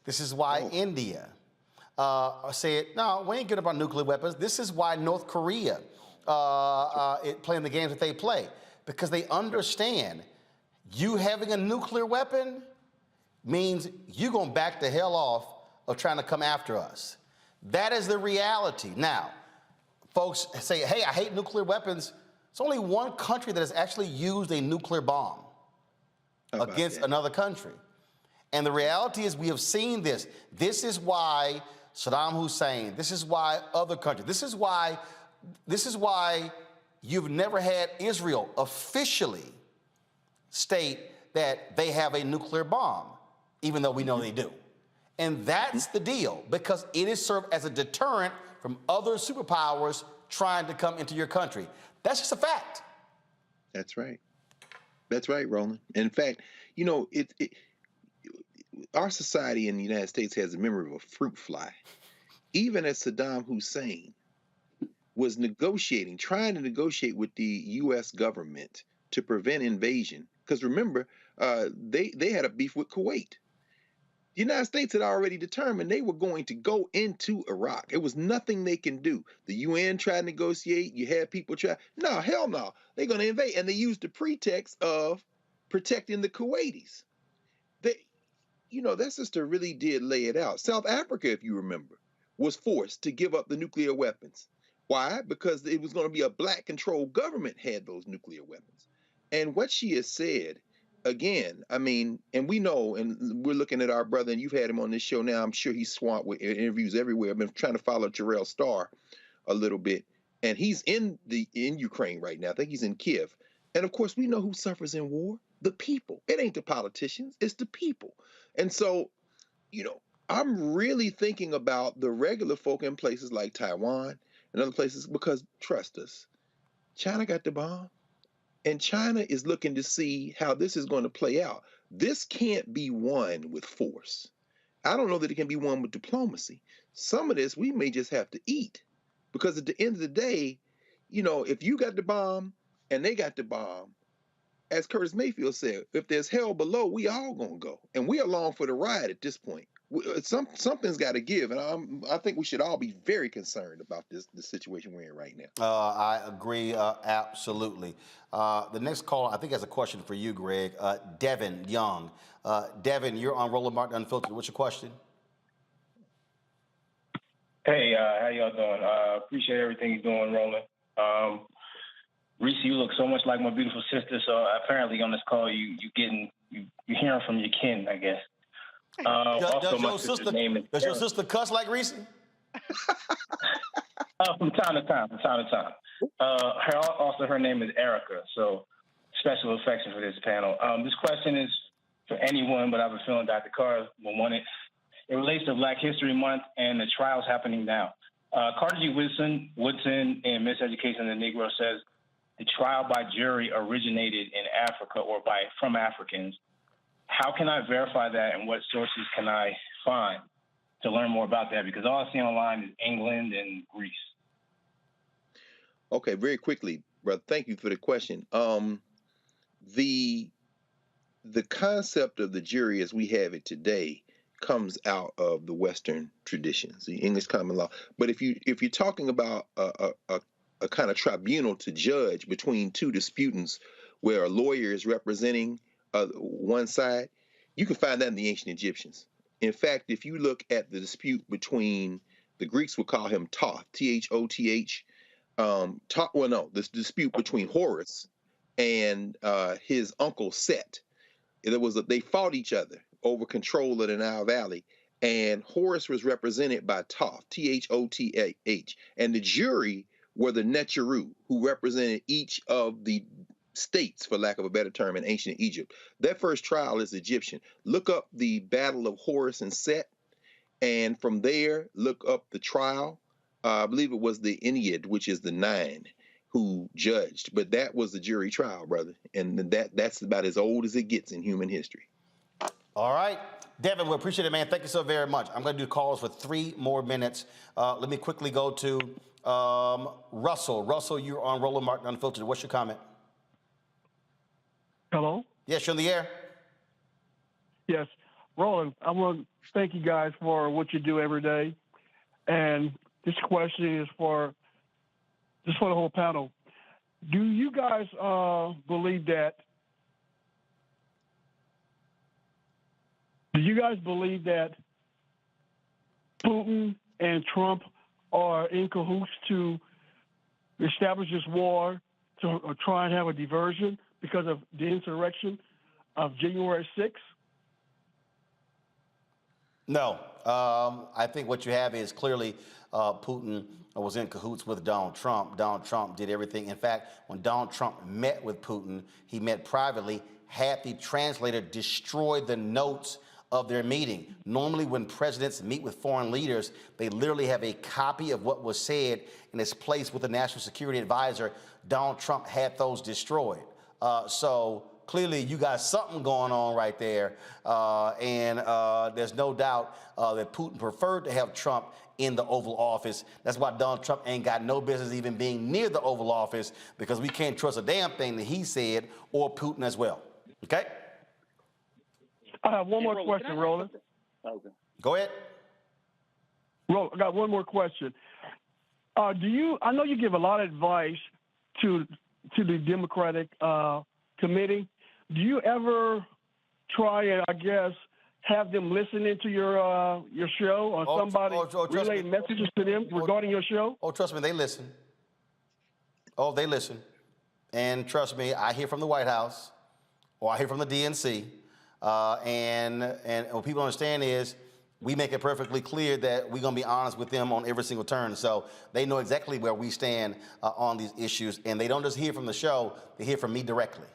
this is why India said, no, we ain't good about nuclear weapons. This is why North Korea playing the games that they play, because they understand you having a nuclear weapon means you're going to back the hell off of trying to come after us. That is the reality. Now, folks say, hey, I hate nuclear weapons. It's only one country that has actually used a nuclear bomb against another country. And the reality is we have seen this. This is why Saddam Hussein, this is why other countries, this is why you've never had Israel officially state that they have a nuclear bomb, even though we know they do. And that's the deal, because it is served as a deterrent from other superpowers trying to come into your country. That's just a fact. That's right. That's right, Roland. In fact, you know, our society in the United States has a memory of a fruit fly. Even as Saddam Hussein was trying to negotiate with the U.S. government to prevent invasion, because remember, they had a beef with Kuwait. The United States had already determined they were going to go into Iraq. It was nothing they can do. The UN tried to negotiate. You had people try. No, hell no. They're going to invade. And they used the pretext of protecting the Kuwaitis. That sister really did lay it out. South Africa, if you remember, was forced to give up the nuclear weapons. Why? Because it was going to be a black-controlled government had those nuclear weapons. And what she has said, again, I mean, and we know, and we're looking at our brother, and you've had him on this show now. I'm sure he's swamped with interviews everywhere. I've been trying to follow Jarrell Starr a little bit, and he's in Ukraine right now. I think he's in Kiev. And of course, we know who suffers in war: the people. It ain't the politicians, it's the people. And so, I'm really thinking about the regular folk in places like Taiwan and other places, because trust us, China got the bomb. And China is looking to see how this is going to play out. This can't be won with force. I don't know that it can be won with diplomacy. Some of this we may just have to eat, because at the end of the day, if you got the bomb and they got the bomb, as Curtis Mayfield said, if there's hell below, we all gonna go, and we along for the ride at this point. Something's got to give, and I think we should all be very concerned about the situation we're in right now. I agree, absolutely. The next caller, I think, has a question for you, Greg. Devin Young. Devin, you're on Roland Martin Unfiltered. What's your question? Hey, how y'all doing? Appreciate everything you're doing, Roland. Reese, you look so much like my beautiful sister. So apparently on this call, you're hearing from your kin, I guess. Does your sister cuss like Reese? From time to time. Her name is Erica. So special affection for this panel. This question is for anyone, but I have a feeling Dr. Carr will want it. It relates to Black History Month and the trials happening now. Carter G. Woodson in Miseducation of the Negro says, the trial by jury originated in Africa or from Africans. How can I verify that, and what sources can I find to learn more about that? Because all I see online is England and Greece. Okay, very quickly, brother. Thank you for the question. The concept of the jury as we have it today comes out of the Western traditions, the English common law. But if you're talking about a kind of tribunal to judge between two disputants, where a lawyer is representing one side, you can find that in the ancient Egyptians. In fact, if you look at the dispute between, the Greeks would call him Thoth, Thoth. This dispute between Horus and his uncle Set. They fought each other over control of the Nile Valley, and Horus was represented by Thoth, Thoth, and the jury were the Netjeru, who represented each of the states, for lack of a better term, in ancient Egypt. Their first trial is Egyptian. Look up the Battle of Horus and Set, and from there, look up the trial. I believe it was the Ennead, which is the 9, who judged. But that was the jury trial, brother. And that's about as old as it gets in human history. All right. Devin, we appreciate it, man. Thank you so very much. I'm going to do calls for 3 more minutes. Let me quickly go to Russell. Russell, you're on Roland Martin Unfiltered. What's your comment? Hello? Yes, you're on the air. Yes. Roland, I want to thank you guys for what you do every day. And this question is for the whole panel. Do you guys believe that Putin and Trump are in cahoots to establish this war to try and have a diversion because of the insurrection of January 6th? No. I think what you have is clearly Putin was in cahoots with Donald Trump. Donald Trump did everything. In fact, when Donald Trump met with Putin, he met privately, had the translator destroy the notes of their meeting. Normally, when presidents meet with foreign leaders, they literally have a copy of what was said and it's placed with the National Security Advisor. Donald Trump had those destroyed. So clearly, you got something going on right there. And there's no doubt that Putin preferred to have Trump in the Oval Office. That's why Donald Trump ain't got no business even being near the Oval Office, because we can't trust a damn thing that he said, or Putin as well. Okay? I have one more question, Roland. Okay. Go ahead. Roland, I got one more question. I know you give a lot of advice to the Democratic committee. Do you ever try and, I guess, have them listening to your show, or somebody relay messages to them regarding your show? Oh, trust me, they listen. Oh, they listen. And trust me, I hear from the White House, or I hear from the DNC. And what people understand is we make it perfectly clear that we're going to be honest with them on every single turn. So they know exactly where we stand on these issues. And they don't just hear from the show, they hear from me directly.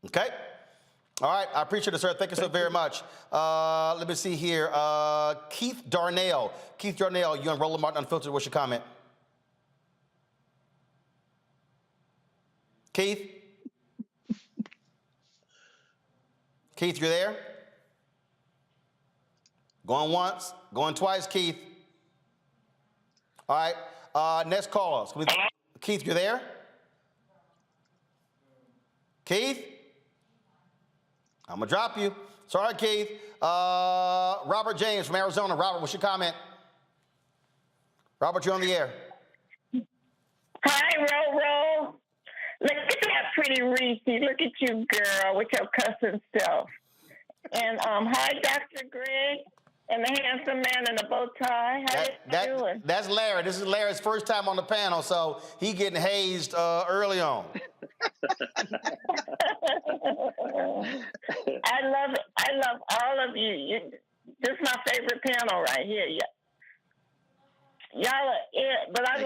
Okay? All right. I appreciate it, sir. Thank you so very much. Let me see here. Keith Darnell. Keith Darnell, you're on Roland Martin Unfiltered. What's your comment? Keith? Keith, you're there? Going once, going twice, Keith. All right, next caller. Keith, you're there? Keith? I'm gonna drop you. Sorry, Keith. Robert James from Arizona. Robert, what's your comment? Robert, you're on the air. Hi, Ro. Look at that pretty Reese. Look at you, girl, with your cussing self. And hi, Dr. Greg, and the handsome man in the bow tie. How you doing? That's Larry. This is Larry's first time on the panel, so he getting hazed early on. I love all of you. This is my favorite panel right here. Y'all are it, but I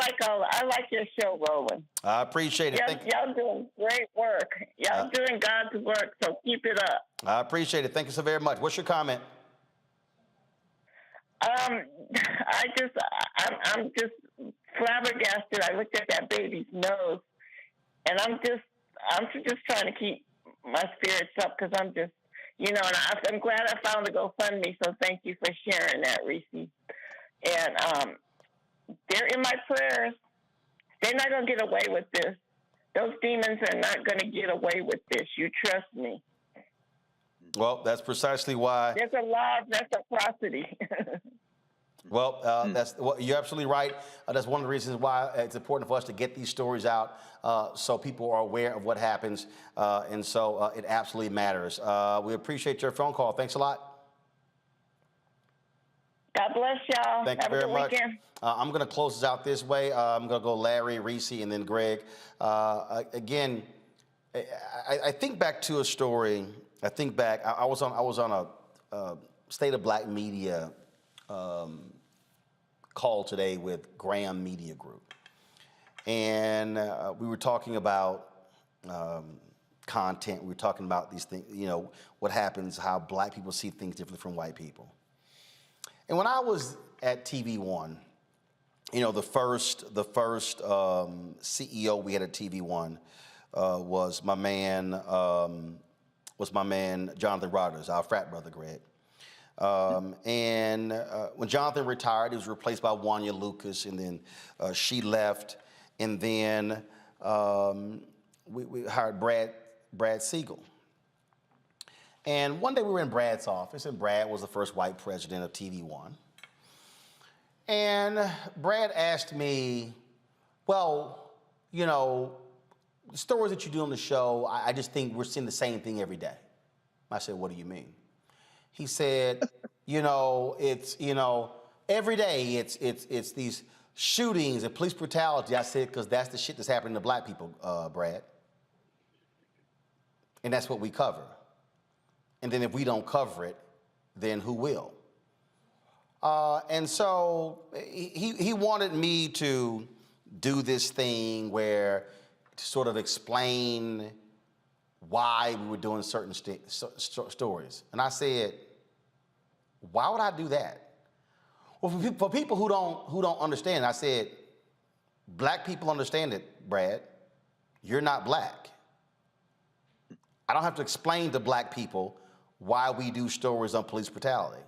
like your show, Roland. I appreciate it. Y'all doing great work. Y'all doing God's work, so keep it up. I appreciate it. Thank you so very much. What's your comment? I'm just flabbergasted. I looked at that baby's nose, and I'm just trying to keep my spirits up because I'm just, and I'm glad I found the GoFundMe. So thank you for sharing that, Reese. And they're in my prayers. They're not going to get away with this. Those demons are not going to get away with this. You trust me. Well, that's precisely why. There's a law of reciprocity. Well, you're absolutely right. That's one of the reasons why it's important for us to get these stories out so people are aware of what happens. And so it absolutely matters. We appreciate your phone call. Thanks a lot. God bless y'all. Thank you very much. I'm going to close this out this way. I'm going to go Larry, Reese, and then Greg. Again, I think back to a story. I think back. I was on a State of Black Media call today with Graham Media Group, and we were talking about content. We were talking about these things. What happens, how Black people see things differently from white people. And when I was at TV One, the first CEO we had at TV One was my man Jonathan Rodgers, our frat brother, Greg. And when Jonathan retired, he was replaced by Wanya Lucas, and then she left, and then we hired Brad Siegel. And one day we were in Brad's office, and Brad was the first white president of TV One. And Brad asked me, well, the stories that you do on the show, I just think we're seeing the same thing every day. I said, what do you mean? He said, it's, every day it's these shootings and police brutality. I said, because that's the shit that's happening to Black people, Brad. And that's what we cover. And then if we don't cover it, then who will? And so he wanted me to do this thing where to sort of explain why we were doing certain stories. And I said, why would I do that? Well, for people who don't understand, I said, Black people understand it, Brad. You're not Black. I don't have to explain to Black people why we do stories on police brutality.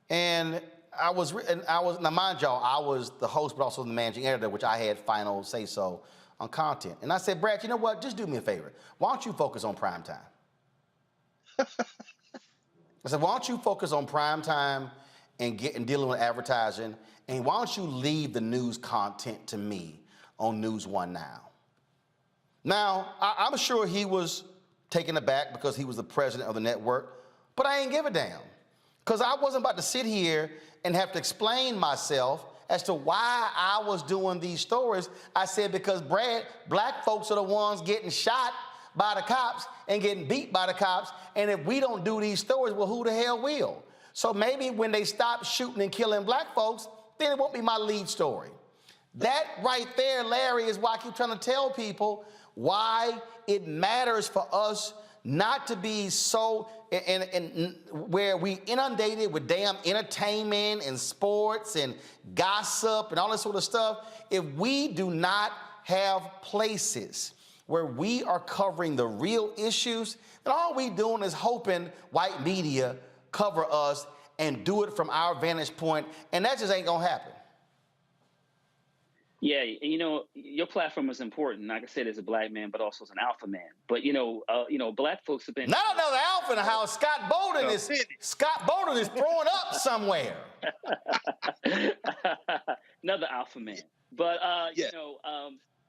And now mind y'all, I was the host, but also the managing editor, which I had final say so on content. And I said, Brad, you know what? Just do me a favor. Why don't you focus on prime time? I said, why don't you focus on prime time and dealing with advertising? And why don't you leave the news content to me on News One Now? Now, I'm sure he was taken aback because he was the president of the network, but I ain't give a damn. Because I wasn't about to sit here and have to explain myself as to why I was doing these stories. I said, because Brad, Black folks are the ones getting shot by the cops and getting beat by the cops, and if we don't do these stories, well, who the hell will? So maybe when they stop shooting and killing Black folks, then it won't be my lead story. That right there, Larry, is why I keep trying to tell people why it matters for us not to be so and where we inundated with damn entertainment and sports and gossip and all this sort of stuff. If we do not have places where we are covering the real issues, then all we doing is hoping white media cover us and do it from our vantage point, and that just ain't gonna happen. Yeah, your platform is important. Like I said, as a Black man, but also as an alpha man. But Black folks have been not another alpha in the house. Scott Bolden is throwing up somewhere. Another alpha man. But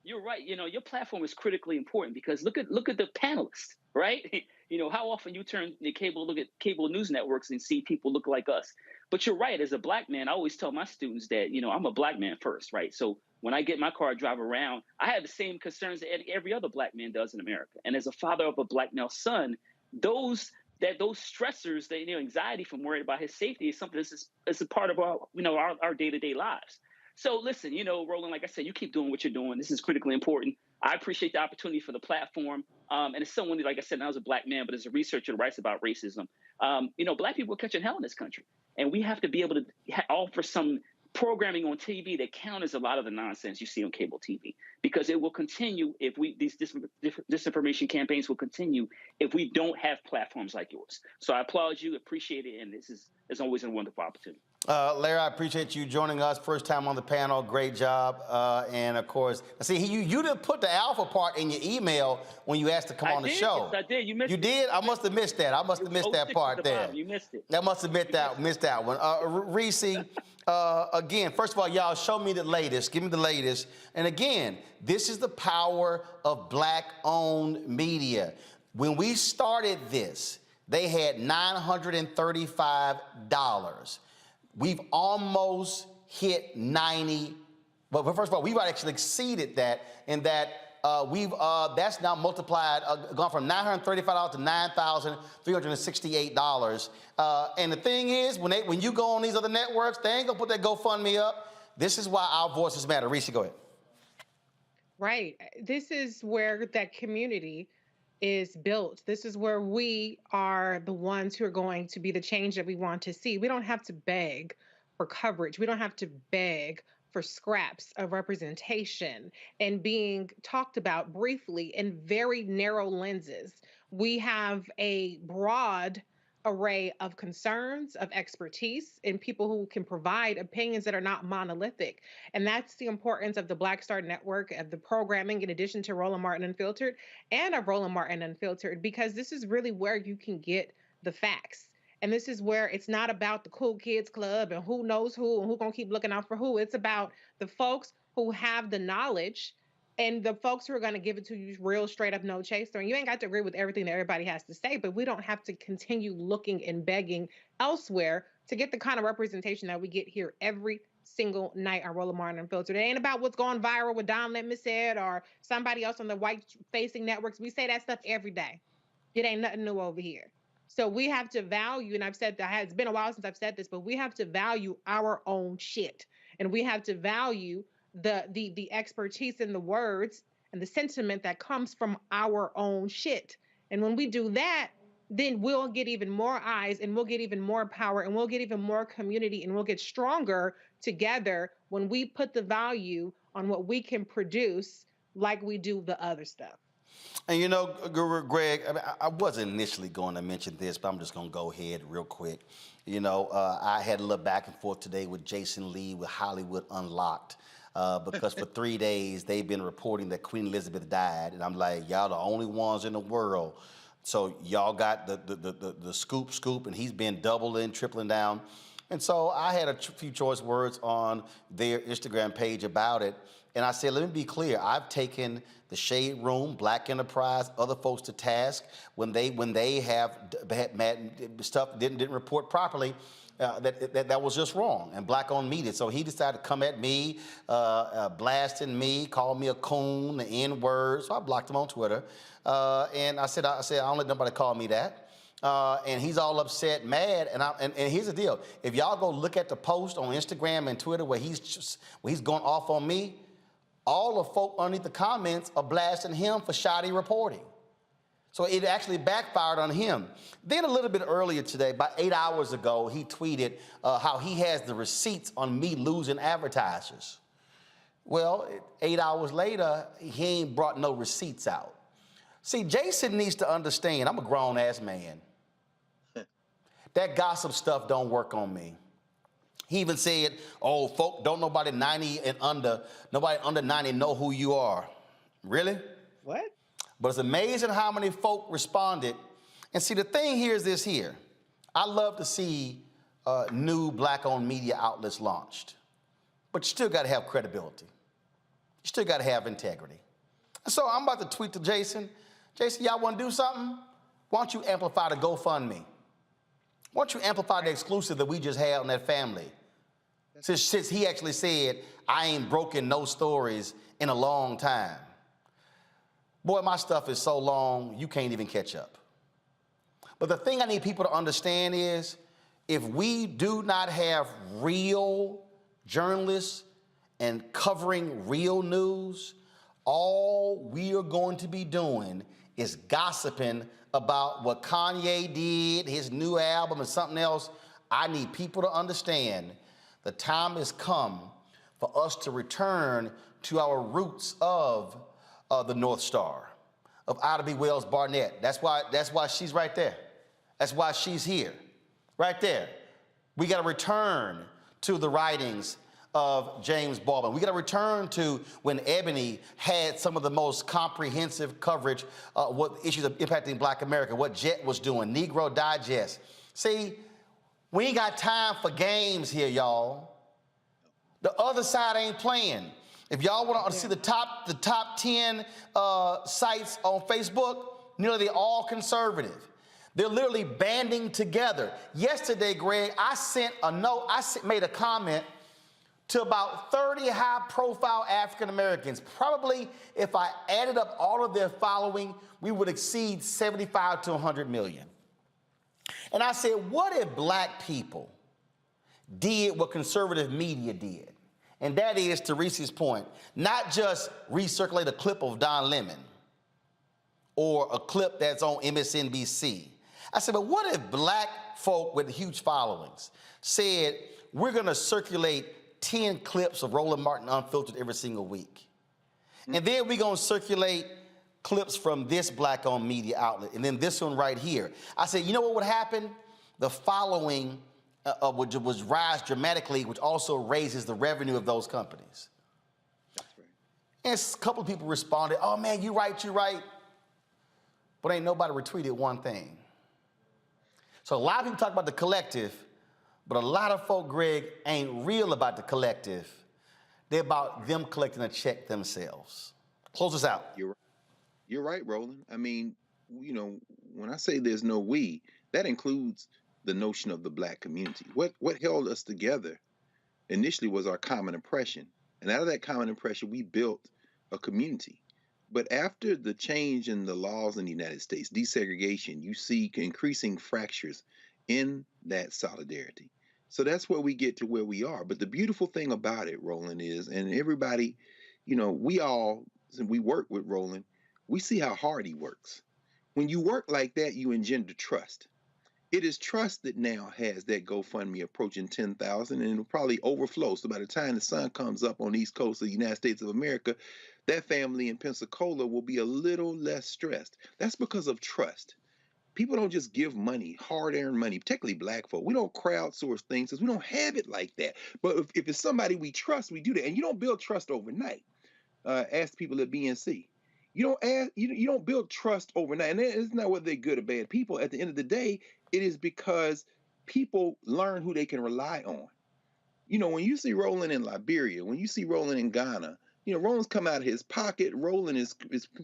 you're right. Your platform is critically important because look at the panelists, right? How often you turn look at cable news networks and see people look like us. But you're right. As a Black man, I always tell my students that I'm a Black man first, right? So when I get in my car, drive around, I have the same concerns that every other Black man does in America. And as a father of a Black male son, those stressors, the anxiety from worried about his safety is something that's a part of our day-to-day lives. So listen, Roland, like I said, you keep doing what you're doing. This is critically important. I appreciate the opportunity for the platform. And as someone, like I said, I was a Black man, but as a researcher who writes about racism, Black people are catching hell in this country. And we have to be able to offer some programming on TV that counters a lot of the nonsense you see on cable TV, because it will continue if these disinformation campaigns will continue if we don't have platforms like yours. So I applaud you, appreciate it, and this is, as always, a wonderful opportunity. Larry, I appreciate you joining us. First time on the panel. Great job. And, of course, see, you didn't put the alpha part in your email when you asked to come on the show. Yes, I did. You missed it. You did? I must have missed that. I must have missed that part there. You missed it. I must have missed that one. Reese, again, first of all, y'all, show me the latest. Give me the latest. And, again, this is the power of Black-owned media. When we started this, they had $935. We've almost hit 90, but first of all, we've actually exceeded that, in that that's now multiplied, gone from $935 to $9,368. And the thing is, when you go on these other networks, they ain't gonna put that GoFundMe up. This is why our voices matter. Reese, go ahead. Right. This is where that community is built. This is where we are the ones who are going to be the change that we want to see. We don't have to beg for coverage. We don't have to beg for scraps of representation and being talked about briefly in very narrow lenses. We have a broad array of concerns, of expertise, and people who can provide opinions that are not monolithic. And that's the importance of the Black Star Network, of the programming, in addition to Roland Martin Unfiltered and of Roland Martin Unfiltered, because this is really where you can get the facts. And this is where it's not about the cool kids club and who knows who and who's going to keep looking out for who. It's about the folks who have the knowledge and the folks who are going to give it to you real straight up, no chaser. And you ain't got to agree with everything that everybody has to say, but we don't have to continue looking and begging elsewhere to get the kind of representation that we get here every single night on Roland Martin Unfiltered. It ain't about what's going viral with Don Let Me said or somebody else on the white-facing networks. We say that stuff every day. It ain't nothing new over here. So we have to value, and I've said that, it's been a while since I've said this, but we have to value our own shit. And we have to value the expertise in the words and the sentiment that comes from our own shit. And when we do that, then we'll get even more eyes and we'll get even more power and we'll get even more community and we'll get stronger together when we put the value on what we can produce like we do the other stuff. And you know, Greg, I wasn't initially going to mention this, but I'm just going to go ahead real quick. You know, I had a little back and forth today with Jason Lee with Hollywood Unlocked. Because for 3 days, they've been reporting that Queen Elizabeth died. And I'm like, y'all the only ones in the world. So y'all got the scoop, and he's been doubling, tripling down. And so I had a few choice words on their Instagram page about it. And I said, let me be clear. I've taken the Shade Room, Black Enterprise, other folks to task when they have stuff didn't report properly. That was just wrong and Black-owned media. So he decided to come at me, blasting me, call me a coon, the N-word. So I blocked him on Twitter. And I said, I don't let nobody call me that. And he's all upset, mad. And here's the deal. If y'all go look at the post on Instagram and Twitter where he's going off on me, all the folk underneath the comments are blasting him for shoddy reporting. So it actually backfired on him. Then a little bit earlier today, about 8 hours ago, he tweeted how he has the receipts on me losing advertisers. Well, 8 hours later, he ain't brought no receipts out. See, Jason needs to understand, I'm a grown-ass man. That gossip stuff don't work on me. He even said, oh, folk, don't nobody 90 and under, nobody under 90 know who you are. Really? What? But it's amazing how many folk responded. And see, the thing here is this here. I love to see new Black-owned media outlets launched. But you still got to have credibility. You still got to have integrity. And so I'm about to tweet to Jason. Jason, y'all want to do something? Why don't you amplify the GoFundMe? Why don't you amplify the exclusive that we just had on that family? Since he actually said, I ain't broken no stories in a long time. Boy, my stuff is so long, you can't even catch up. But the thing I need people to understand is, if we do not have real journalists and covering real news, all we are going to be doing is gossiping about what Kanye did, his new album and something else. I need people to understand The time has come for us to return to our roots of the North Star, of Ida B. Wells Barnett. That's why she's right there. That's why she's here, right there. We got to return to the writings of James Baldwin. We got to return to when Ebony had some of the most comprehensive coverage of what issues of impacting Black America, what Jet was doing, Negro Digest. See, we ain't got time for games here, y'all. The other side ain't playing. If y'all want to see the top 10 sites on Facebook, nearly all conservative. They're literally banding together. Yesterday, Greg, I sent a note, made a comment to about 30 high-profile African Americans. Probably, if I added up all of their following, we would exceed 75 to 100 million. And I said, what if Black people did what conservative media did? And that is, to Reese's point, not just recirculate a clip of Don Lemon or a clip that's on MSNBC. I said, but what if Black folk with huge followings said, we're going to circulate 10 clips of Roland Martin Unfiltered every single week. And then we're going to circulate clips from this Black-owned media outlet, and then this one right here. I said, you know what would happen? The following would rise dramatically, which also raises the revenue of those companies. That's right. And a couple of people responded, oh man, you're right. But ain't nobody retweeted one thing. So a lot of people talk about the collective, but a lot of folk, Greg, ain't real about the collective. They're about them collecting a check themselves. Close us out. You're right, Roland. I mean, you know, when I say there's no we, that includes the notion of the Black community. What held us together initially was our common oppression. And out of that common oppression, we built a community. But after the change in the laws in the United States, desegregation, you see increasing fractures in that solidarity. So that's where we get to where we are. But the beautiful thing about it, Roland, is, and everybody, you know, we work with Roland, we see how hard he works. When you work like that, you engender trust. It is trust that now has that GoFundMe approaching 10,000, and it'll probably overflow. So by the time the sun comes up on the East Coast of the United States of America, that family in Pensacola will be a little less stressed. That's because of trust. People don't just give money, hard-earned money, particularly Black folk. We don't crowdsource things because we don't have it like that. But if it's somebody we trust, we do that. And you don't build trust overnight. Ask people at BNC. You don't build trust overnight. And it's not whether they're good or bad people. At the end of the day, it is because people learn who they can rely on. You know, when you see Roland in Liberia, when you see Roland in Ghana, you know, Roland's come out of his pocket. Roland is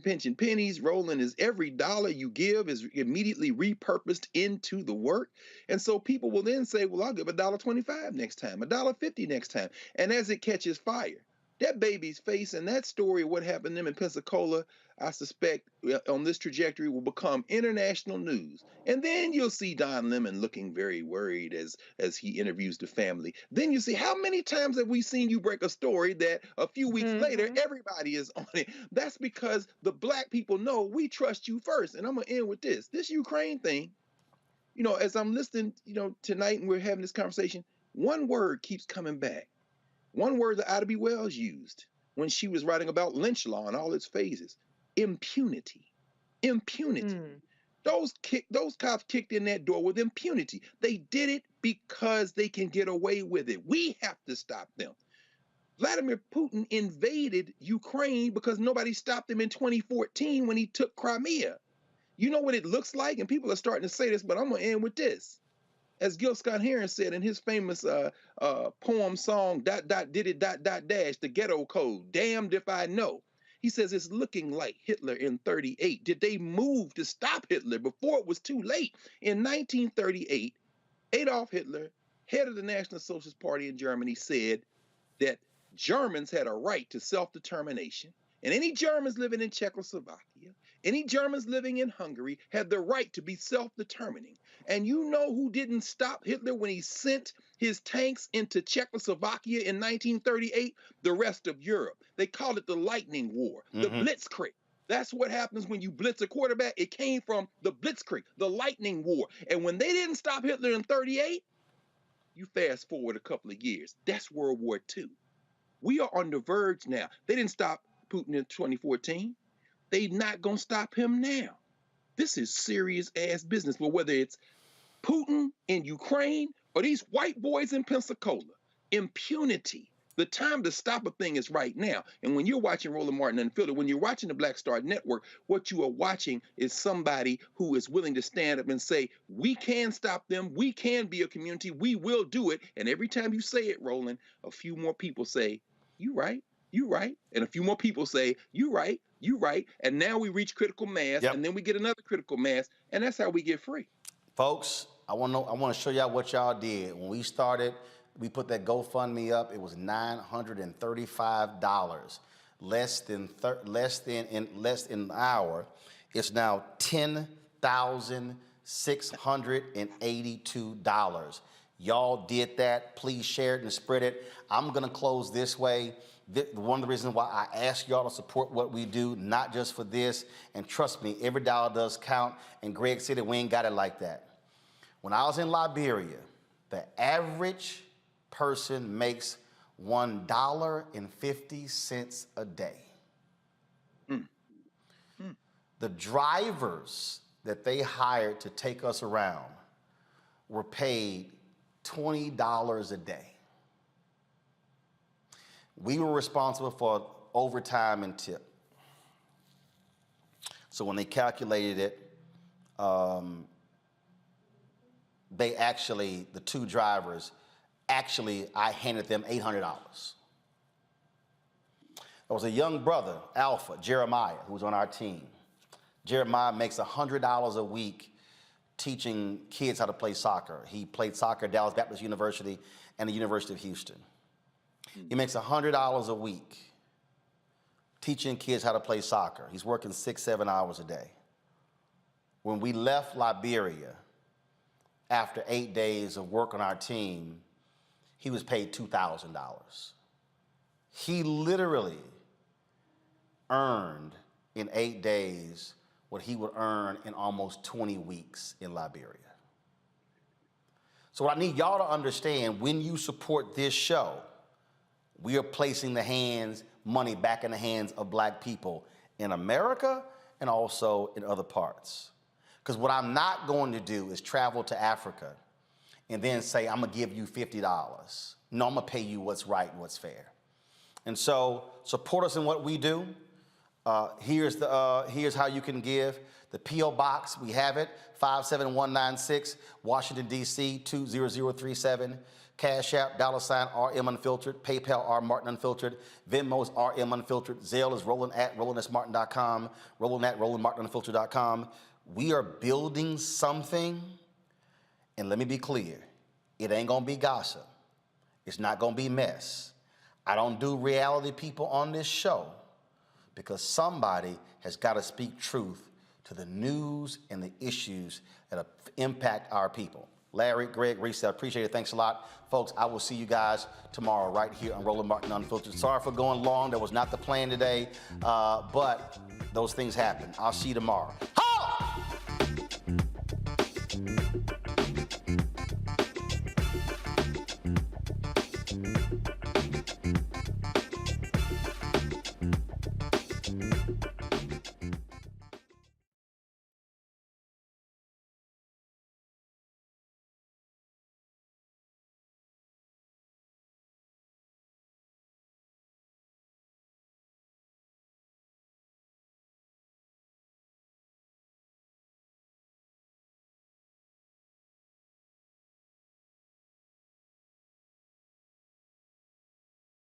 pinching pennies. Roland is every dollar you give is immediately repurposed into the work. And so people will then say, well, I'll give $1.25 next time, $1.50 next time. And as it catches fire, that baby's face and that story of what happened to them in Pensacola, I suspect on this trajectory will become international news. And then you'll see Don Lemon looking very worried as he interviews the family. Then you see, how many times have we seen you break a story that a few weeks later, everybody is on it? That's because the Black people know we trust you first. And I'm going to end with this. This Ukraine thing, you know, as I'm listening, you know, tonight and we're having this conversation, one word keeps coming back. One word that Ida B. Wells used when she was writing about lynch law and all its phases: impunity. Impunity. Those cops kicked in that door with impunity. They did it because they can get away with it. We have to stop them. Vladimir Putin invaded Ukraine because nobody stopped him in 2014 when he took Crimea. You know what it looks like? And people are starting to say this, but I'm going to end with this. As Gil Scott-Heron said in his famous poem song, ... did it ... the ghetto code, damned if I know. He says it's looking like Hitler in 38. Did they move to stop Hitler before it was too late? In 1938, Adolf Hitler, head of the National Socialist Party in Germany, said that Germans had a right to self-determination. And any Germans living in Czechoslovakia, any Germans living in Hungary had the right to be self-determining. And you know who didn't stop Hitler when he sent his tanks into Czechoslovakia in 1938? The rest of Europe. They called it the Lightning War, the Blitzkrieg. That's what happens when you blitz a quarterback. It came from the Blitzkrieg, the Lightning War. And when they didn't stop Hitler in 38, You fast forward a couple of years, that's World War II. We are on the verge now. They didn't stop Putin in 2014. They not gonna stop him now. This is serious ass business. But whether it's Putin in Ukraine or these white boys in Pensacola, impunity. The time to stop a thing is right now. And when you're watching Roland Martin Unfiltered, when you're watching the Black Star Network, what you are watching is somebody who is willing to stand up and say, we can stop them, we can be a community, we will do it. And every time you say it, Roland, a few more people say, you right, you right. And a few more people say, you right, you right. And now we reach critical mass, and then we get another critical mass, and that's how we get free. Folks, I want to show y'all what y'all did. When we started, we put that GoFundMe up. It was $935. Less than an hour. It's now $10,682. Y'all did that. Please share it and spread it. I'm gonna close this way. One of the reasons why I ask y'all to support what we do, not just for this, and trust me, every dollar does count. And Greg said that we ain't got it like that. When I was in Liberia, the average person makes $1.50 a day. The drivers that they hired to take us around were paid $20 a day. We were responsible for overtime and tip. So when they calculated it, they actually, the two drivers, I handed them $800. There was a young brother, Alpha, Jeremiah, who was on our team. Jeremiah makes $100 a week teaching kids how to play soccer. He played soccer at Dallas Baptist University and the University of Houston. He makes $100 a week teaching kids how to play soccer. He's working 6-7 hours a day. When we left Liberia, after 8 days of work on our team, he was paid $2,000. He literally earned in 8 days what he would earn in almost 20 weeks in Liberia. So what I need y'all to understand, when you support this show, we are placing money back in the hands of Black people in America and also in other parts. Because what I'm not going to do is travel to Africa and then say, I'm gonna give you $50. No, I'm gonna pay you what's right and what's fair. And so support us in what we do. Here's how you can give. The P.O. Box, we have it, 57196, Washington, D.C., 20037. Cash App, $RM Unfiltered, PayPal, R Martin Unfiltered, Venmo's RM Unfiltered, Zelle is Roland@RolandSMartin.com, Roland@RolandMartinUnfiltered.com. We are building something, and let me be clear, it ain't gonna be gossip. It's not gonna be mess. I don't do reality people on this show because somebody has gotta speak truth to the news and the issues that impact our people. Larry, Greg, Reese, I appreciate it. Thanks a lot. Folks, I will see you guys tomorrow right here on Roland Martin Unfiltered. Sorry for going long. That was not the plan today, but those things happen. I'll see you tomorrow. Ho!